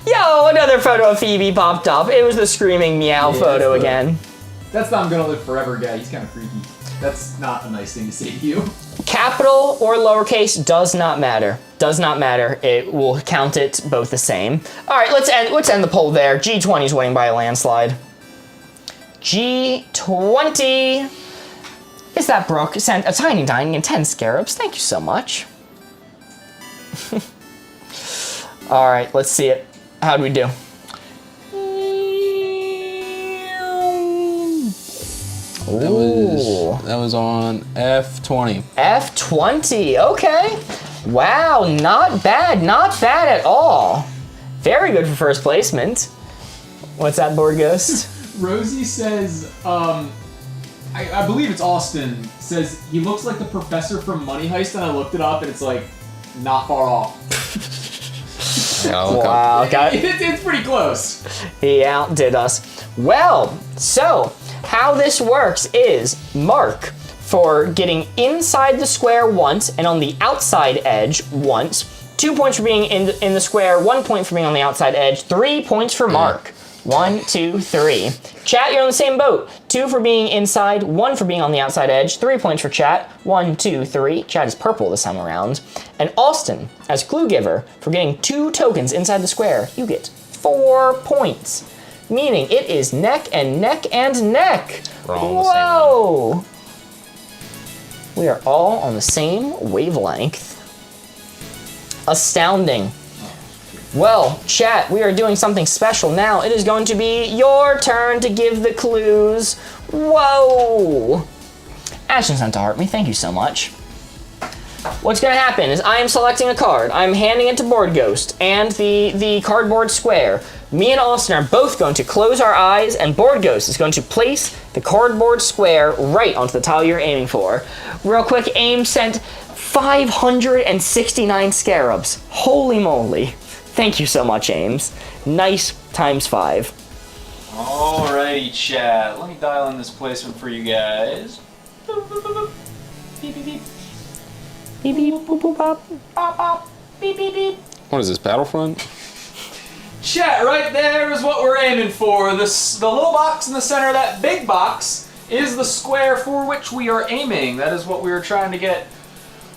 Yo, another photo of Phoebe popped up. It was the screaming meow photo again. That's the I'm gonna live forever guy. He's kind of freaky. That's not a nice thing to say to you. Capital or lowercase does not matter. Does not matter. It will count it both the same. All right, let's end the poll there. G20 is winning by a landslide. G20. Is that Brooke sent a tiny dining and 10 scarabs? Thank you so much. All right, let's see it. How'd we do? That was on F20. F20, okay. Wow, not bad at all. Very good for first placement. What's that, Board Ghost? Rosie says, I believe it's Austin, says he looks like the professor from Money Heist, and I looked it up, and it's like, not far off. Wow, It's pretty close. He outdid us. Well, so how this works is Mark for getting inside the square once and on the outside edge once. 2 points for being in the square, 1 point for being on the outside edge, 3 points for Mark. 1, 2, 3. Chat, you're on the same boat. 2 for being inside, 1 for being on the outside edge, 3 points for Chat. 1, 2, 3. Chat is purple this time around. And Austin, as clue giver, for getting 2 tokens inside the square, you get 4 points. Meaning it is neck and neck and neck. We're all on the same Whoa! We are all on the same wavelength. Astounding. Well, chat, we are doing something special now. It is going to be your turn to give the clues. Whoa! Ashton sent to heart me, thank you so much. What's gonna happen is I am selecting a card. I'm handing it to Board Ghost and the cardboard square. Me and Austin are both going to close our eyes, and Board Ghost is going to place the cardboard square right onto the tile you're aiming for. Real quick, aim sent 569 scarabs. Holy moly. Thank you so much, Ames. Nice ×5. Alrighty, chat. Let me dial in this placement for you guys. Boop, boop, boop, boop. Beep, beep, beep. Beep, beep, boop, boop, bop. Bop, bop. Beep, beep, beep. What is this, Battlefront? Chat, right there is what we're aiming for. The little box in the center of that big box is the square for which we are aiming. That is what we are trying to get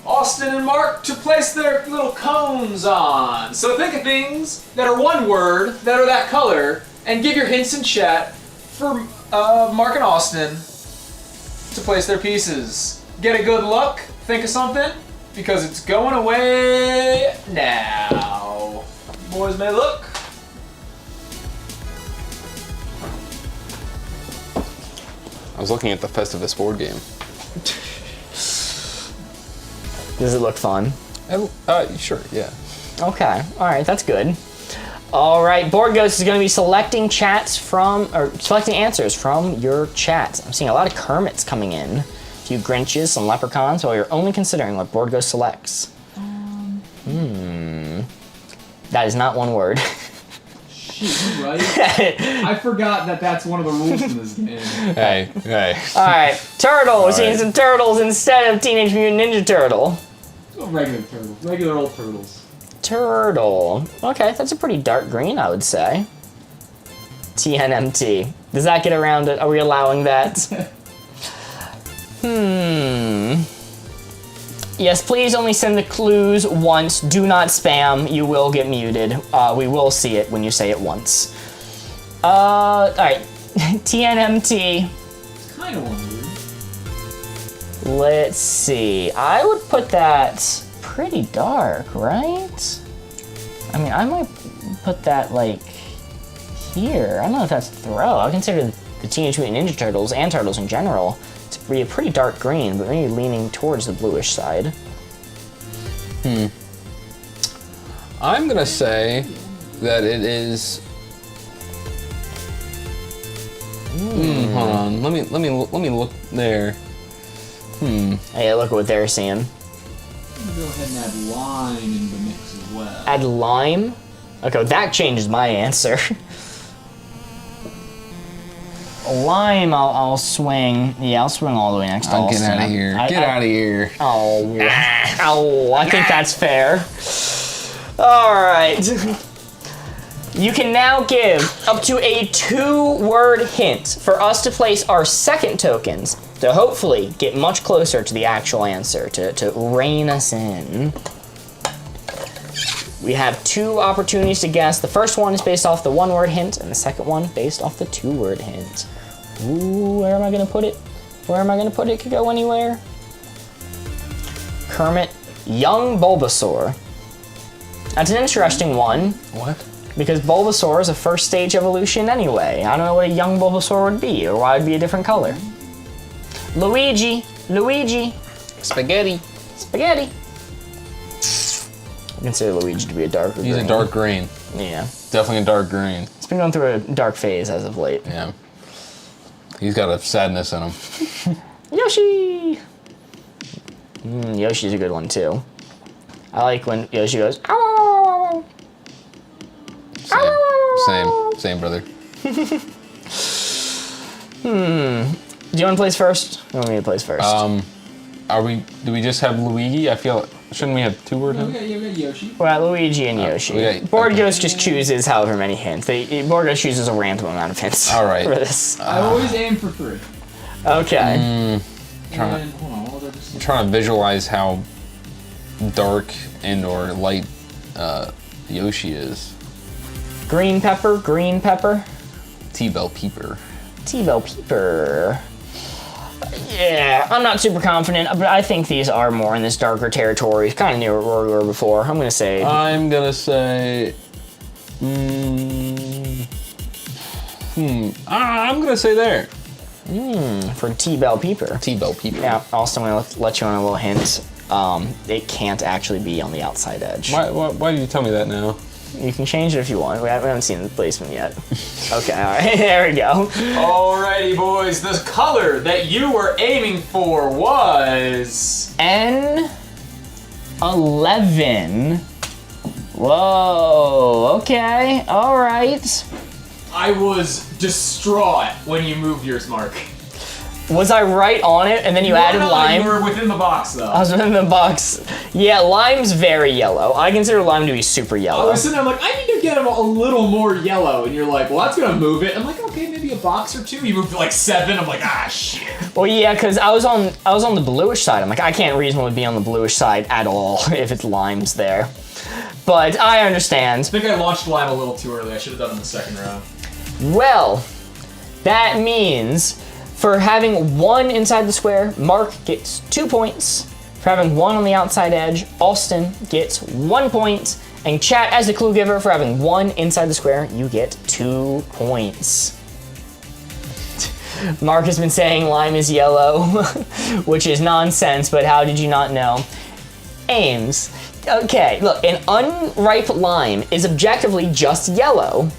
Austin and Mark to place their little cones on. So think of things that are one word, that are that color, and give your hints in chat for Mark and Austin to place their pieces. Get a good look, think of something, because it's going away now. Boys may look. I was looking at the Festivus board game. Does it look fun? Sure, yeah. Okay, alright, that's good. Alright, Board Ghost is going to be selecting selecting answers from your chat. I'm seeing a lot of Kermits coming in. A few Grinches, some Leprechauns, while you're only considering what Board Ghost selects. That is not one word. Shit, you right? I forgot that that's one of the rules in this game. Hey. Alright, Turtle. We're All seeing right. some turtles instead of Teenage Mutant Ninja Turtle. Regular turtles. Regular old turtles. Turtle. Okay, that's a pretty dark green, I would say. TNMT. Does that get around it? Are we allowing that? Yes, please only send the clues once. Do not spam. You will get muted. We will see it when you say it once. Alright. TNMT. It's kind of one word. Let's see. I would put that pretty dark, right? I mean, I might put that like here. I don't know if that's a throw. I consider the Teenage Mutant Ninja Turtles and Turtles in general to be a pretty dark green, but maybe leaning towards the bluish side. I'm gonna say that it is. Hold on. Let me look there. Hey, look at what they're seeing. I'm gonna go ahead and add lime in the mix as well. Add lime? Okay, well, that changes my answer. Lime, I'll swing. Yeah, I'll swing all the way next to I'll Austin. get out of here. Get out of here. Oh, ow, I think that's fair. All right. You can now give up to a 2-word hint for us to place our second tokens to hopefully get much closer to the actual answer, to rein us in. We have 2 opportunities to guess. The first one is based off the 1-word hint, and the second one based off the 2-word hint. Ooh, where am I gonna put it? Where am I gonna put it? It could go anywhere. Kermit, young Bulbasaur. That's an interesting one, What? because Bulbasaur is a first stage evolution anyway. I don't know what a young Bulbasaur would be, or why it'd be a different color. Luigi, Spaghetti. spaghetti. I consider Luigi to be a darker green. He's a dark green. Yeah. Definitely a dark green. He's been going through a dark phase as of late. Yeah. He's got a sadness in him. Yoshi! Yoshi's a good one too. I like when Yoshi goes, ow, ow, ow, ow, ow. Same, brother. Do you want to place first? Or want me to place first? Do we just have Luigi? I feel, shouldn't we have 2-word You hint? got Yoshi. We're at Luigi and Yoshi. okay, Board okay. Ghost just chooses however many hints. Board Ghost chooses a random amount of hints. All right. For this. I always aim for 3. Okay. And hold on, what was I just I'm trying to visualize how dark and or light Yoshi is. Green pepper, green pepper. T-Bell Peeper. T-Bell Peeper. Yeah, I'm not super confident, but I think these are more in this darker territory. Kind of near where we were before. I'm gonna say. I'm gonna say. I'm gonna say there. For T-Bell Peeper. T-Bell Peeper. Yeah, also I'm gonna let you on a little hint. It can't actually be on the outside edge. Why did you tell me that now? You can change it if you want. We haven't seen the placement yet. Okay, all right, there we go. Alrighty, boys. The color that you were aiming for was N11. Whoa, okay, all right. I was distraught when you moved yours, Mark. Was I right on it and then you added lime? You were within the box, though. I was in the box. Yeah, lime's very yellow. I consider lime to be super I yellow. was sitting there, I'm like, I need to get him a little more yellow. And you're like, well, that's gonna move it. I'm like, okay, maybe a box or 2. You moved to like 7. I'm like, ah, shit. Well, yeah, because I was on the bluish side. I'm like, I can't reasonably be on the bluish side at all if it's lime's there. But I understand. I think I launched lime a little too early. I should have done it in the second round. Well, that means for having 1 inside the square, Mark gets 2 points. For having 1 on the outside edge, Austin gets 1 point. And chat, as the clue giver, for having 1 inside the square, you get 2 points. Mark has been saying lime is yellow, which is nonsense, but how did you not know? Aims. Okay, look, an unripe lime is objectively just yellow.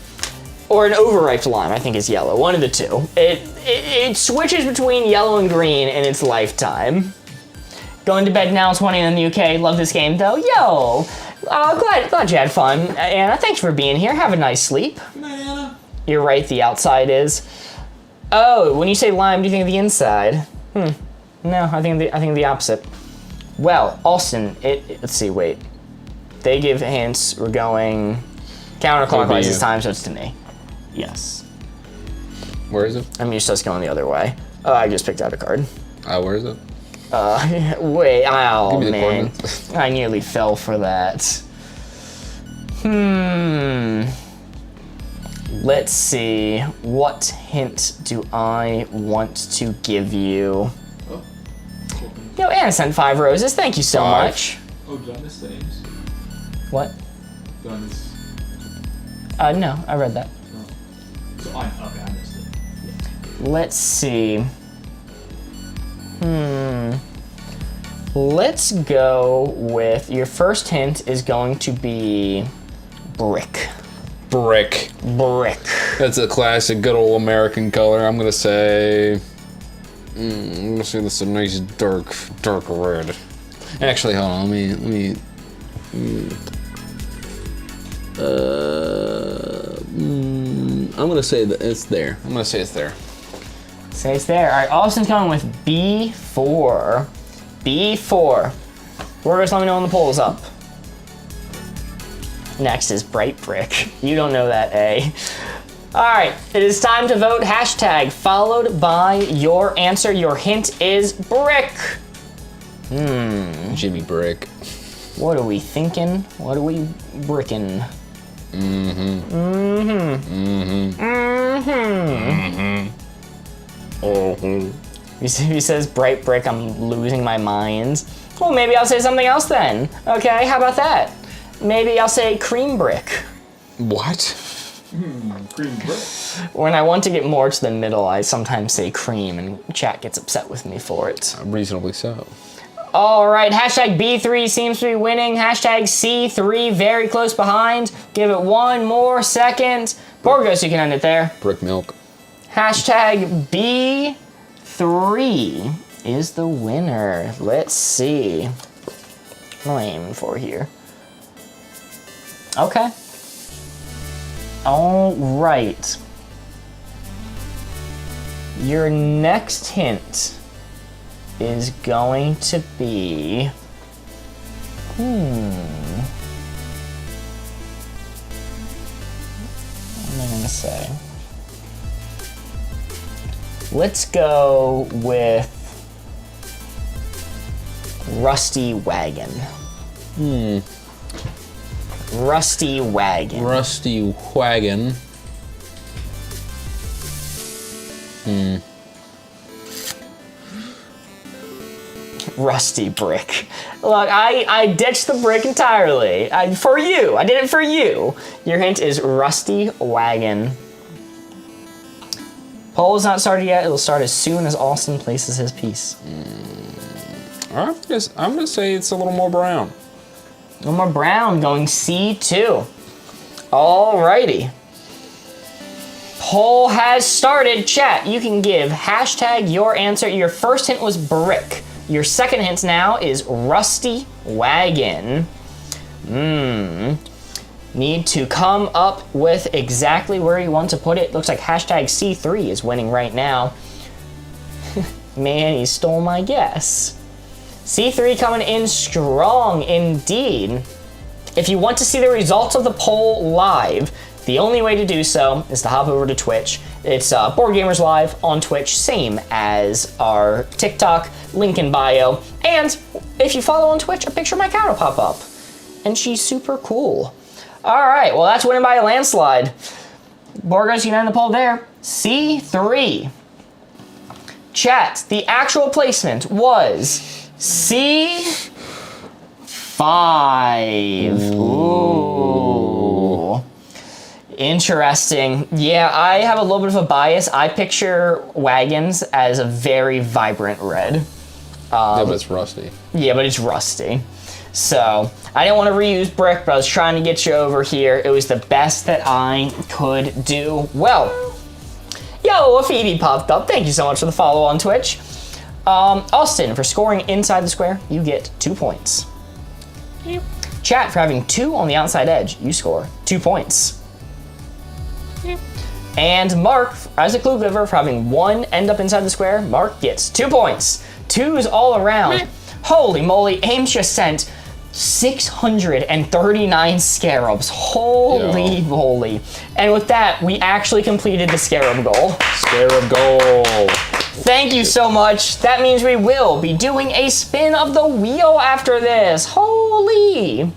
Or an overripe lime, I think, is yellow. One of the two. It switches between yellow and green in its lifetime. Going to bed now, 20 in the UK. Love this game, though. Yo! Glad you had fun. Anna, thanks for being here. Have a nice sleep. Good night, Anna. You're right, the outside is. Oh, when you say lime, do you think of the inside? No, I think the opposite. Well, Austin, let's see, wait. They give hints. We're going counterclockwise this time, so it's to me. Yes. Where is it? I'm just going the other way. Oh, I just picked out a card. Where is it? Wait, oh Give me the man. coordinates. I nearly fell for that. Let's see. What hint do I want to give you? Oh. Yo, Anna sent 5 roses. Thank you so 5. much. Oh, did I miss the names? What? Did I miss... No, I read that. So I missed it. Let's see. Let's go with your first hint is going to be brick. Brick. Brick. That's a classic, good old American color. I'm gonna say. I'm gonna say this is a nice dark red. Actually, hold on. Let me. I'm gonna say that it's there. I'm gonna say it's there. Say it's there. All right, Austin's coming with B4. B4. Workers, let me know when the poll is up. Next is bright brick. You don't know that, A. All right, it is time to vote. Hashtag followed by your answer. Your hint is brick. Jimmy Brick. What are we thinking? What are we bricking? He says bright brick, I'm losing my mind. Well, maybe I'll say something else then. Okay, how about that? Maybe I'll say cream brick. What? Cream brick. When I want to get more to the middle, I sometimes say cream, and chat gets upset with me for it. Reasonably so. All right, hashtag B3 seems to be winning. Hashtag C3 very close behind. Give it one more second. Borgos, you can end it there. Brick milk. Hashtag B3 is the winner. Let's see. What am I aiming for here? Okay. All right. Your next hint is going to be... What am I going to say? Let's go with rusty wagon. Rusty wagon. Rusty wagon. Rusty brick. Look, I ditched the brick entirely. For you. I did it for you. Your hint is rusty wagon. Poll is not started yet. It'll start as soon as Austin places his piece. I'm gonna say it's a little more brown. No more brown, going C2. Alrighty. Poll has started. Chat, you can give hashtag your answer. Your first hint was brick. Your second hint now is rusty wagon. Need to come up with exactly where you want to put it. Looks like hashtag C3 is winning right now. Man, he stole my guess. C3 coming in strong indeed. If you want to see the results of the poll live, the only way to do so is to hop over to Twitch. It's Boardgamers Live on Twitch, same as our TikTok, link in bio. And if you follow on Twitch, a picture of my cat will pop up. And she's super cool. All right, well, that's winning by a landslide. Borgos, you can end the poll there. C3. Chat, the actual placement was C5. Ooh. Interesting. Yeah, I have a little bit of a bias. I picture wagons as a very vibrant red. Yeah, but it's rusty. Yeah, but it's rusty. So, I didn't want to reuse brick, but I was trying to get you over here. It was the best that I could do. Well, yo, a Phoebe popped up. Thank you so much for the follow on Twitch. Austin, for scoring inside the square, you get 2 points. Yep. Chat, for having 2 on the outside edge, you score 2 points. Yep. And Mark, as a clue giver, for having 1 end up inside the square, Mark gets 2 points. 2s all around. Yep. Holy moly, Ames just sent 639 scarabs. Holy moly. And with that, we actually completed the scarab goal. Scarab goal. Thank you so much. That means we will be doing a spin of the wheel after this. Holy.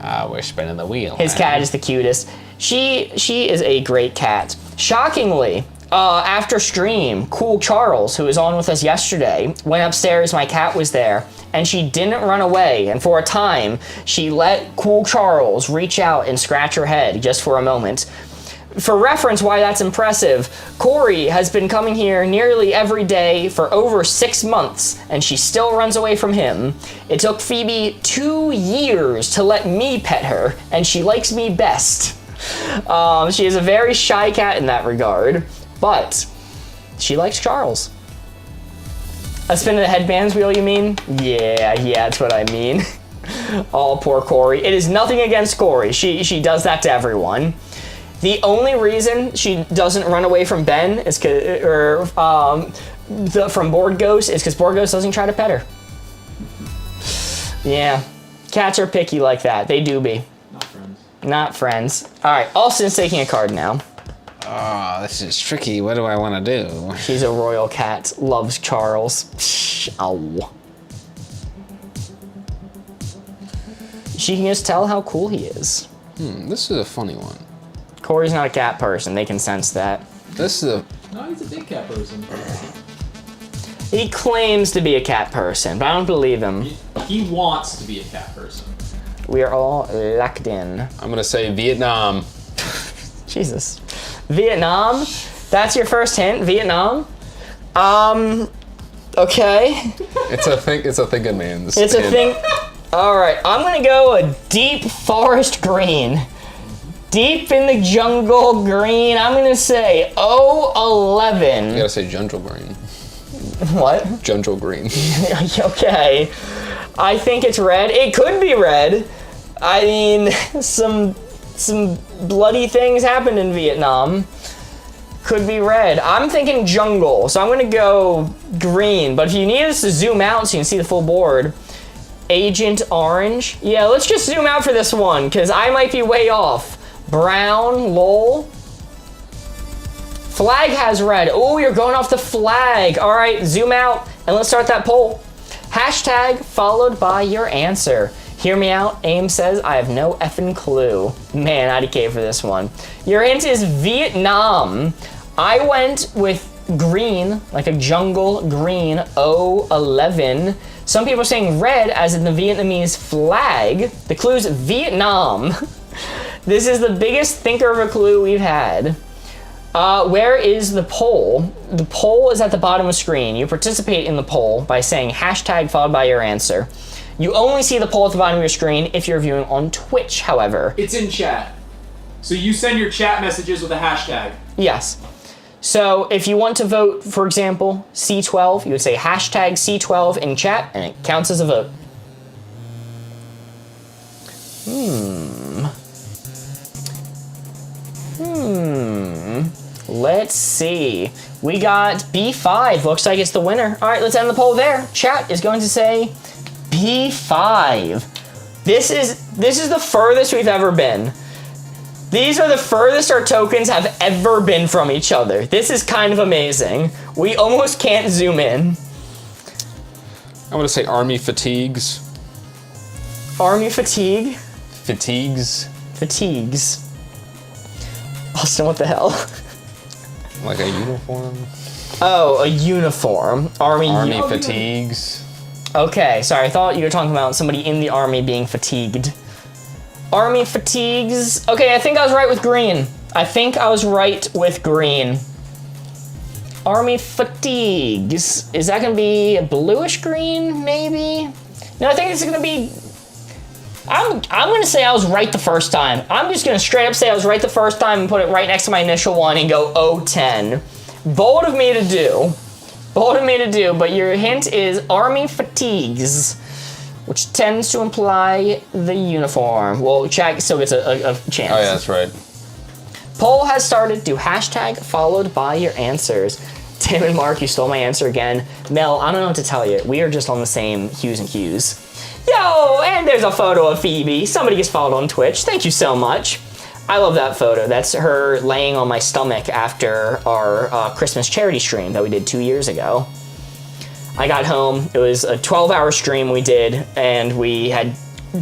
We're spinning the wheel. His cat is the cutest. She is a great cat. Shockingly, After stream, Cool Charles, who was on with us yesterday, went upstairs, my cat was there, and she didn't run away, and for a time, she let Cool Charles reach out and scratch her head just for a moment. For reference, why that's impressive, Corey has been coming here nearly every day for over 6 months, and she still runs away from him. It took Phoebe 2 years to let me pet her, and she likes me best. She is a very shy cat in that regard, but she likes Charles. A spin of the headbands wheel, you mean? Yeah, that's what I mean. Oh, poor Corey. It is nothing against Corey. She does that to everyone. The only reason she doesn't run away from Ben is from Board Ghost is because Board Ghost doesn't try to pet her. Yeah, cats are picky like that. They do be. Not friends. Not friends. All right, Austin's taking a card now. Oh, this is tricky. What do I want to do? She's a royal cat. Loves Charles. Ow. She can just tell how cool he is. This is a funny one. Corey's not a cat person. They can sense that. This is a No, he's a big cat person. He claims to be a cat person, but I don't believe him. He wants to be a cat person. We are all locked in. I'm gonna say Vietnam. Jesus. Vietnam? That's your first hint? Vietnam? Okay. It's a thinking man's. It's a hint. thing. All right, I'm gonna go a deep forest green. Deep in the jungle green. I'm gonna say You 011. gotta say Jungle Green. What? Jungle Green. Okay. I think it's red. It could be red. I mean, some bloody things happened in Vietnam. Could be red. I'm thinking jungle, so I'm gonna go green. But if you need us to zoom out so you can see the full board, Agent Orange. Yeah, let's just zoom out for this one, because I might be way off. Brown, lol. Flag has red. Oh, you're going off the flag. All right, zoom out, and let's start that poll. Hashtag followed by your answer. Hear me out. AIM says, I have no effing clue. Man, IDK for this one. Your hint is Vietnam. I went with green, like a jungle green, 011. Some people are saying red, as in the Vietnamese flag. The clue is Vietnam. This is the biggest thinker of a clue we've had. Where is the poll? The poll is at the bottom of the screen. You participate in the poll by saying hashtag followed by your answer. You only see the poll at the bottom of your screen if you're viewing on Twitch, however. It's in chat. So you send your chat messages with a hashtag. Yes. So if you want to vote, for example, C12, you would say hashtag C12 in chat, and it counts as a vote. Let's see. We got B5. Looks like it's the winner. All right, let's end the poll there. Chat is going to say B5. This is the furthest we've ever been. These are the furthest our tokens have ever been from each other. This is kind of amazing. We almost can't zoom in. I'm gonna say Army Fatigues. Army fatigue? Fatigues. Fatigues. Austin, what the hell? Like a uniform. Oh, a uniform. Army Fatigues. Okay, sorry, I thought you were talking about somebody in the army being fatigued. Army fatigues. Okay, I think I was right with green. Army fatigues. Is that gonna be a bluish green, maybe? No, I think it's gonna be... I'm gonna say I was right the first time. I'm just gonna straight up say I was right the first time and put it right next to my initial one and go 010. Bold of me to do. But your hint is Army fatigues, which tends to imply the uniform. Well, chat still gets a chance. Oh yeah, that's right. Poll has started. Do hashtag followed by your answers. Tim and Mark, you stole my answer again. Mel, I don't know what to tell you. We are just on the same hues and cues. Yo, and there's a photo of Phoebe. Somebody gets followed on Twitch. Thank you so much. I love that photo. That's her laying on my stomach after our Christmas charity stream that we did 2 years ago. I got home. It was a 12-hour stream we did, and we had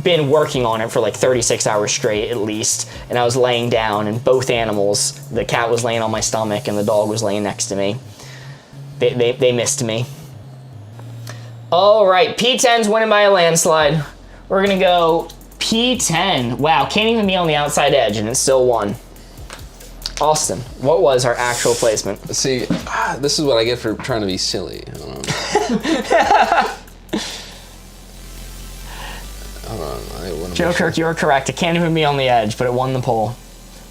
been working on it for like 36 hours straight at least, and I was laying down, and both animals, the cat was laying on my stomach and the dog was laying next to me. They missed me. All right, P10's winning by a landslide. We're gonna go P10. Wow, can't even be on the outside edge, and it still won. Austin, what was our actual placement? See, this is what I get for trying to be silly. I don't know. Hold on, Joe Kirk, you were correct. It can't even be on the edge, but it won the poll.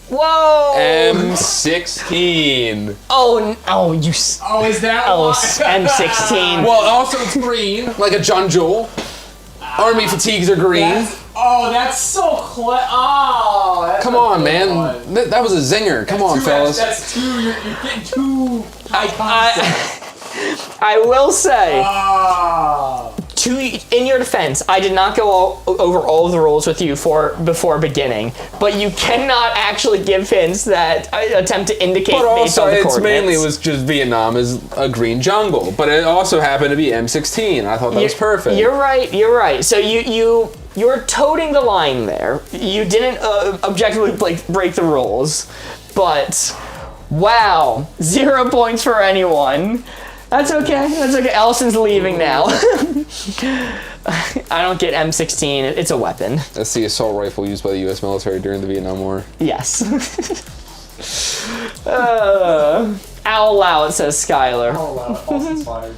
Whoa! M16. Oh, you. Oh, is that Oh, why? M16. Well, also it's green, like a John Jewel. Army fatigues are green. That's so Come on, man. That was a zinger. Come on, fellas. That's too. You're getting too high concept. I will say, Ah. in your defense, I did not go over all of the rules with you before beginning, but you cannot actually give hints that attempt to indicate But based also, on the it's coordinates. mainly was just Vietnam is a green jungle, but it also happened to be M16. I thought that was perfect. You're right. So you're toting the line there. You didn't objectively break the rules, but wow, 0 points for anyone. That's okay. Allison's leaving now. I don't get M16. It's a weapon. That's the assault rifle used by the U.S. military during the Vietnam War. Yes. I'll allow it, says Skylar. Austin's fired.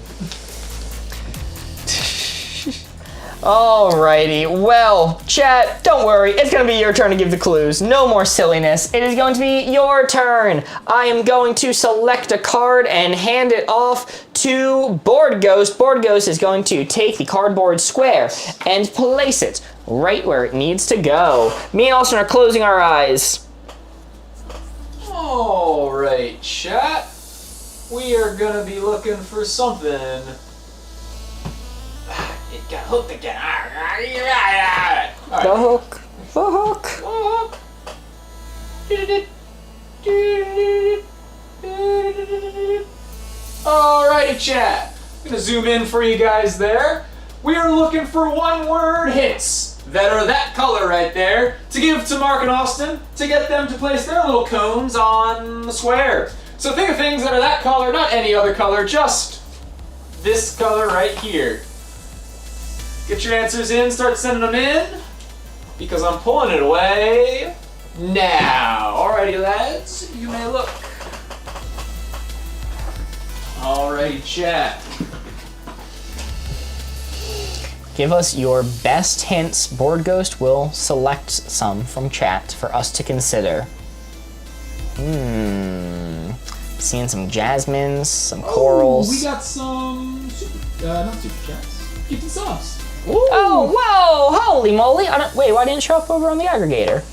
Alrighty, well, chat, don't worry, it's gonna be your turn to give the clues. No more silliness. It is going to be your turn. I am going to select a card and hand it off to Board Ghost. Board Ghost is going to take the cardboard square and place it right where it needs to go. Me and Austin are closing our eyes. Alright, chat. We are gonna be looking for something. It got hooked again. Alright. The hook. The hook. Alrighty, chat. I'm gonna zoom in for you guys there. We are looking for one-word hints that are that color right there to give to Mark and Austin to get them to place their little cones on the square. So think of things that are that color, not any other color, just this color right here. Get your answers in, start sending them in, because I'm pulling it away now. Alrighty, lads, you may look. Alrighty, chat. Give us your best hints. Board Ghost will select some from chat for us to consider. Seeing some jasmines, some corals. We got some not super chats. Gifted subs. Oh, whoa! Holy moly! Wait, why didn't it show up over on the aggregator?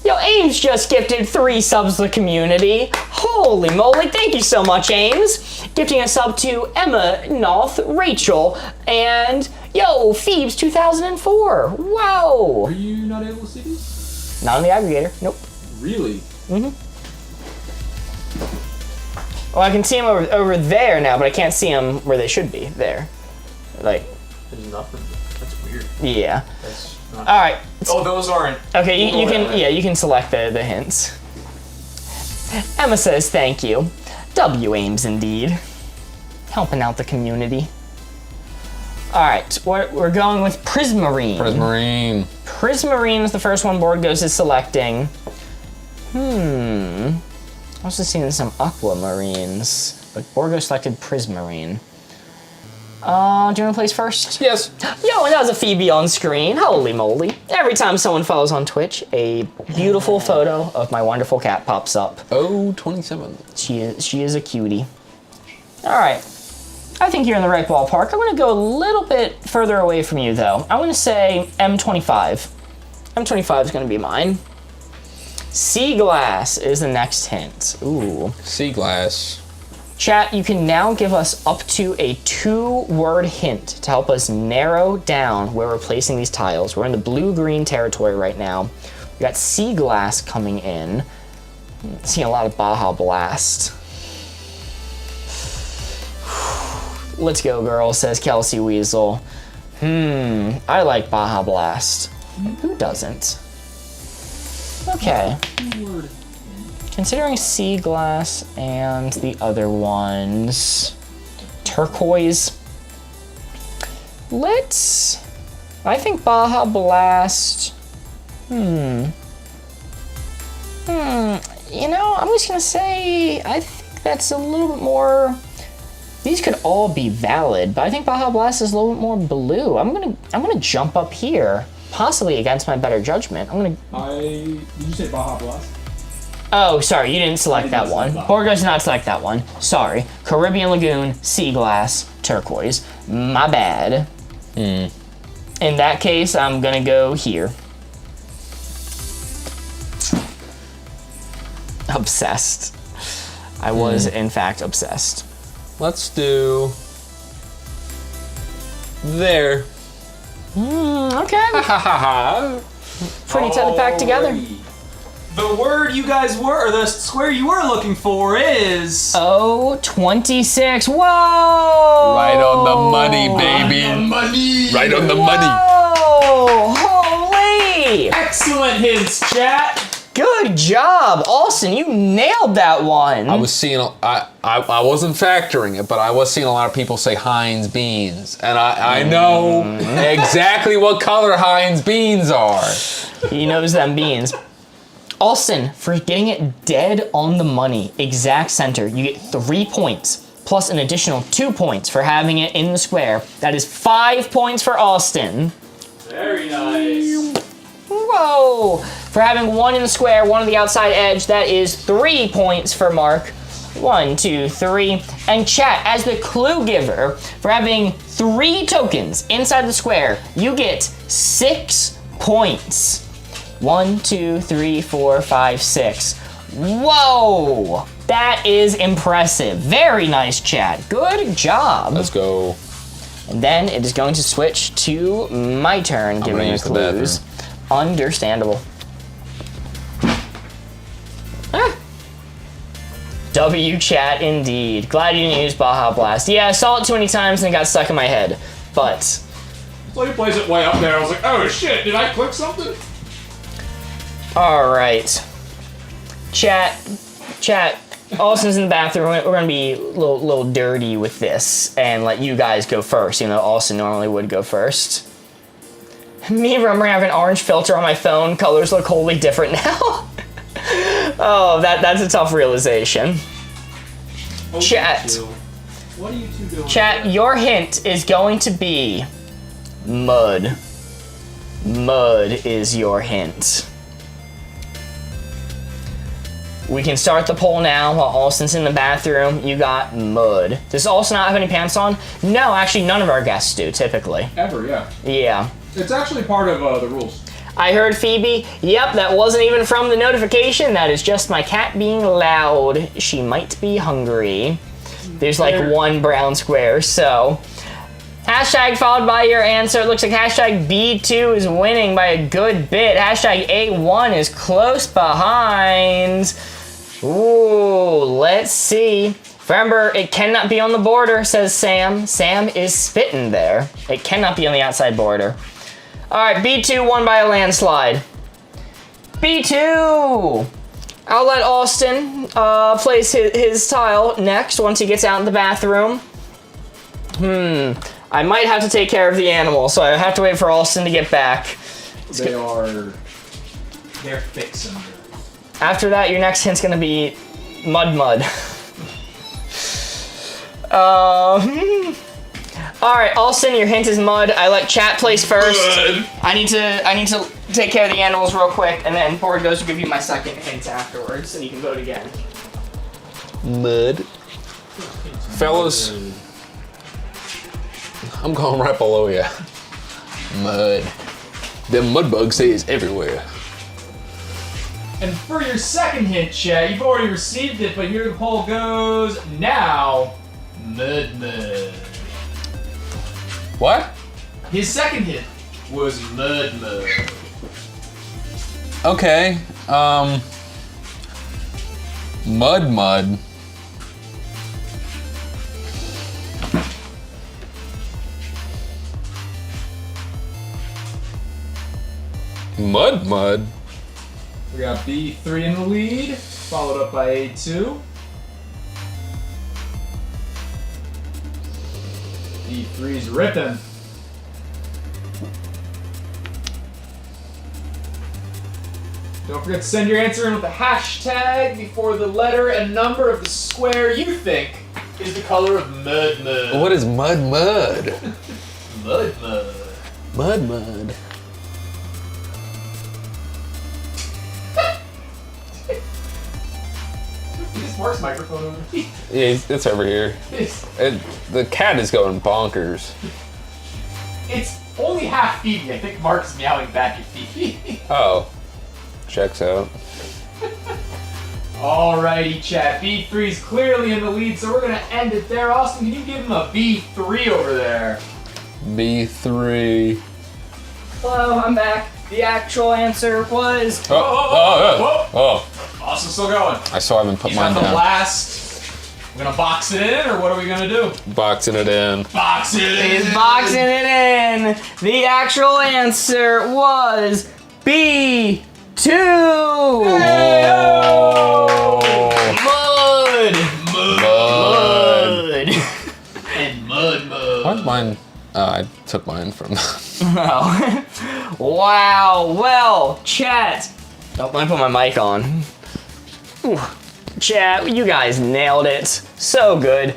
Yo, Ames just gifted 3 subs to the community. Holy moly, thank you so much, Ames. Gifting a sub to Emma, Noth, Rachel, and yo, Phoebes 2004. Wow! Are you not able to see these? Not on the aggregator, nope. Really? Well, I can see them over there now, but I can't see them where they should be. There. Like, There's nothing. That's weird. yeah. That's not... Alright. Oh, those aren't. Okay, you We'll go can, ahead. yeah, you can select the hints. Emma says thank you. W Ames indeed. Helping out the community. Alright, we're going with Prismarine. Prismarine. Prismarine is the first one Board Ghost is selecting. I was just seeing some aquamarines, but Board Ghost selected Prismarine. Do you want to place first? Yes. Yo, and that was a Phoebe on screen. Holy moly. Every time someone follows on Twitch, a beautiful photo of my wonderful cat pops up. Oh, 27. She is a cutie. Alright. I think you're in the right ballpark. I'm going to go a little bit further away from you, though. I'm going to say M25. M25 is going to be mine. Sea glass is the next hint. Ooh. Sea glass. Chat, you can now give us up to a 2-word hint to help us narrow down where we're placing these tiles. We're in the blue-green territory right now. We got sea glass coming in. Seeing a lot of Baja Blast. Let's go, girl, says Kelsey Weasel. I like Baja Blast. Who doesn't? Okay. Keyword. Considering sea glass and the other ones, turquoise. I think Baja Blast. You know, I'm just gonna say, I think that's a little bit more. These could all be valid, but I think Baja Blast is a little bit more blue. I'm gonna jump up here, possibly against my better judgment. Did you say Baja Blast? Oh, sorry, you didn't select that one. select that. Boardgamers did not select that one. Sorry. Caribbean Lagoon, Sea Glass, Turquoise. My bad. In that case, I'm gonna go here. Obsessed. I was, in fact, obsessed. Let's do there. Okay. Ha ha ha. Pretty tightly packed together. Alrighty. The word you guys were, or the square you were looking for is... Oh, 26. Whoa! Right on the money, baby. Money. Right on the money. Whoa! Holy! Excellent hints, chat. Good job, Austin. You nailed that one. I was seeing, I wasn't factoring it, but I was seeing a lot of people say Heinz beans. And I know exactly what color Heinz beans are. He knows them beans. Austin, for getting it dead on the money, exact center, you get 3 points, plus an additional 2 points for having it in the square. That is 5 points for Austin. Very nice. Whoa! For having 1 in the square, 1 on the outside edge, that is 3 points for Mark. 1, 2, 3. And chat, as the clue giver, for having 3 tokens inside the square, you get 6 points. 1, 2, 3, 4, 5, 6. Whoa! That is impressive. Very nice, chat. Good job. Let's go. And then it is going to switch to my turn, giving gonna the use the clues. Understandable. W chat indeed. Glad you didn't use Baja Blast. Yeah, I saw it too many times and it got stuck in my head. But So he plays it way up there. I was like, oh shit, did I click something? alright. Chat. Austin's in the bathroom. We're gonna be a little dirty with this and let you guys go first. You know, Austin normally would go first. Me remembering I have an orange filter on my phone. Colors look wholly different now. Oh, that's a tough realization. Chat. What are you two doing? Chat, your hint is going to be mud. Mud is your hint. We can start the poll now while Austin's in the bathroom. You got mud. Does Austin not have any pants on? No, actually none of our guests do, typically. Ever, yeah. Yeah. It's actually part of the rules. I heard Phoebe. Yep, that wasn't even from the notification. That is just my cat being loud. She might be hungry. There's like 1 brown square, so. Hashtag followed by your answer. It looks like hashtag B2 is winning by a good bit. Hashtag A1 is close behind. Ooh, let's see. Remember, it cannot be on the border, says Sam. Sam is spitting there. It cannot be on the outside border. All right, B2 won by a landslide. B2! I'll let Austin place his tile next once he gets out in the bathroom. I might have to take care of the animal, so I have to wait for Austin to get back. They're fixing. After that, your next hint's gonna be mud. All right, Austin, your hint is mud. I let chat place first. Mud. I need to take care of the animals real quick, and then Board Goes will give you my second hint afterwards, and you can vote again. Mud. Fellas, I'm going right below you. Mud. Them mud bugs stays everywhere. And for your second hint, chat, you've already received it, but here the poll goes now. Mud. What? His second hint was mud. Okay. Mud. Mud. We got B3 in the lead, followed up by A2. B3's ripping. Don't forget to send your answer in with the hashtag before the letter and number of the square you think is the color of mud. What is mud? Mud. Mud. Is Mark's microphone over here? Yeah, it's over here. The cat is going bonkers. It's only half Phoebe. I think Mark's meowing back at Phoebe. Oh, checks out. Alrighty, chat. B3's clearly in the lead, so we're gonna end it there. Austin, can you give him a B3 over there? B3. Hello, I'm back. The actual answer was Oh. Austin's still going. I still haven't put He's mine got the down. last. We're gonna box it in, or what are we gonna do? Boxing it in. Box it in. He's boxing it in. The actual answer was B2. Mud. And mud. Why's mine? I took mine from. Oh. Wow. Well, chat. Oh, I put my mic on. Ooh. Chat, you guys nailed it. So good.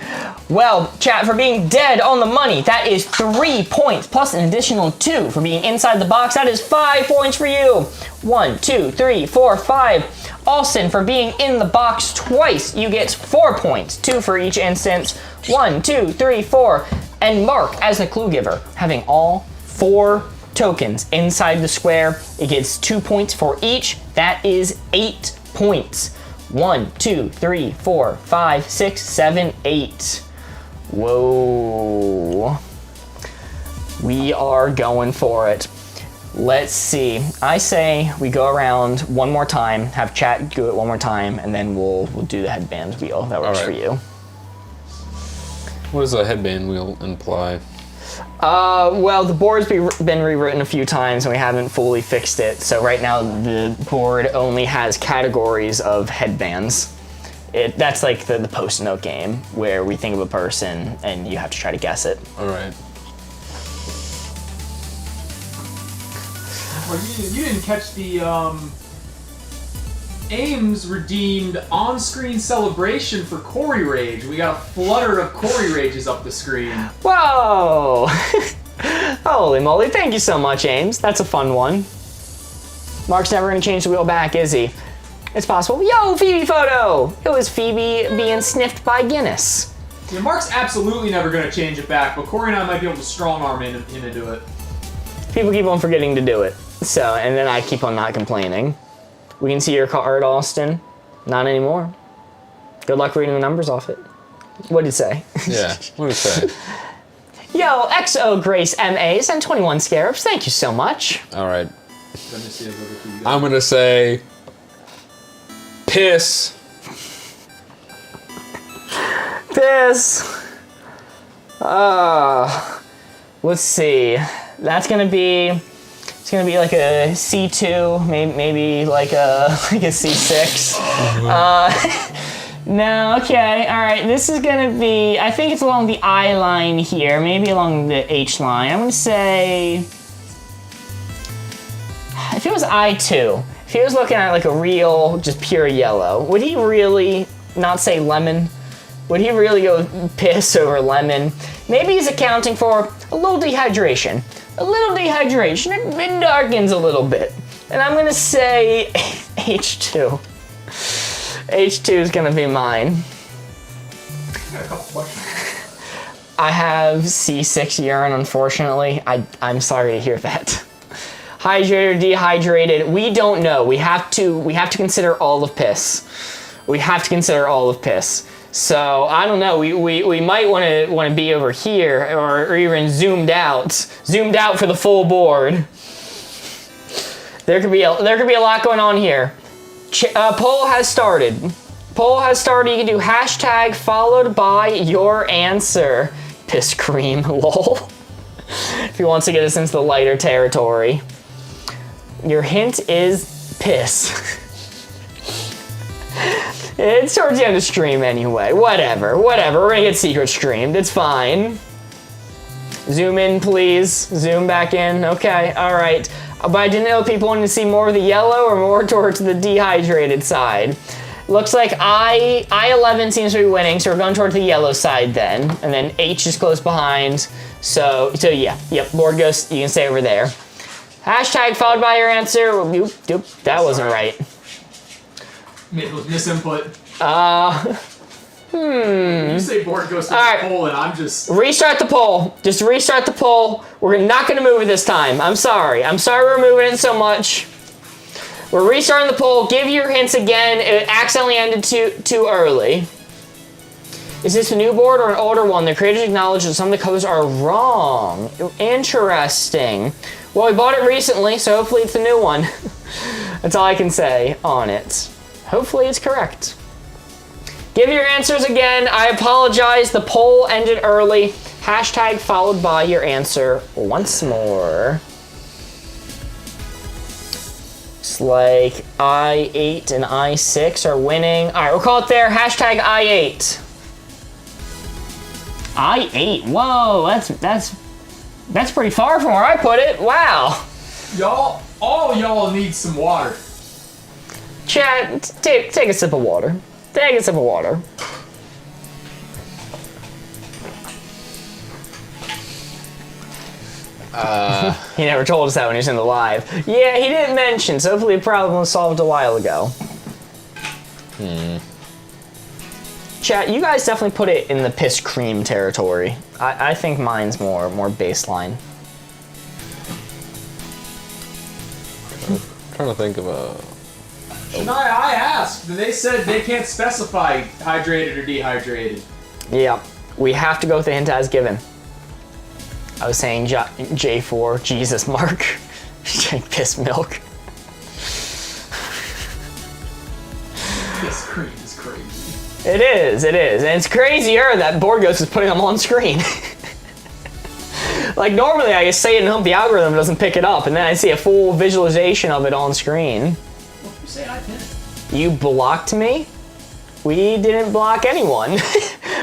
Well, chat, for being dead on the money, that is 3 points, plus an additional 2 for being inside the box. That is 5 points for you. 1, 2, 3, 4, 5. Austin, for being in the box twice, you get 4 points, 2 for each instance. 1, 2, 3, 4. And Mark, as the clue giver, having all 4 tokens inside the square, it gets 2 points for each. That is 8 points. 1, 2, 3, 4, 5, 6, 7, 8. Whoa. We are going for it. Let's see. I say we go around one more time, have chat do it one more time, and then we'll do the headband wheel. That works for you. What does a headband wheel imply? Well, the board's been rewritten a few times and we haven't fully fixed it. So right now the board only has categories of headbands. That's like the post-it note game where we think of a person and you have to try to guess it. All right. Well, you didn't catch the Ames redeemed on-screen celebration for Corey Rage. We got a flutter of Corey Rages up the screen. Whoa! Holy moly, thank you so much, Ames. That's a fun one. Mark's never gonna change the wheel back, is he? It's possible. Yo, Phoebe photo! It was Phoebe being sniffed by Guinness. Yeah, Mark's absolutely never gonna change it back, but Corey and I might be able to strong-arm him into it. People keep on forgetting to do it. So, and then I keep on not complaining. We can see your card, Austin. Not anymore. Good luck reading the numbers off it. What did it say? Yeah, what did it say? Yo, XO Grace MA sent 21 scarabs. Thank you so much. All right. Let me see if you I'm gonna say piss. Piss. Let's see. That's gonna be. It's gonna be like a C2, maybe like a C6. No, okay, all right. This is gonna be. I think it's along the I line here, maybe along the H line. I'm gonna say. If it was I2, if he was looking at like a real, just pure yellow, would he really not say lemon? Would he really go piss over lemon? Maybe he's accounting for a little dehydration. A little dehydration, it darkens a little bit. And I'm gonna say H2. H2 is gonna be mine. I got a couple questions. I have C6 urine, unfortunately. I'm sorry to hear that. Hydrated or dehydrated, we don't know. We have to consider all of piss. We have to consider all of piss. So I don't know. We might want to be over here or even zoomed out for the full board. There could be a lot going on here. Poll has started. Poll has started. You can do hashtag followed by your answer. Piss cream, lol. If he wants to get us into the lighter territory. Your hint is piss. It's towards the end of stream anyway. Whatever. We're gonna get secret streamed. It's fine. Zoom in, please. Zoom back in. Okay, all right. But I didn't know if people wanted to see more of the yellow or more towards the dehydrated side. Looks like I11 seems to be winning, so we're going towards the yellow side then. And then H is close behind. So yeah, yep, Lord Ghost, you can stay over there. Hashtag followed by your answer. Oop, that wasn't right. Misinput. You say board goes to the poll, and I'm just... Restart the poll. Just restart the poll. We're not going to move it this time. I'm sorry we're moving it so much. We're restarting the poll. Give your hints again. It accidentally ended too early. Is this a new board or an older one? The creators acknowledge that some of the colors are wrong. Interesting. Well, we bought it recently, so hopefully it's a new one. That's all I can say on it. Hopefully it's correct. Give your answers again. I apologize. The poll ended early. Hashtag followed by your answer once more. It's like I8 and I6 are winning. All right, we'll call it there. Hashtag I8. I8. Whoa, that's pretty far from where I put it. Wow. All y'all need some water. Chat, take a sip of water. Take a sip of water. He never told us that when he was in the live. Yeah, he didn't mention, so hopefully the problem was solved a while ago. Chat, you guys definitely put it in the piss cream territory. I think mine's more baseline. I'm trying to think of a... I asked. They said they can't specify hydrated or dehydrated. Yeah, we have to go with the hint as given. I was saying J4, Jesus Mark. Drink piss milk. This cream is crazy. It is. And it's crazier that Board Ghost is putting them on screen. Like normally I just say it and hope the algorithm doesn't pick it up, and then I see a full visualization of it on screen. What did you say I pinned? You blocked me? We didn't block anyone.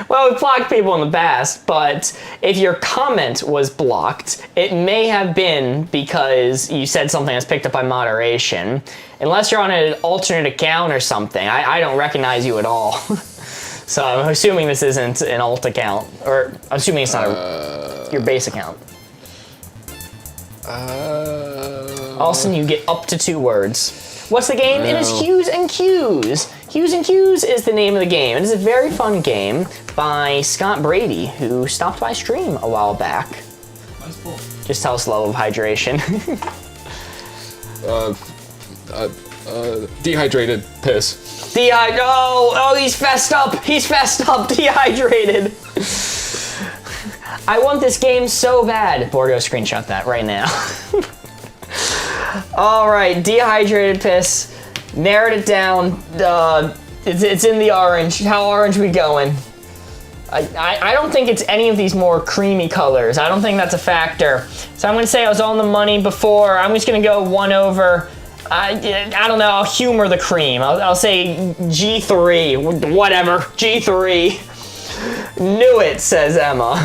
Well, we blocked people in the past, but if your comment was blocked, it may have been because you said something that's picked up by moderation. Unless you're on an alternate account or something, I don't recognize you at all. So I'm assuming this isn't an alt account, or I'm assuming it's not your base account. Austin, you get up to 2 words. What's the game? It is Hues and Cues. Hues and Cues is the name of the game. It is a very fun game by Scott Brady, who stopped by stream a while back. Nice pull. Just tell us level of hydration. Dehydrated piss. Oh, he's fessed up. He's fessed up. Dehydrated. I want this game so bad. Borgo, screenshot that right now. All right, dehydrated piss. Narrowed it down. It's in the orange. How orange we going? I don't think it's any of these more creamy colors. I don't think that's a factor. So I'm gonna say I was on the money before. I'm just gonna go 1 over. I don't know. I'll humor the cream. I'll say G3. Whatever. G3. Knew it, says Emma.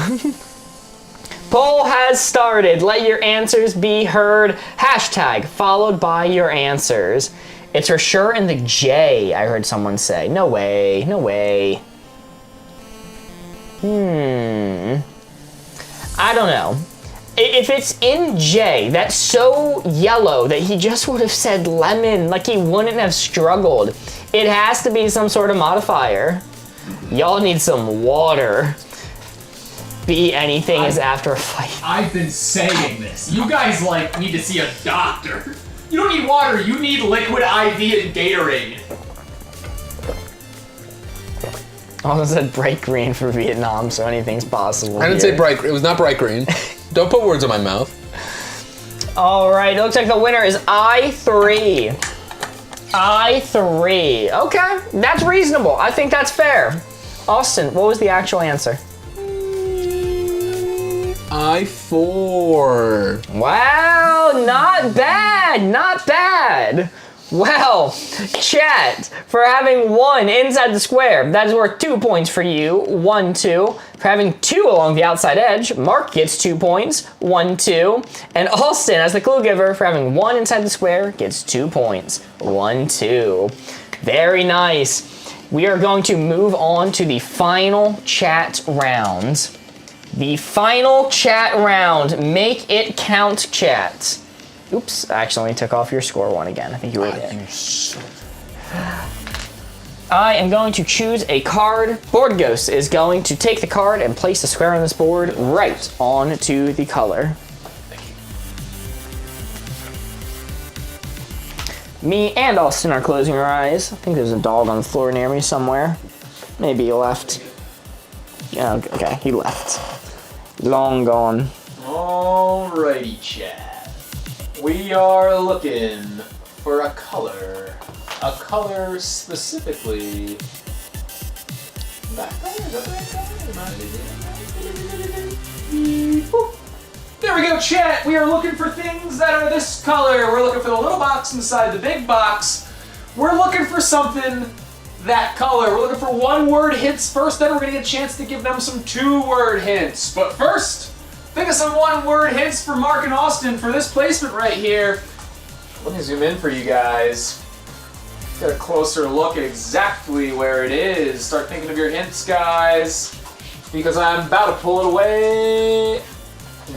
Poll has started. Let your answers be heard. Hashtag followed by your answers. It's for sure in the J, I heard someone say. No way. No way. I don't know. If it's in J, that's so yellow that he just would have said lemon, like he wouldn't have struggled. It has to be some sort of modifier. Y'all need some water. B, anything is after a fight. I've been saying this. You guys, need to see a doctor. You don't need water, you need liquid IV and Gatorade. I also said bright green for Vietnam, so anything's possible. I didn't say bright. It was not bright green. Don't put words in my mouth. All right, it looks like the winner is I3. I3. Okay, that's reasonable. I think that's fair. Austin, what was the actual answer? I4. Wow, not bad, not bad. Well, chat, for having 1 inside the square, that is worth 2 points for you. 1, 2. For having 2 along the outside edge, Mark gets 2 points. 1, 2. And Austin, as the clue giver, for having 1 inside the square, gets 2 points. 1, 2. Very nice. We are going to move on to the final chat round. The final chat round. Make it count, chat. Oops, I accidentally took off your score 1 again. I think you were there. I am going to choose a card. Board Ghost is going to take the card and place the square on this board right onto the color. Me and Austin are closing our eyes. I think there's a dog on the floor near me somewhere. Maybe he left. Yeah, okay, he left. Long gone. Alrighty, chat. We are looking for a color. A color specifically. That color? Is that the right color? There we go, chat. We are looking for things that are this color. We're looking for the little box inside the big box. We're looking for something that color. We're looking for 1-word hints first, then we're gonna get a chance to give them some 2-word hints. But first, think of some 1-word hints for Mark and Austin for this placement right here. Let me zoom in for you guys. Get a closer look at exactly where it is. Start thinking of your hints, guys, because I'm about to pull it away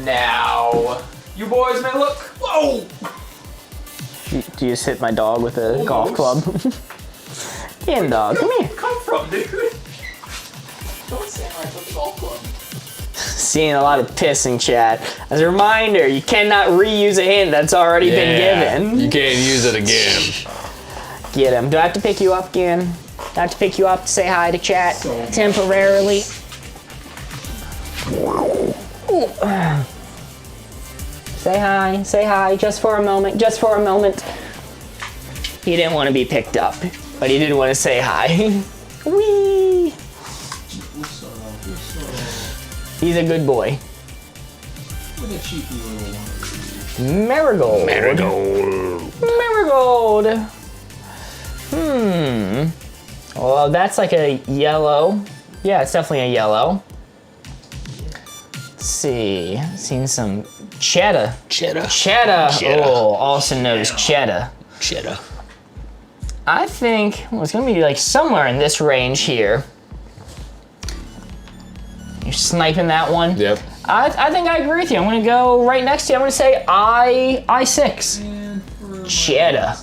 now. You boys may look. Whoa! Do you just hit my dog with a golf club? Ian, dog, come here. Where'd you come from, dude? Don't stand right with the golf club. Seeing a lot of pissing, chat. As a reminder, you cannot reuse a hint that's already been given. You can't use it again. Get him. Do I have to pick you up again? Do I have to pick you up to say hi to chat temporarily? Say hi, just for a moment, just for a moment. He didn't want to be picked up, but he did want to say hi. Whee! He's a good boy. Look at cheeky little one. Marigold. Marigold. Well, that's like a yellow. Yeah, it's definitely a yellow. Let's see. Seen some cheddar. Cheddar. Oh, Austin knows cheddar. Cheddar. I think it's gonna be like somewhere in this range here. You're sniping that one. Yep. I think I agree with you. I'm gonna go right next to you. I'm gonna say I6. Cheddar.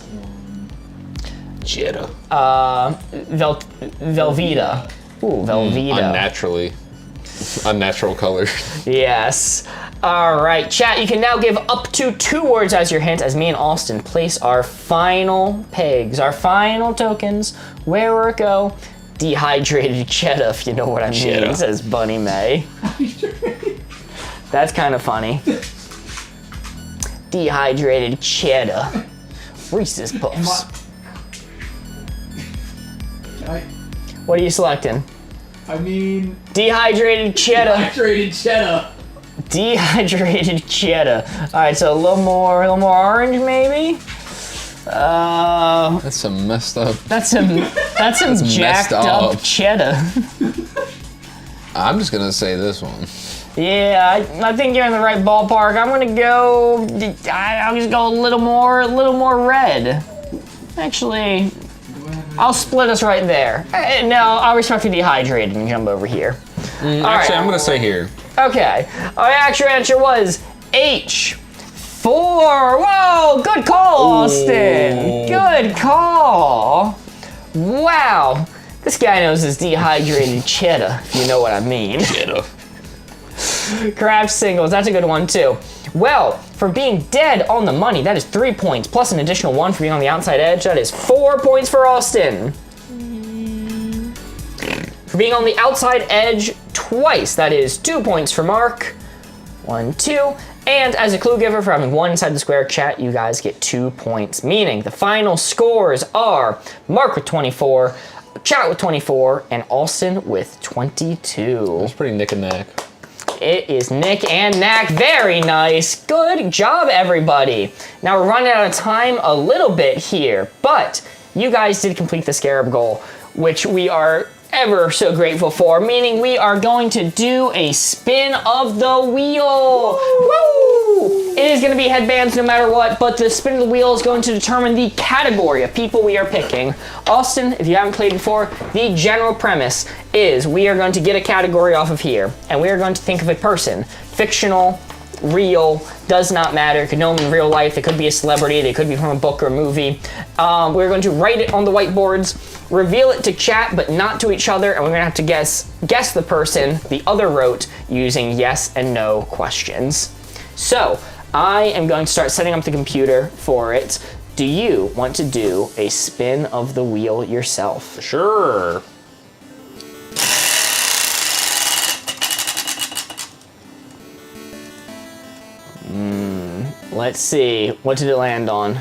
Cheddar. Velveeta. Ooh, Velveeta. Unnatural color. Yes. All right, chat, you can now give up to 2 words as your hint as me and Austin place our final pegs, our final tokens. Where will it go? Dehydrated cheddar, if you know what I mean, says Bunny May. That's kind of funny. Dehydrated cheddar. Reese's Puffs. What are you selecting? I mean, Dehydrated cheddar. dehydrated cheddar. Dehydrated cheddar. All right, so a little more orange, maybe. That's some messed up. That's some jacked up cheddar. I'm just gonna say this one. Yeah, I think you're in the right ballpark. I'm gonna go. I'll just go a little more red. Actually, I'll split us right there. No, I'll respect the dehydrated and jump over here. Actually, I'm gonna say here. Okay. Our actual answer was H4. Whoa, good call, Austin. Good call. Wow. This guy knows his dehydrated cheddar, if you know what I mean. Cheddar. Crash singles, that's a good one too. Well, for being dead on the money, that is 3 points, plus an additional 1 for being on the outside edge. That is 4 points for Austin. For being on the outside edge twice, that is 2 points for Mark. 1, 2. And as a clue giver for having 1 inside the square, chat, you guys get 2 points. Meaning the final scores are Mark with 24, chat with 24, and Austin with 22. That's pretty nick and neck. it is Nick and Knack. Very nice. Good job, everybody. Now we're running out of time a little bit here, but you guys did complete the Scarab goal, which we are ever so grateful for, meaning we are going to do a spin of the wheel. Woo! It is going to be headbands no matter what, but the spin of the wheel is going to determine the category of people we are picking. Austin, if you haven't played before, the general premise is we are going to get a category off of here, and we are going to think of a person, fictional, real, does not matter. It could know them in real life. It could be a celebrity. They could be from a book or a movie. We're going to write it on the whiteboards, reveal it to chat, but not to each other, and we're going to have to guess the person the other wrote using yes and no questions. So I am going to start setting up the computer for it. Do you want to do a spin of the wheel yourself? Sure. Let's see. What did it land on?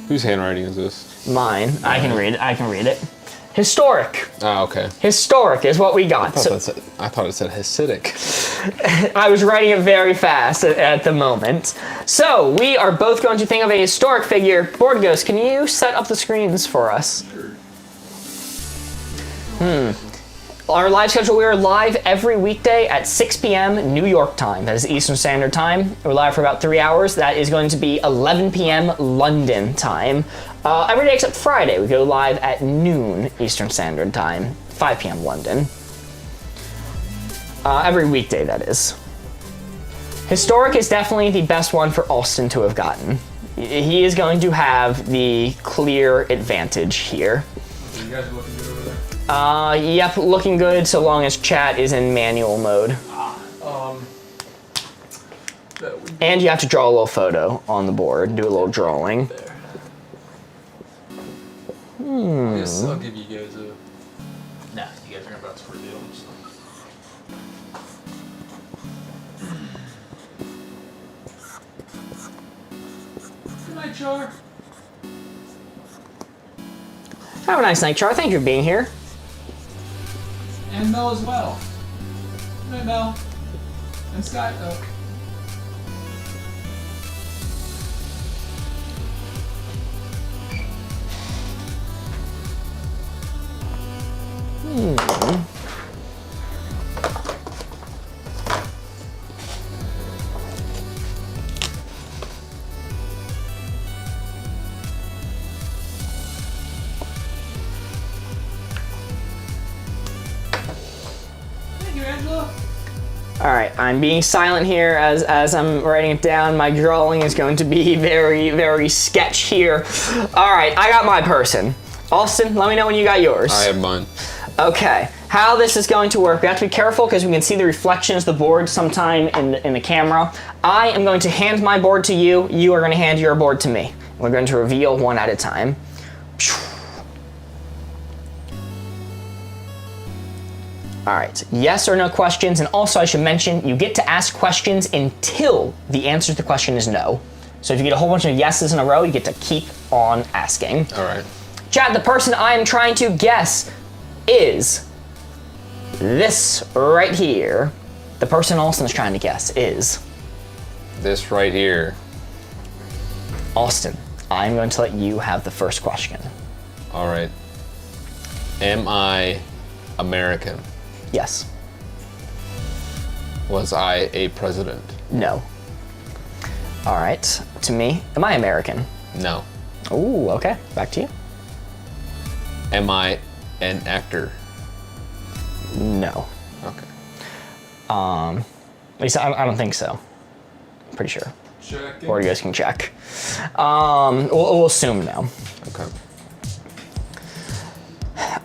Whose handwriting is this? Mine. I can read it. I can read it. Historic. Ah, okay. Historic is what we got. I thought it said Hasidic. I was writing it very fast at the moment. So we are both going to think of a historic figure. Board Ghost, can you set up the screens for us? Our live schedule, we are live every weekday at 6 p.m. New York time. That is Eastern Standard Time. We're live for about 3 hours. That is going to be 11 p.m. London time. Every day except Friday, we go live at noon Eastern Standard Time, 5 p.m. London. Every weekday, that is. Historic is definitely the best one for Austin to have gotten. He is going to have the clear advantage here. You guys are looking good over there? Yep, looking good so long as chat is in manual mode. And you have to draw a little photo on the board, do a little drawing. Yes, I'll give you guys a... Nah, you guys are about to reveal them, so... Good night, Char. Have a nice night, Char. Thank you for being here. And Mel as well. Good night, Mel. And Scott. Thank you, Angela. All right, I'm being silent here as I'm writing it down. My drawing is going to be very, very sketch here. All right, I got my person. Austin, let me know when you got yours. I have mine. Okay, how this is going to work, we have to be careful because we can see the reflections of the board sometime in the camera. I am going to hand my board to you. You are going to hand your board to me. We're going to reveal one at a time. All right, yes or no questions, and also I should mention, you get to ask questions until the answer to the question is no. So if you get a whole bunch of yeses in a row, you get to keep on asking. All right. Chat, the person I am trying to guess is this right here. The person Austin's trying to guess is This right here. Austin. I'm going to let you have the first question. All right. Am I American? Yes. Was I a president? No. All right. To me, am I American? No. Ooh, okay. Back to you. Am I an actor? No. Okay. At least I don't think so. I'm pretty sure. Check. Or you guys can check. We'll assume no. Okay.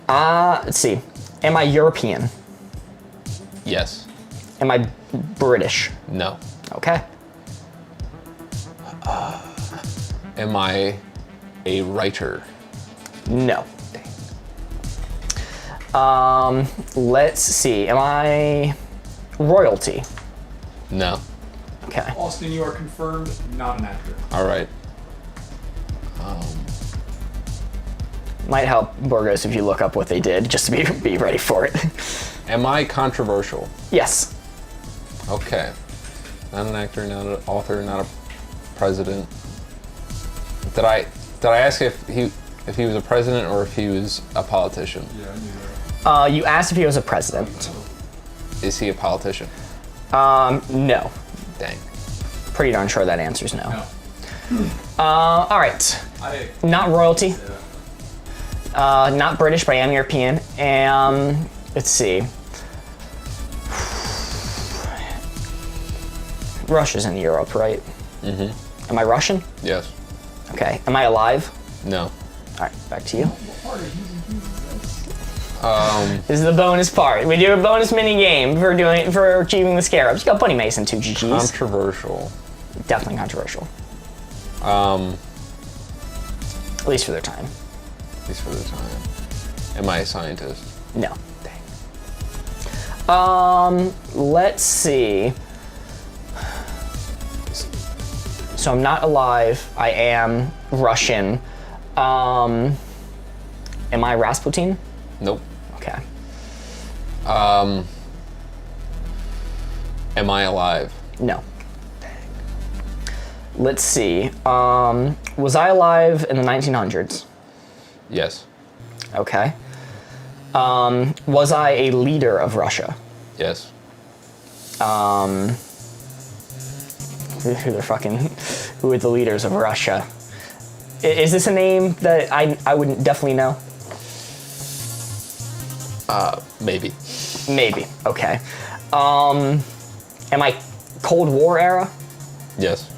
Let's see. Am I European? Yes. Am I British? No. Okay. Am I a writer? No. Let's see. Am I royalty? No. Okay. Austin, you are confirmed not an actor. All right. Might help Burgos if you look up what they did, just to be ready for it. Am I controversial? Yes. Okay. Not an actor, not an author, not a president. Did I ask if he was a president or if he was a politician? Yeah, I knew that. You asked if he was a president. Is he a politician? No. Dang. Pretty darn sure that answer's no. No. All right. Not royalty. Not British, but I am European. Let's see. Russia's in Europe, right? Mm-hmm. Am I Russian? Yes. Okay. Am I alive? No. All right, back to you. What part of using keys is this? This is the bonus part. We do a bonus mini game for achieving the scarabs. You got Bunny Mason too, GG's. Controversial. Definitely controversial. At least for their time. At least for the time. Am I a scientist? No. Let's see. So I'm not alive. I am Russian. Am I Rasputin? Nope. Okay. Am I alive? No. Let's see. Was I alive in the 1900s? Yes. Okay. Was I a leader of Russia? Yes. Who are the leaders of Russia? Is this a name that I would definitely know? Maybe. Maybe. Okay. Am I Cold War era? Yes.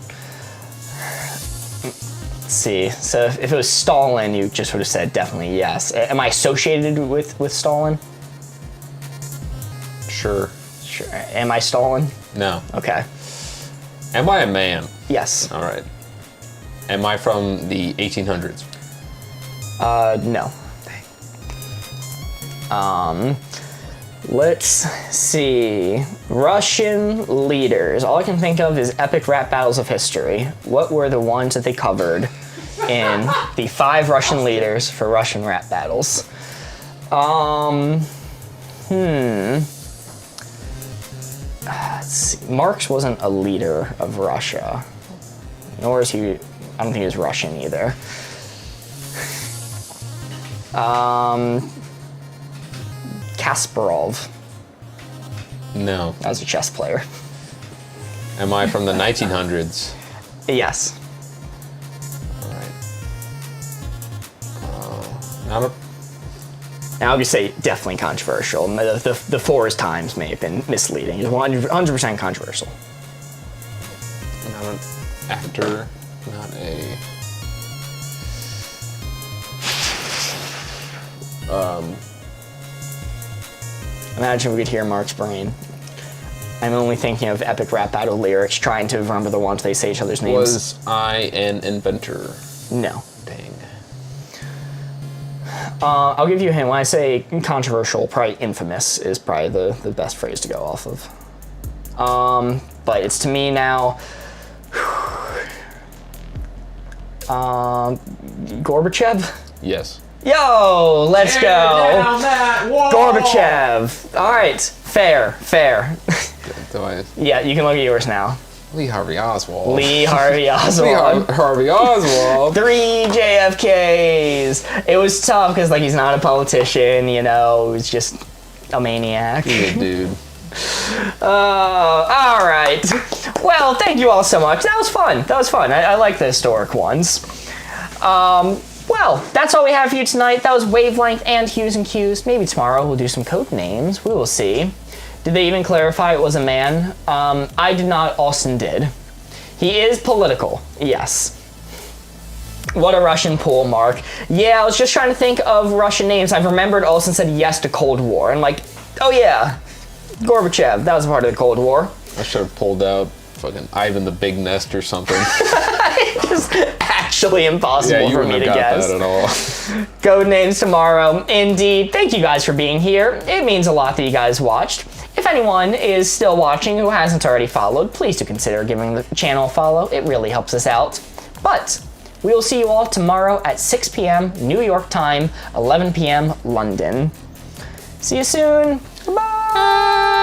Let's see. So if it was Stalin, you just would have said definitely yes. Am I associated with Stalin? Sure. Sure. Am I Stalin? No. Okay. Am I a man? Yes. All right. Am I from the 1800s? No. Let's see. Russian leaders. All I can think of is epic rap battles of history. What were the ones that they covered in the 5 Russian leaders for Russian rap battles? Let's see. Marx wasn't a leader of Russia. Nor is he. I don't think he was Russian either. Kasparov. No. That was a chess player. Am I from the 1900s? Yes. All right. Not a. Now, I would say definitely controversial. The 4 times may have been misleading. It's 100% controversial. Not an actor. Not a. Imagine we could hear Mark's brain. I'm only thinking of epic rap battle lyrics, trying to remember the ones they say each other's names. Was I an inventor? No. Dang. I'll give you a hint. When I say controversial, probably infamous is probably the best phrase to go off of. But it's to me now. Gorbachev? Yes. Yo, let's go. Down that wall. Gorbachev. All right, fair. Do I? Yeah, you can look at yours now. Lee Harvey Oswald. Lee Harvey Oswald. Harvey Oswald. 3 JFKs. It was tough because he's not a politician, he's just a maniac. He's a dude. All right. Well, thank you all so much. That was fun. I like the historic ones. Well, that's all we have for you tonight. That was Wavelength and Hues and Cues. Maybe tomorrow we'll do some code names. We will see. Did they even clarify it was a man? I did not. Austin did. He is political. Yes. What a Russian pool, Mark. Yeah, I was just trying to think of Russian names. I've remembered Austin said yes to Cold War. And oh yeah, Gorbachev. That was a part of the Cold War. I should have pulled out fucking Ivan the Big Nest or something. It's actually impossible Yeah, you for me wouldn't to have got guess. that at all. Code names tomorrow. Indeed. Thank you guys for being here. It means a lot that you guys watched. If anyone is still watching who hasn't already followed, please do consider giving the channel a follow. It really helps us out. But we will see you all tomorrow at 6 p.m. New York time, 11 p.m. London. See you soon. Bye. Ah!